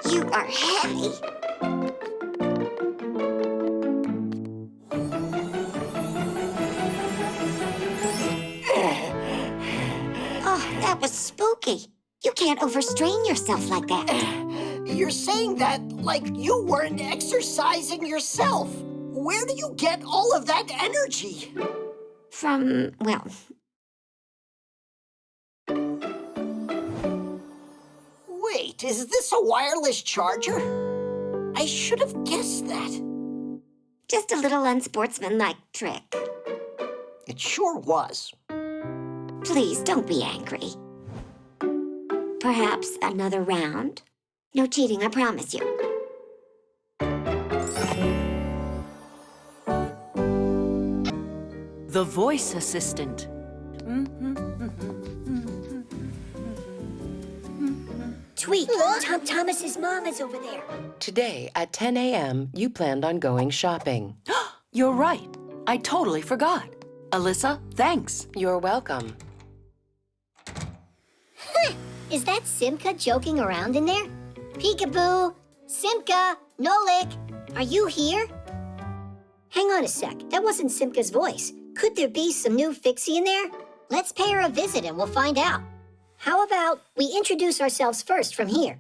S13: You are heavy. Oh, that was spooky. You can't overstrain yourself like that.
S5: You're saying that like you weren't exercising yourself. Where do you get all of that energy?
S13: From, well...
S5: Wait, is this a wireless charger? I should have guessed that.
S13: Just a little unsportsmanlike trick.
S5: It sure was.
S13: Please don't be angry. Perhaps another round? No cheating, I promise you.
S10: The voice assistant.
S3: Tweak, Tom Thomas's mom is over there.
S17: Today at 10 a.m., you planned on going shopping.
S10: You're right. I totally forgot. Alyssa, thanks.
S17: You're welcome.
S3: Is that Simka joking around in there? Peekaboo! Simka! Nolik! Are you here? Hang on a sec. That wasn't Simka's voice. Could there be some new Fixie in there? Let's pay her a visit and we'll find out. How about we introduce ourselves first from here?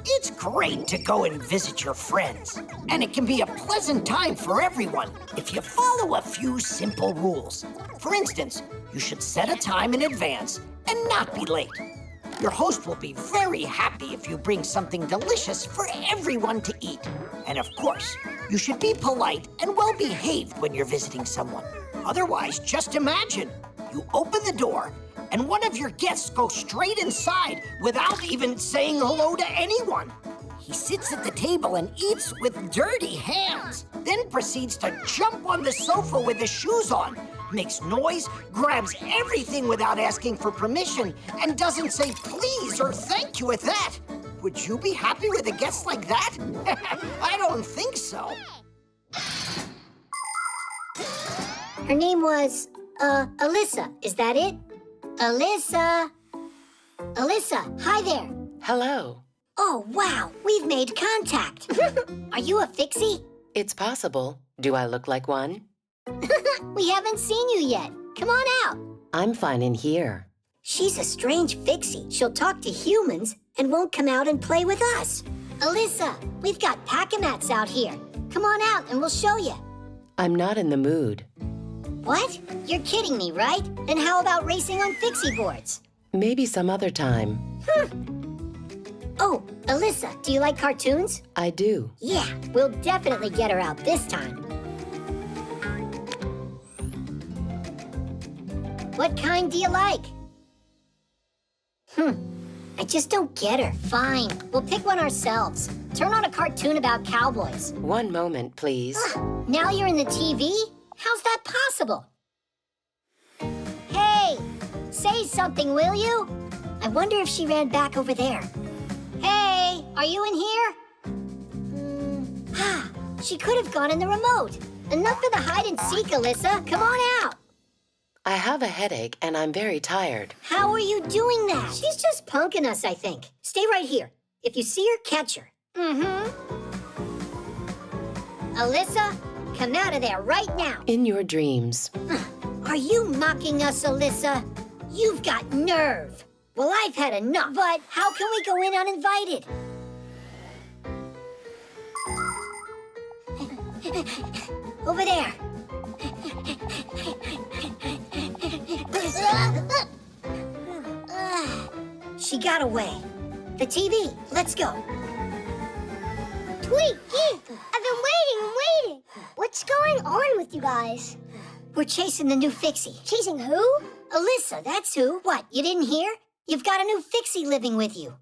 S5: It's great to go and visit your friends, and it can be a pleasant time for everyone if you follow a few simple rules. For instance, you should set a time in advance and not be late. Your host will be very happy if you bring something delicious for everyone to eat. And of course, you should be polite and well-behaved when you're visiting someone. Otherwise, just imagine, you open the door and one of your guests goes straight inside without even saying hello to anyone. He sits at the table and eats with dirty hands, then proceeds to jump on the sofa with his shoes on, makes noise, grabs everything without asking for permission, and doesn't say please or thank you at that. Would you be happy with a guest like that? I don't think so.
S3: Her name was, Alyssa. Is that it? Alyssa! Alyssa, hi there.
S17: Hello.
S3: Oh, wow, we've made contact. Are you a Fixie?
S17: It's possible. Do I look like one?
S3: We haven't seen you yet. Come on out.
S17: I'm fine in here.
S3: She's a strange Fixie. She'll talk to humans and won't come out and play with us. Alyssa, we've got pack-a-mats out here. Come on out and we'll show you.
S17: I'm not in the mood.
S3: What? You're kidding me, right? And how about racing on Fixie boards?
S17: Maybe some other time.
S3: Oh, Alyssa, do you like cartoons?
S17: I do.
S3: Yeah, we'll definitely get her out this time. What kind do you like? I just don't get her. Fine, we'll pick one ourselves. Turn on a cartoon about cowboys.
S17: One moment, please.
S3: Now you're in the TV? How's that possible? Hey, say something, will you? I wonder if she ran back over there. Hey, are you in here? She could have gone in the remote. Enough of the hide and seek, Alyssa. Come on out.
S17: I have a headache and I'm very tired.
S3: How are you doing that? She's just punking us, I think. Stay right here. If you see her, catch her. Alyssa, come out of there right now.
S17: In your dreams.
S3: Are you mocking us, Alyssa? You've got nerve. Well, I've had enough, but how can we go in uninvited? Over there. She got away. The TV, let's go.
S7: Tweak, Geek, I've been waiting and waiting. What's going on with you guys?
S3: We're chasing the new Fixie.
S7: Chasing who?
S3: Alyssa, that's who. What, you didn't hear? You've got a new Fixie living with you.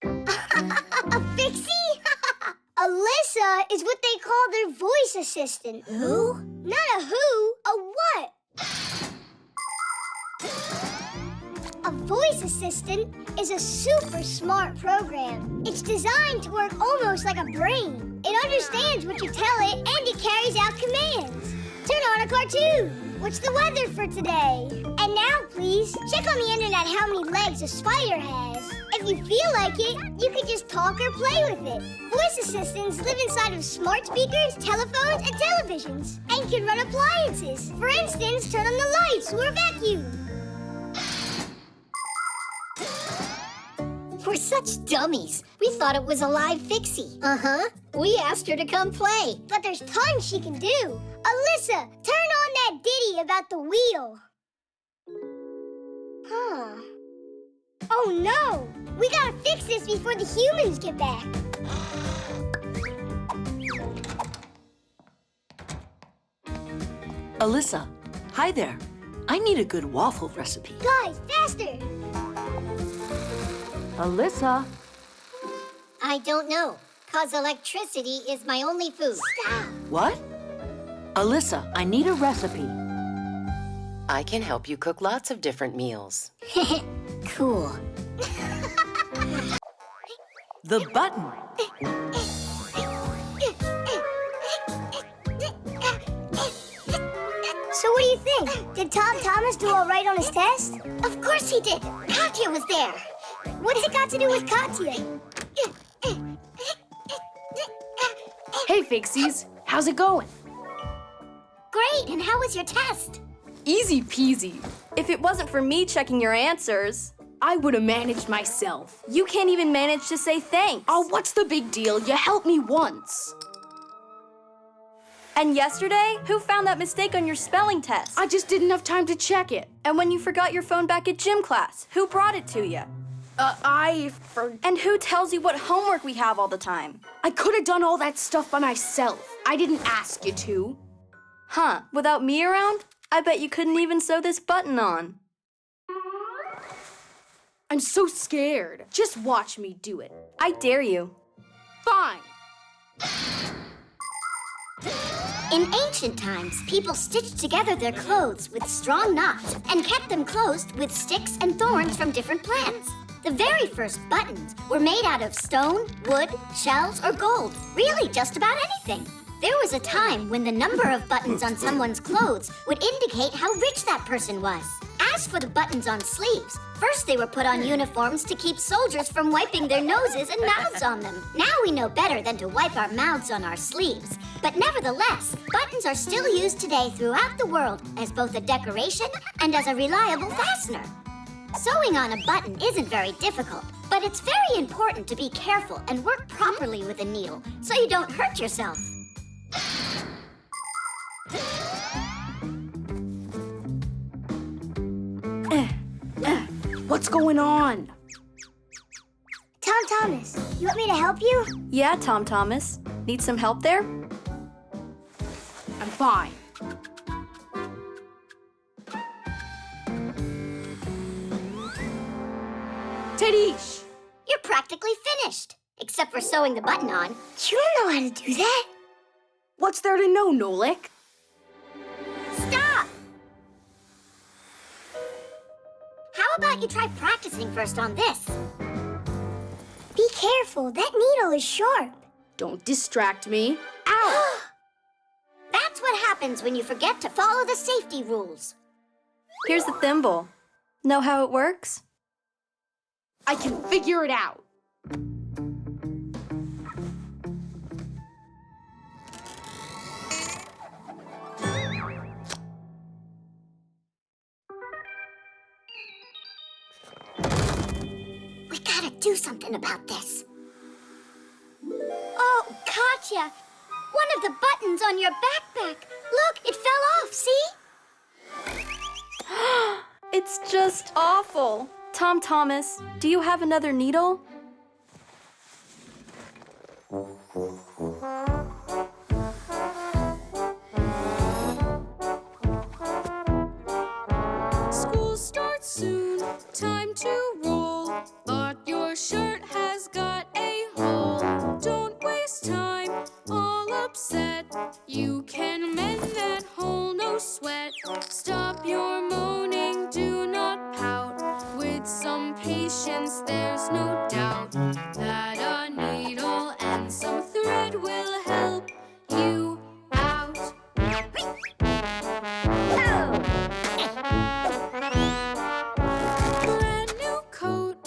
S7: A Fixie? Alyssa is what they call their voice assistant.
S3: Who?
S7: Not a who, a what? A voice assistant is a super smart program. It's designed to work almost like a brain. It understands what you tell it and it carries out commands. Turn on a cartoon. What's the weather for today? And now, please, check on the internet how many legs a spider has. If you feel like it, you can just talk or play with it. Voice assistants live inside of smart speakers, telephones, and televisions, and can run appliances. For instance, turn on the lights or vacuum.
S3: We're such dummies. We thought it was a live Fixie. We asked her to come play.
S7: But there's tons she can do. Alyssa, turn on that ditty about the wheel. Oh no! We gotta fix this before the humans get back.
S10: Alyssa, hi there. I need a good waffle recipe.
S7: Guys, faster!
S12: Alyssa.
S3: I don't know, 'cause electricity is my only food.
S7: Stop!
S10: What? Alyssa, I need a recipe.
S17: I can help you cook lots of different meals.
S3: Cool.
S10: The button.
S7: So what do you think? Did Tom Thomas do all right on his test?
S3: Of course he did. Katya was there.
S7: What's it got to do with Katya?
S12: Hey, Fixies. How's it going?
S3: Great, and how was your test?
S12: Easy peasy. If it wasn't for me checking your answers, I would have managed myself. You can't even manage to say thanks. Oh, what's the big deal? You helped me once. And yesterday, who found that mistake on your spelling test? I just didn't have time to check it. And when you forgot your phone back at gym class, who brought it to you? And who tells you what homework we have all the time? I could have done all that stuff by myself. I didn't ask you to. Huh, without me around? I bet you couldn't even sew this button on. I'm so scared. Just watch me do it. I dare you. Fine.
S4: In ancient times, people stitched together their clothes with strong knots and kept them closed with sticks and thorns from different plants. The very first buttons were made out of stone, wood, shells, or gold. Really, just about anything. There was a time when the number of buttons on someone's clothes would indicate how rich that person was. As for the buttons on sleeves, first they were put on uniforms to keep soldiers from wiping their noses and mouths on them. Now we know better than to wipe our mouths on our sleeves. But nevertheless, buttons are still used today throughout the world as both a decoration and as a reliable fastener. Sewing on a button isn't very difficult, but it's very important to be careful and work properly with a needle so you don't hurt yourself.
S12: What's going on?
S7: Tom Thomas, you want me to help you?
S12: Yeah, Tom Thomas. Need some help there? I'm fine. Tadish!
S4: You're practically finished, except for sewing the button on.
S7: You don't know how to do that.
S12: What's there to know, Nolik?
S4: Stop! How about you try practicing first on this?
S7: Be careful, that needle is sharp.
S12: Don't distract me. Ow!
S4: That's what happens when you forget to follow the safety rules.
S12: Here's the thimble. Know how it works? I can figure it out.
S4: We gotta do something about this.
S7: Oh, Katya, one of the buttons on your backpack. Look, it fell off, see?
S12: It's just awful. Tom Thomas, do you have another needle?
S8: School starts soon, time to roll. But your shirt has got a hole. Don't waste time, all upset. You can mend that hole, no sweat. Stop your moaning, do not pout. With some patience, there's no doubt that a needle and some thread will help you out. Brand new coat,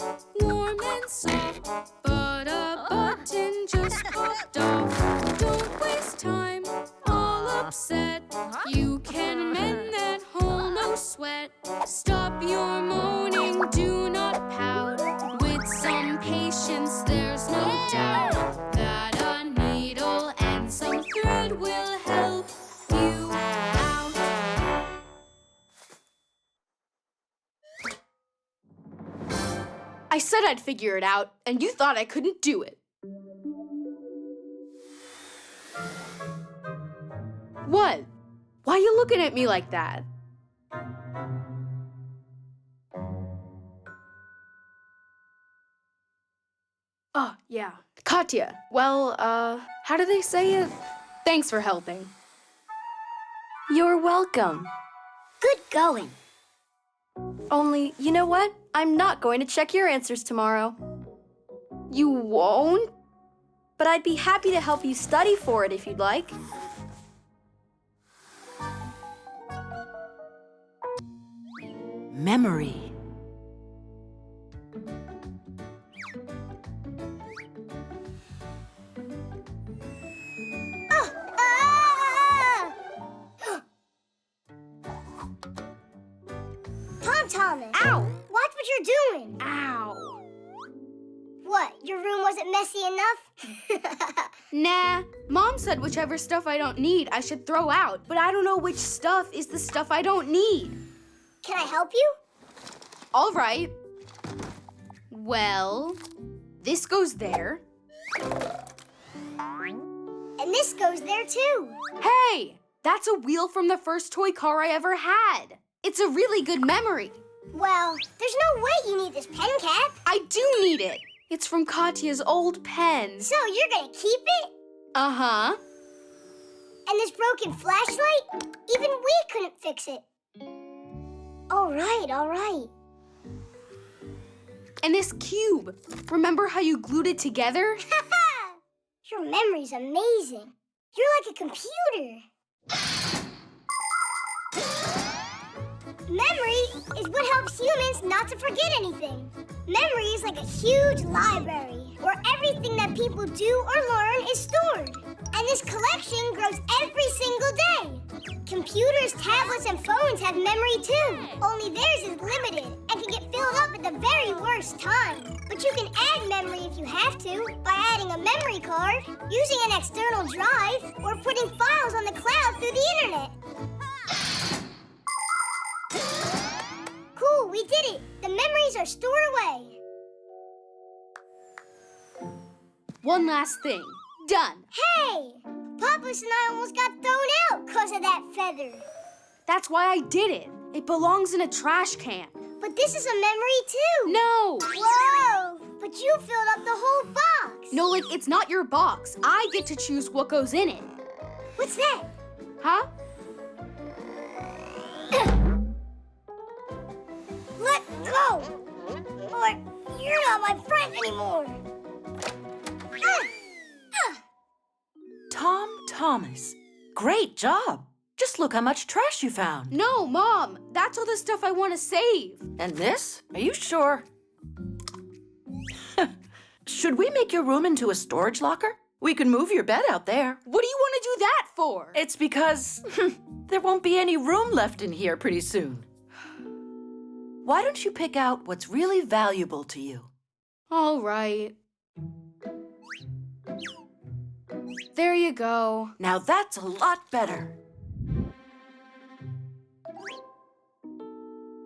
S8: warm and soft, but a button just popped off. Don't waste time, all upset. You can mend that hole, no sweat. Stop your moaning, do not pout. With some patience, there's no doubt that a needle and some thread will help you out.
S12: I said I'd figure it out, and you thought I couldn't do it. What? Why are you looking at me like that? Oh, yeah. Katya. Well, how do they say it? Thanks for helping.
S6: You're welcome.
S7: Good going.
S12: Only, you know what? I'm not going to check your answers tomorrow. You won't? But I'd be happy to help you study for it if you'd like.
S10: Memory.
S7: Thomas.
S12: Ow!
S7: Watch what you're doing.
S12: Ow!
S7: What, your room wasn't messy enough?
S12: Nah, Mom said whichever stuff I don't need I should throw out, but I don't know which stuff is the stuff I don't need.
S7: Can I help you?
S12: All right. Well, this goes there.
S7: And this goes there too.
S12: Hey, that's a wheel from the first toy car I ever had. It's a really good memory.
S7: Well, there's no way you need this pen cap.
S12: I do need it. It's from Katya's old pen.
S7: So you're gonna keep it?
S12: Uh-huh.
S7: And this broken flashlight? Even we couldn't fix it. All right, all right.
S12: And this cube. Remember how you glued it together?
S7: Your memory's amazing. You're like a computer. Memory is what helps humans not to forget anything. Memory is like a huge library where everything that people do or learn is stored. And this collection grows every single day. Computers, tablets, and phones have memory too. Only theirs is limited and can get filled up at the very worst time. But you can add memory if you have to by adding a memory card, using an external drive, or putting files on the cloud through the internet. Cool, we did it. The memories are stored away.
S12: One last thing. Done.
S7: Hey! Papas and I almost got thrown out because of that feather.
S12: That's why I did it. It belongs in a trash can.
S7: But this is a memory too.
S12: No!
S7: Whoa! But you filled up the whole box.
S12: Nolik, it's not your box. I get to choose what goes in it.
S7: What's that?
S12: Huh?
S7: Let go! Or you're not my friend anymore.
S10: Tom Thomas. Great job. Just look how much trash you found.
S12: No, Mom. That's all the stuff I want to save.
S10: And this? Are you sure? Should we make your room into a storage locker? We can move your bed out there.
S12: What do you want to do that for?
S10: It's because there won't be any room left in here pretty soon. Why don't you pick out what's really valuable to you?
S12: All right. There you go.
S10: Now that's a lot better.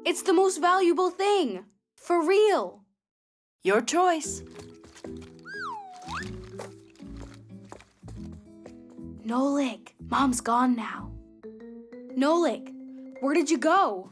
S12: It's the most valuable thing. For real.
S10: Your choice.
S12: Nolik, Mom's gone now. Nolik, where did you go?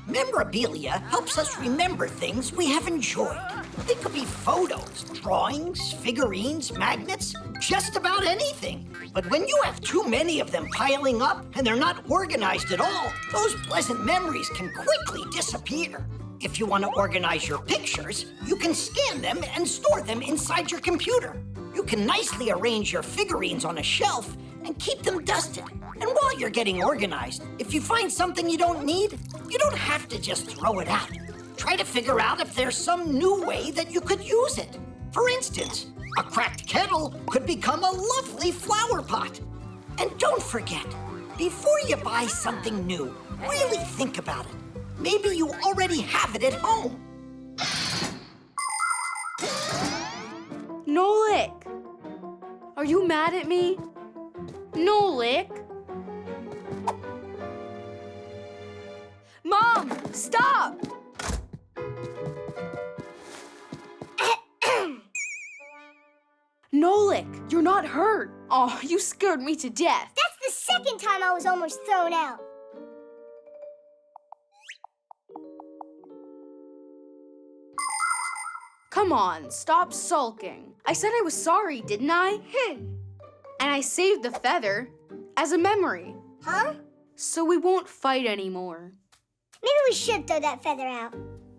S5: Memorabilia helps us remember things we have enjoyed. They could be photos, drawings, figurines, magnets, just about anything. But when you have too many of them piling up and they're not organized at all, those pleasant memories can quickly disappear. If you want to organize your pictures, you can scan them and store them inside your computer. You can nicely arrange your figurines on a shelf and keep them dusted. And while you're getting organized, if you find something you don't need, you don't have to just throw it out. Try to figure out if there's some new way that you could use it. For instance, a cracked kettle could become a lovely flower pot. And don't forget, before you buy something new, really think about it. Maybe you already have it at home.
S12: Nolik! Are you mad at me? Nolik? Mom, stop! Nolik, You're not hurt. Oh, you scared me to death.
S7: That's the second time I was almost thrown out.
S12: Come on, stop sulking. I said I was sorry, didn't I? And I saved the feather as a memory.
S7: Huh?
S12: So we won't fight anymore.
S7: Maybe we should throw that feather out.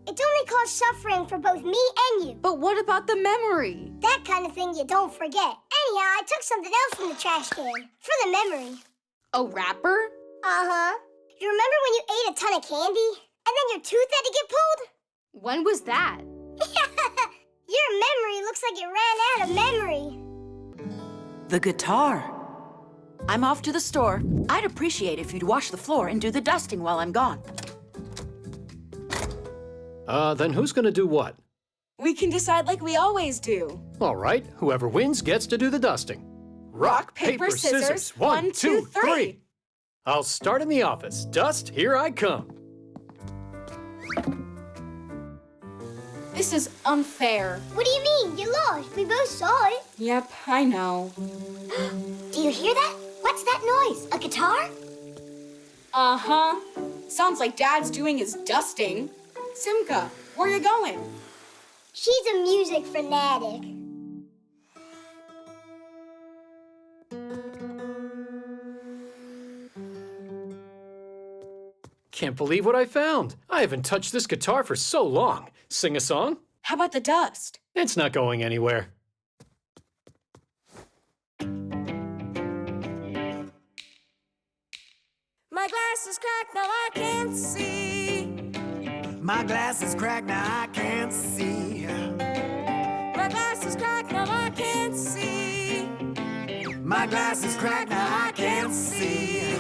S7: It only caused suffering for both me and you.
S12: But what about the memory?
S7: That kind of thing you don't forget. Anyhow, I took something else from the trash can for the memory.
S12: A wrapper?
S7: Uh-huh. You remember when you ate a ton of candy and then your tooth had to get pulled?
S12: When was that?
S7: Your memory looks like it ran out of memory.
S10: The guitar. I'm off to the store. I'd appreciate if you'd wash the floor and do the dusting while I'm gone.
S16: Then who's gonna do what?
S11: We can decide like we always do.
S16: All right, whoever wins gets to do the dusting.
S11: Rock, paper, scissors. 1, 2, 3.
S16: I'll start in the office. Dust, here I come.
S11: This is unfair.
S7: What do you mean? You lost. We both saw it.
S11: Yep, I know.
S4: Do you hear that? What's that noise? A guitar?
S11: Uh-huh. Sounds like Dad's doing his dusting. Simka, where you going?
S7: She's a music fanatic.
S16: Can't believe what I found. I haven't touched this guitar for so long. Sing a song?
S11: How about the dust?
S16: It's not going anywhere.
S15: My glass is cracked, now I can't see. My glass is cracked, now I can't see. My glass is cracked, now I can't see. My glass is cracked, now I can't see.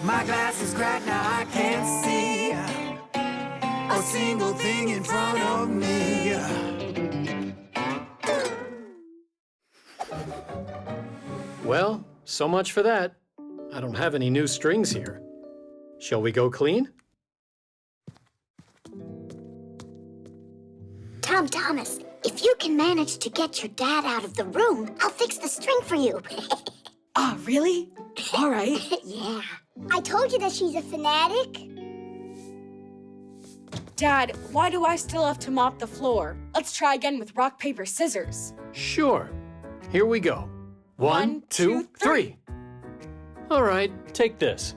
S15: My glass is cracked, now I can't see a single thing in front of me.
S16: Well, so much for that. I don't have any new strings here. Shall we go clean?
S4: Tom Thomas, if you can manage to get your dad out of the room, I'll fix the string for you.
S11: Ah, really? All right.
S4: Yeah.
S7: I told you that she's a fanatic.
S11: Dad, why do I still have to mop the floor? Let's try again with rock, paper, scissors.
S16: Sure. Here we go. 1, 2, 3. All right, take this.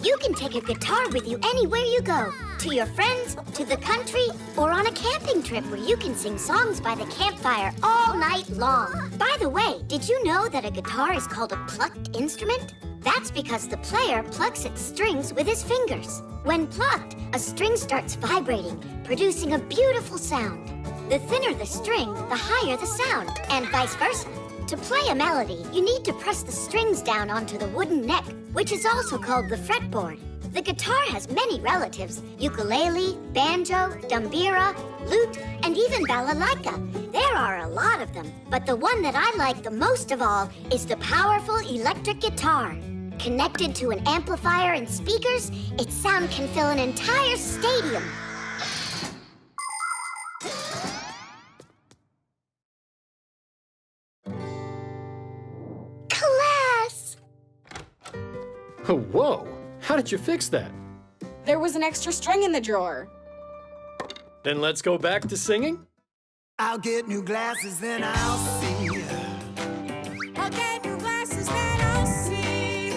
S4: You can take a guitar with you anywhere you go. To your friends, to the country, or on a camping trip where you can sing songs by the campfire all night long. By the way, did you know that a guitar is called a plucked instrument? That's because the player plucks its strings with his fingers. When plucked, a string starts vibrating, producing a beautiful sound. The thinner the string, the higher the sound, and vice versa. To play a melody, you need to press the strings down onto the wooden neck, which is also called the fretboard. The guitar has many relatives: ukulele, banjo, dumbira, lute, and even balalaika. There are a lot of them, but the one that I like the most of all is the powerful electric guitar. Connected to an amplifier and speakers, its sound can fill an entire stadium. Class!
S16: Oh, whoa! How did you fix that?
S11: There was an extra string in the drawer.
S16: Then let's go back to singing?
S15: I'll get new glasses, then I'll see. I'll get new glasses, then I'll see.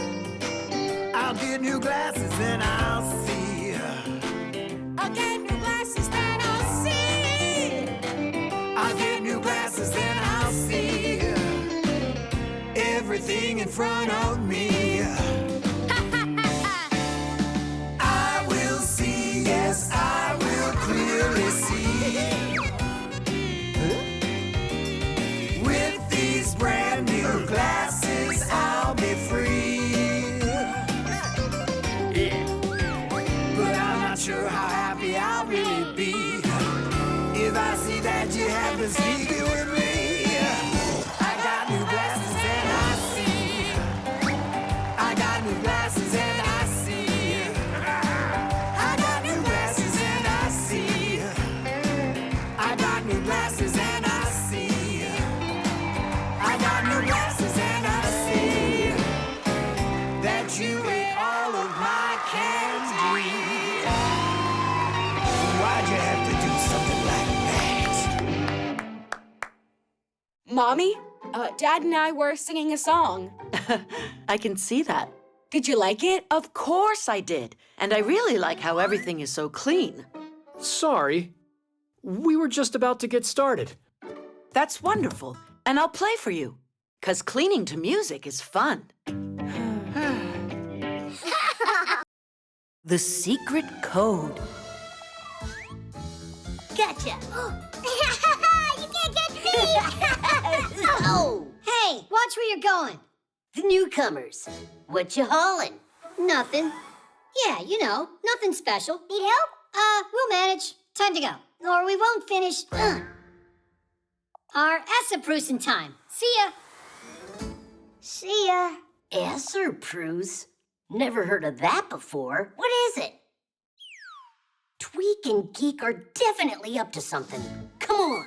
S15: I'll get new glasses, then I'll see. I'll get new glasses, then I'll see. I'll get new glasses, then I'll see everything in front of me. I will see, yes, I will clearly see. With these brand new glasses, I'll be free. But I'm not sure how happy I'll really be. been sneaking with me. I got new glasses and I see. I got new glasses and I see. I got new glasses and I see. I got new glasses and I see. I got new glasses and I see that you ate all of my candy. Why'd you have to do something like that?
S11: Mommy, Dad and I were singing a song.
S10: I can see that.
S11: Did you like it?
S10: Of course I did. And I really like how everything is so clean.
S16: Sorry. We were just about to get started.
S10: That's wonderful. And I'll play for you. 'Cause cleaning to music is fun. The secret code.
S3: Gotcha.
S7: You can't get me!
S3: Oh, hey, watch where you're going. The newcomers. What you hauling? Nothing. Yeah, you know, nothing special.
S7: Need help?
S3: We'll manage. Time to go. Or we won't finish. Our Esser-Prusen time. See ya.
S7: See ya.
S3: Esser-Prus? Never heard of that before. What is it? Tweak and Geek are definitely up to something. Come on.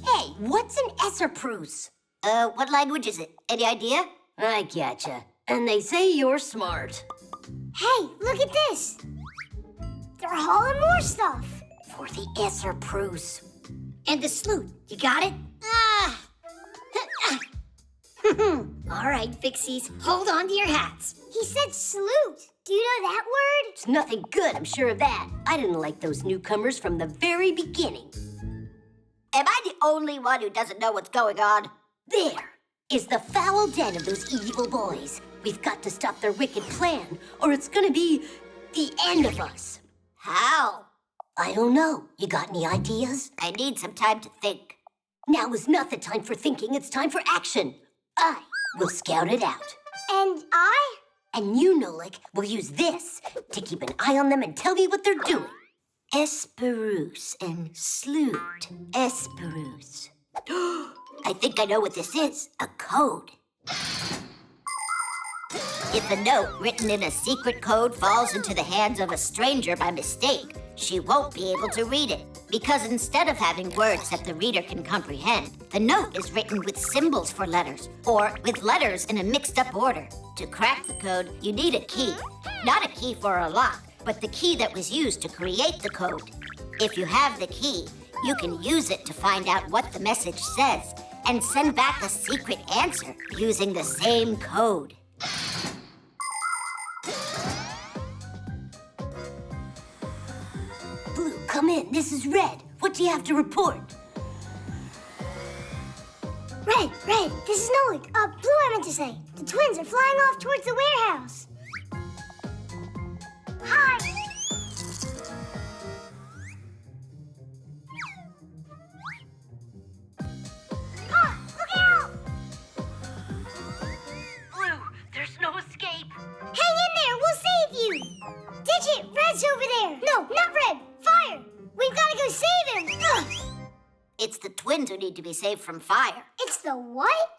S3: Hey, what's an Esser-Prus? What language is it? Any idea? I getcha. And they say you're smart.
S7: Hey, look at this. They're hauling more stuff.
S3: For the Esser-Prus. And the sloot. You got it? All right, Fixies. Hold on to your hats.
S7: He said salute. Do you know that word?
S3: It's nothing good, I'm sure of that. I didn't like those newcomers from the very beginning. Am I the only one who doesn't know what's going on? There is the foul den of those evil boys. We've got to stop their wicked plan, or it's gonna be the end of us. How? I don't know. You got any ideas? I need some time to think. Now is not the time for thinking, it's time for action. I will scout it out.
S7: And I?
S3: And you, Nolik, will use this to keep an eye on them and tell me what they're doing. Esperus and Sloot. Esperus. I think I know what this is. A code. If a note written in a secret code falls into the hands of a stranger by mistake, she won't be able to read it. Because instead of having words that the reader can comprehend, the note is written with symbols for letters, or with letters in a mixed-up order. To crack the code, you need a key. Not a key for a lock, but the key that was used to create the code. If you have the key, you can use it to find out what the message says and send back a secret answer using the same code. Blue, come in. This is Red. What do you have to report?
S7: Red, this is Nolik. Blue, I meant to say. The twins are flying off towards the warehouse. Hi. Look out!
S3: Blue, there's no escape.
S7: Hang in there, we'll save you. Digit, Red's over there. No, not Red. Fire. We've got to go save him. Ugh.
S2: It's the twins who need to be saved from fire.
S7: It's the what?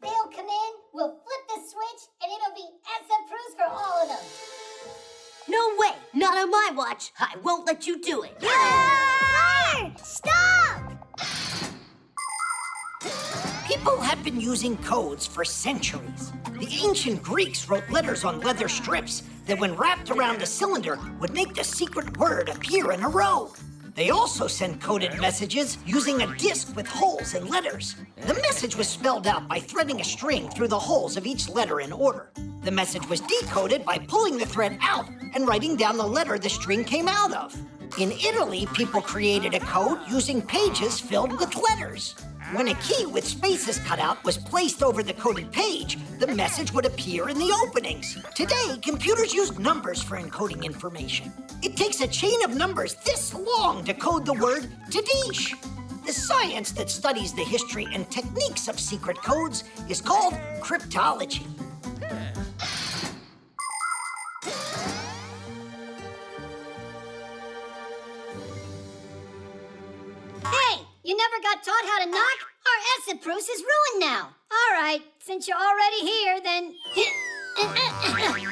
S3: They'll come in, we'll flip the switch, and it'll be Esser-Prus for all of them. No way! Not on my watch! I won't let you do it!
S7: Fire! Stop!
S5: People have been using codes for centuries. The ancient Greeks wrote letters on leather strips that, when wrapped around a cylinder, would make the secret word appear in a row. They also sent coded messages using a disc with holes and letters. The message was spelled out by threading a string through the holes of each letter in order. The message was decoded by pulling the thread out and writing down the letter the string came out of. In Italy, people created a code using pages filled with letters. When a key with spaces cut out was placed over the coded page, the message would appear in the openings. Today, computers use numbers for encoding information. It takes a chain of numbers this long to code the word Tadish. The science that studies the history and techniques of secret codes is called cryptology.
S3: got a knock? Our Esopruce is ruined now. All right, since you're already here, then...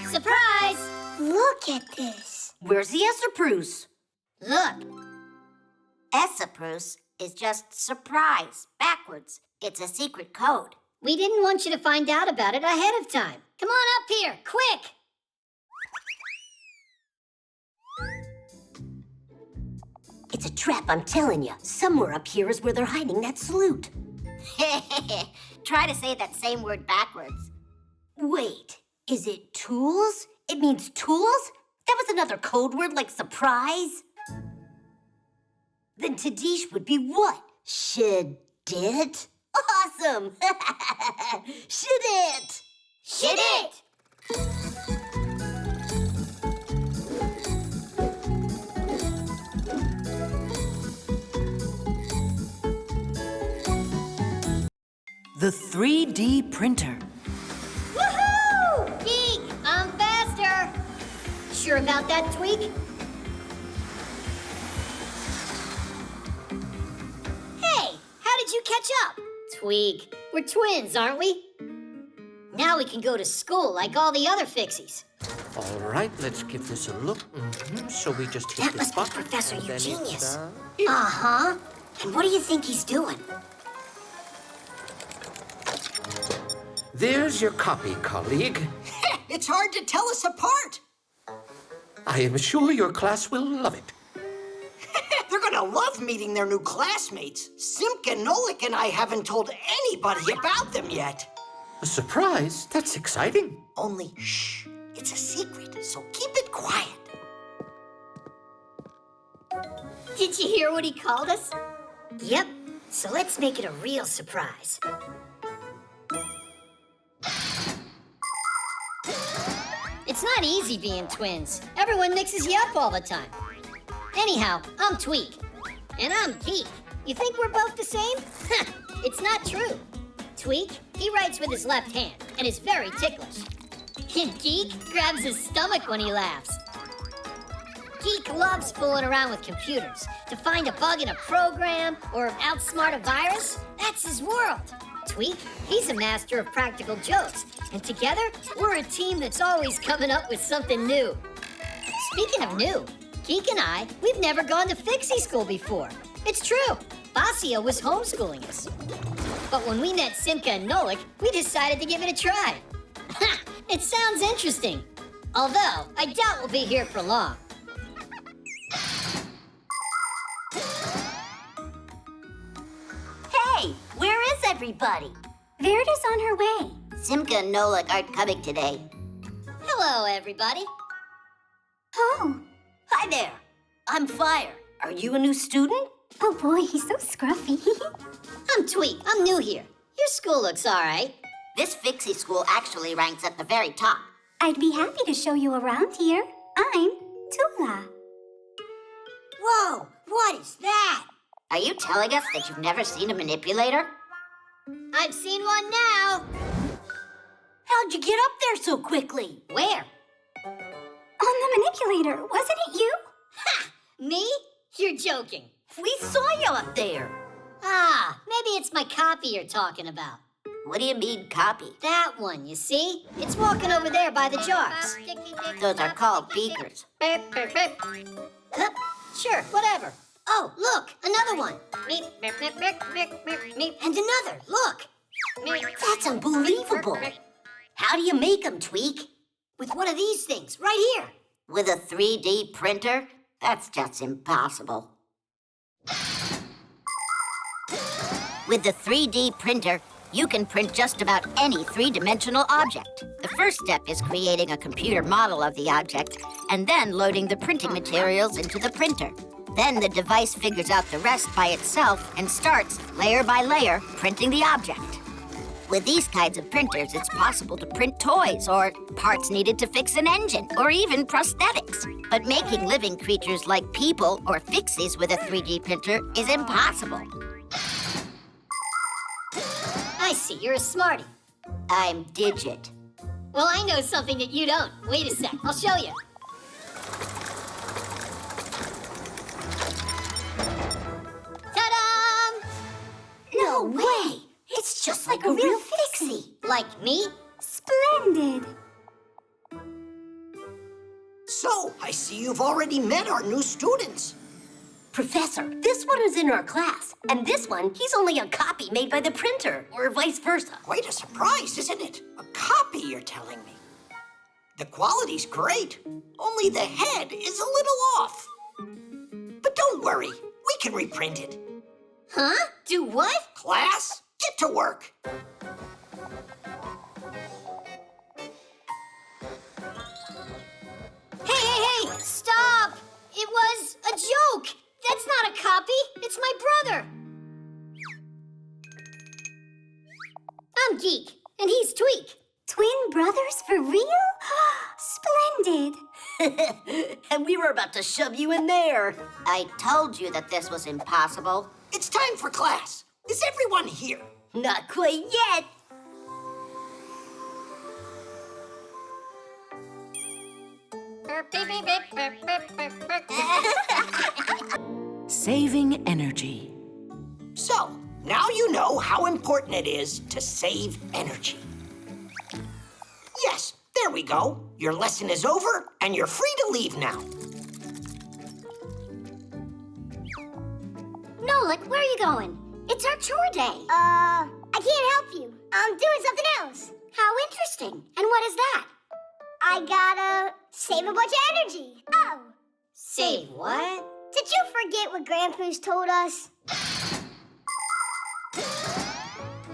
S3: Surprise!
S7: Look at this.
S2: Where's the Esopruce? Look. Esopruce is just surprise, backwards. It's a secret code.
S3: We didn't want you to find out about it ahead of time. Come on up here, quick!
S2: It's a trap, I'm telling you. Somewhere up here is where they're hiding that salute. Try to say that same word backwards. Wait, is it tools? It means tools? That was another code word like surprise? Then Tadish would be what? Should it? Awesome! Should it?
S3: Should it?
S10: The 3D printer.
S3: Woohoo! Geek, I'm faster. Sure about that, Tweak? Hey, how did you catch up? Tweak, we're twins, aren't we? Now we can go to school like all the other Fixies.
S9: All right, let's give this a look. So we just hit
S3: That
S9: this
S3: must be
S9: button.
S3: Professor
S9: and then it's,
S3: Eugenius.
S9: yeah.
S3: Uh-huh. And what do you think he's doing?
S9: There's your copy, colleague.
S5: It's hard to tell us apart.
S9: I am sure your class will love it.
S5: They're gonna love meeting their new classmates. Simka and Nolik and I haven't told anybody about them yet.
S9: A surprise? That's exciting.
S5: Only, shh, it's a secret, so keep it quiet.
S3: Did you hear what he called us? Yep. So let's make it a real surprise. It's not easy being twins. Everyone mixes you up all the time. Anyhow, I'm Tweak. And I'm Geek. You think we're both the same? It's not true. Tweak, he writes with his left hand and is very ticklish. And Geek grabs his stomach when he laughs. Geek loves fooling around with computers to find a bug in a program or outsmart a virus. That's his world. Tweak, he's a master of practical jokes. And together, we're a team that's always coming up with something new. Speaking of new, Geek and I, we've never gone to Fixie school before. It's true. Basio was homeschooling us. But when we met Simka and Nolik, we decided to give it a try. Ha! It sounds interesting. Although, I doubt we'll be here for long.
S2: Hey, where is everybody?
S1: Verda's on her way.
S2: Simka and Nolik aren't coming today.
S3: Hello, everybody.
S1: Oh.
S2: Hi there. I'm Fire. Are you a new student?
S1: Oh boy, he's so scruffy.
S3: I'm Tweak. I'm new here. Your school looks all right.
S2: This Fixie school actually ranks at the very top.
S1: I'd be happy to show you around here. I'm Tula.
S3: Whoa, what is that?
S2: Are you telling us that you've never seen a manipulator?
S3: I've seen one now.
S2: How'd you get up there so quickly?
S3: Where?
S1: On the manipulator, wasn't it you?
S3: Ha! Me? You're joking.
S2: We saw you up there.
S3: Ah, maybe it's my copy you're talking about.
S2: What do you mean, copy?
S3: That one, you see? It's walking over there by the jars.
S2: Those are called beakers.
S3: Huh, sure, whatever. Oh, look, another one. And another, look.
S2: That's unbelievable. How do you make them, Tweak?
S3: With one of these things, right here.
S2: With a 3D printer? That's just impossible. With the 3D printer, you can print just about any three-dimensional object. The first step is creating a computer model of the object and then loading the printing materials into the printer. Then the device figures out the rest by itself and starts, layer by layer, printing the object. With these kinds of printers, it's possible to print toys or parts needed to fix an engine or even prosthetics. But making living creatures like people or Fixies with a 3D printer is impossible.
S3: I see, you're a smarty.
S2: I'm Digit.
S3: Well, I know something that you don't. Wait a sec, I'll show you. Ta-da! No way! It's just like a real Fixie. Like me?
S1: Splendid.
S5: So, I see you've already met our new students.
S3: Professor, this one is in our class, and this one, he's only a copy made by the printer, or vice versa.
S5: Quite a surprise, isn't it? A copy, you're telling me. The quality's great, only the head is a little off. But don't worry, we can reprint it.
S3: Huh? Do what?
S5: Class, get to work.
S3: Hey! Stop! It was a joke! That's not a copy! It's my brother! I'm Geek, and he's Tweak.
S1: Twin brothers for real? Splendid.
S3: And we were about to shove you in there.
S2: I told you that this was impossible.
S5: It's time for class. Is everyone here?
S3: Not quite yet.
S10: Saving energy.
S5: So, now you know how important it is to save energy. Yes, there we go. Your lesson is over, and you're free to leave now.
S4: Nolik, where are you going? It's our chore day.
S7: I can't help you. I'm doing something else.
S4: How interesting. And what is that?
S7: I gotta save a bunch of energy. Oh.
S3: Save what?
S7: Did you forget what Grandpa's told us?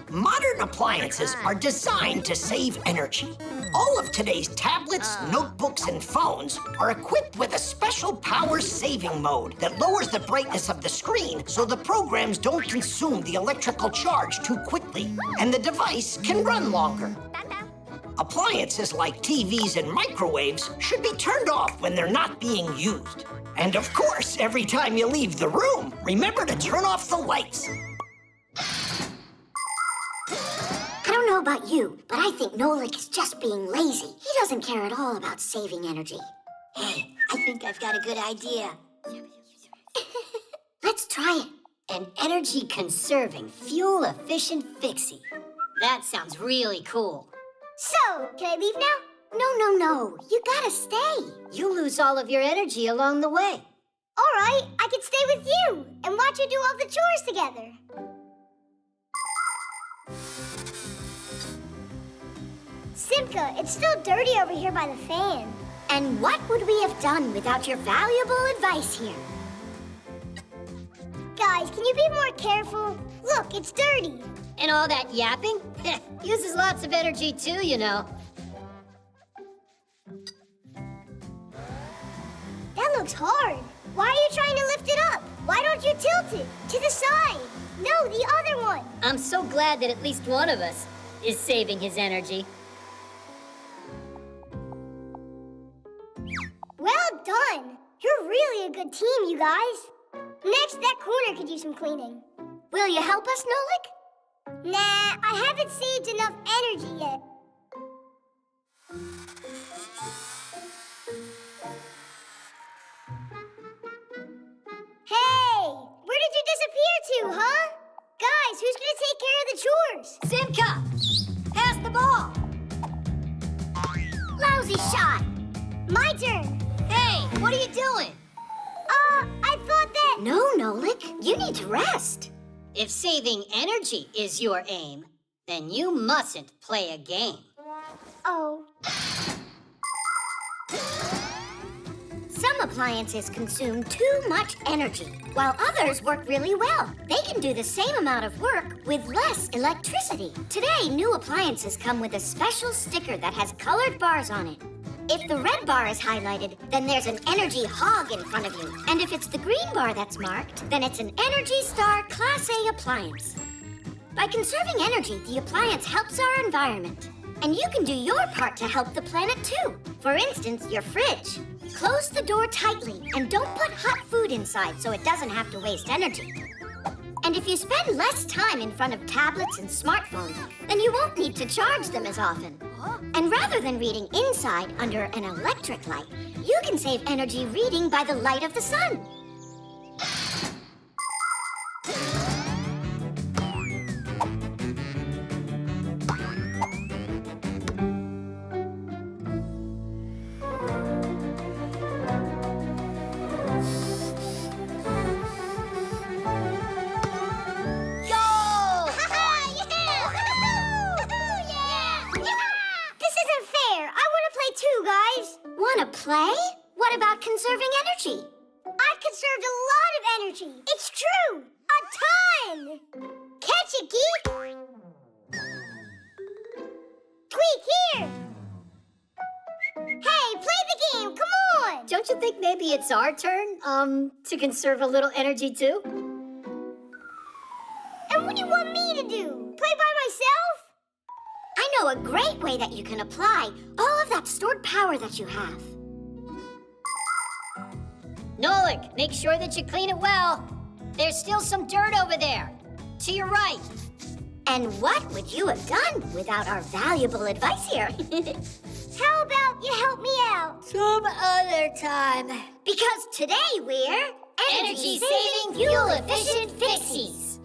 S5: Modern appliances are designed to save energy. All of today's tablets, notebooks, and phones are equipped with a special power-saving mode that lowers the brightness of the screen so the programs don't consume the electrical charge too quickly, and the device can run longer. Appliances like TVs and microwaves should be turned off when they're not being used. And of course, every time you leave the room, remember to turn off the lights.
S4: I don't know about you, but I think Nolik is just being lazy. He doesn't care at all about saving energy.
S3: Hey, I think I've got a good idea.
S4: Let's try it.
S3: An energy-conserving, fuel-efficient Fixie. That sounds really cool.
S7: So, can I leave now?
S4: No. You gotta stay.
S3: You lose all of your energy along the way.
S7: All right, I can stay with you and watch you do all the chores together. Simka, it's still dirty over here by the fan.
S4: And what would we have done without your valuable advice here?
S7: Guys, can you be more careful? Look, it's dirty.
S3: And all that yapping? Uses lots of energy too, you know.
S7: That looks hard. Why are you trying to lift it up? Why don't you tilt it? To the side. No, the other one.
S3: I'm so glad that at least one of us is saving his energy.
S7: Well done. You're really a good team, you guys. Next, that corner could use some cleaning.
S4: Will you help us, Nolik?
S7: Nah, I haven't saved enough energy yet. Hey, where did you disappear to, huh? Guys, who's gonna take care of the chores?
S3: Simka! Pass the ball!
S4: Lousy shot!
S7: My turn.
S3: Hey, what are you doing?
S7: I thought that...
S4: No, Nolik, you need to rest.
S3: If saving energy is your aim, then you mustn't play a game.
S7: Oh.
S4: Some appliances consume too much energy, while others work really well. They can do the same amount of work with less electricity. Today, new appliances come with a special sticker that has colored bars on it. If the red bar is highlighted, then there's an energy hog in front of you. And if it's the green bar that's marked, then it's an Energy Star Class A appliance. By conserving energy, the appliance helps our environment. And you can do your part to help the planet too. For instance, your fridge. Close the door tightly and don't put hot food inside so it doesn't have to waste energy. And if you spend less time in front of tablets and smartphones, then you won't need to charge them as often. And rather than reading inside under an electric light, you can save energy reading by the light of the sun. Play? What about conserving energy?
S7: I've conserved a lot of energy. It's true. A ton. Catch it, Geek. Tweak, here. Hey, play the game. Come on.
S3: Don't you think maybe it's our turn, to conserve a little energy too?
S7: And what do you want me to do? Play by myself?
S4: I know a great way that you can apply all of that stored power that you have.
S3: Nolik, make sure that you clean it well. There's still some dirt over there. To your right.
S4: And what would you have done without our valuable advice here?
S7: How about you help me out?
S3: Some other time.
S4: Because today we're
S3: Energy-saving, fuel-efficient Fixies.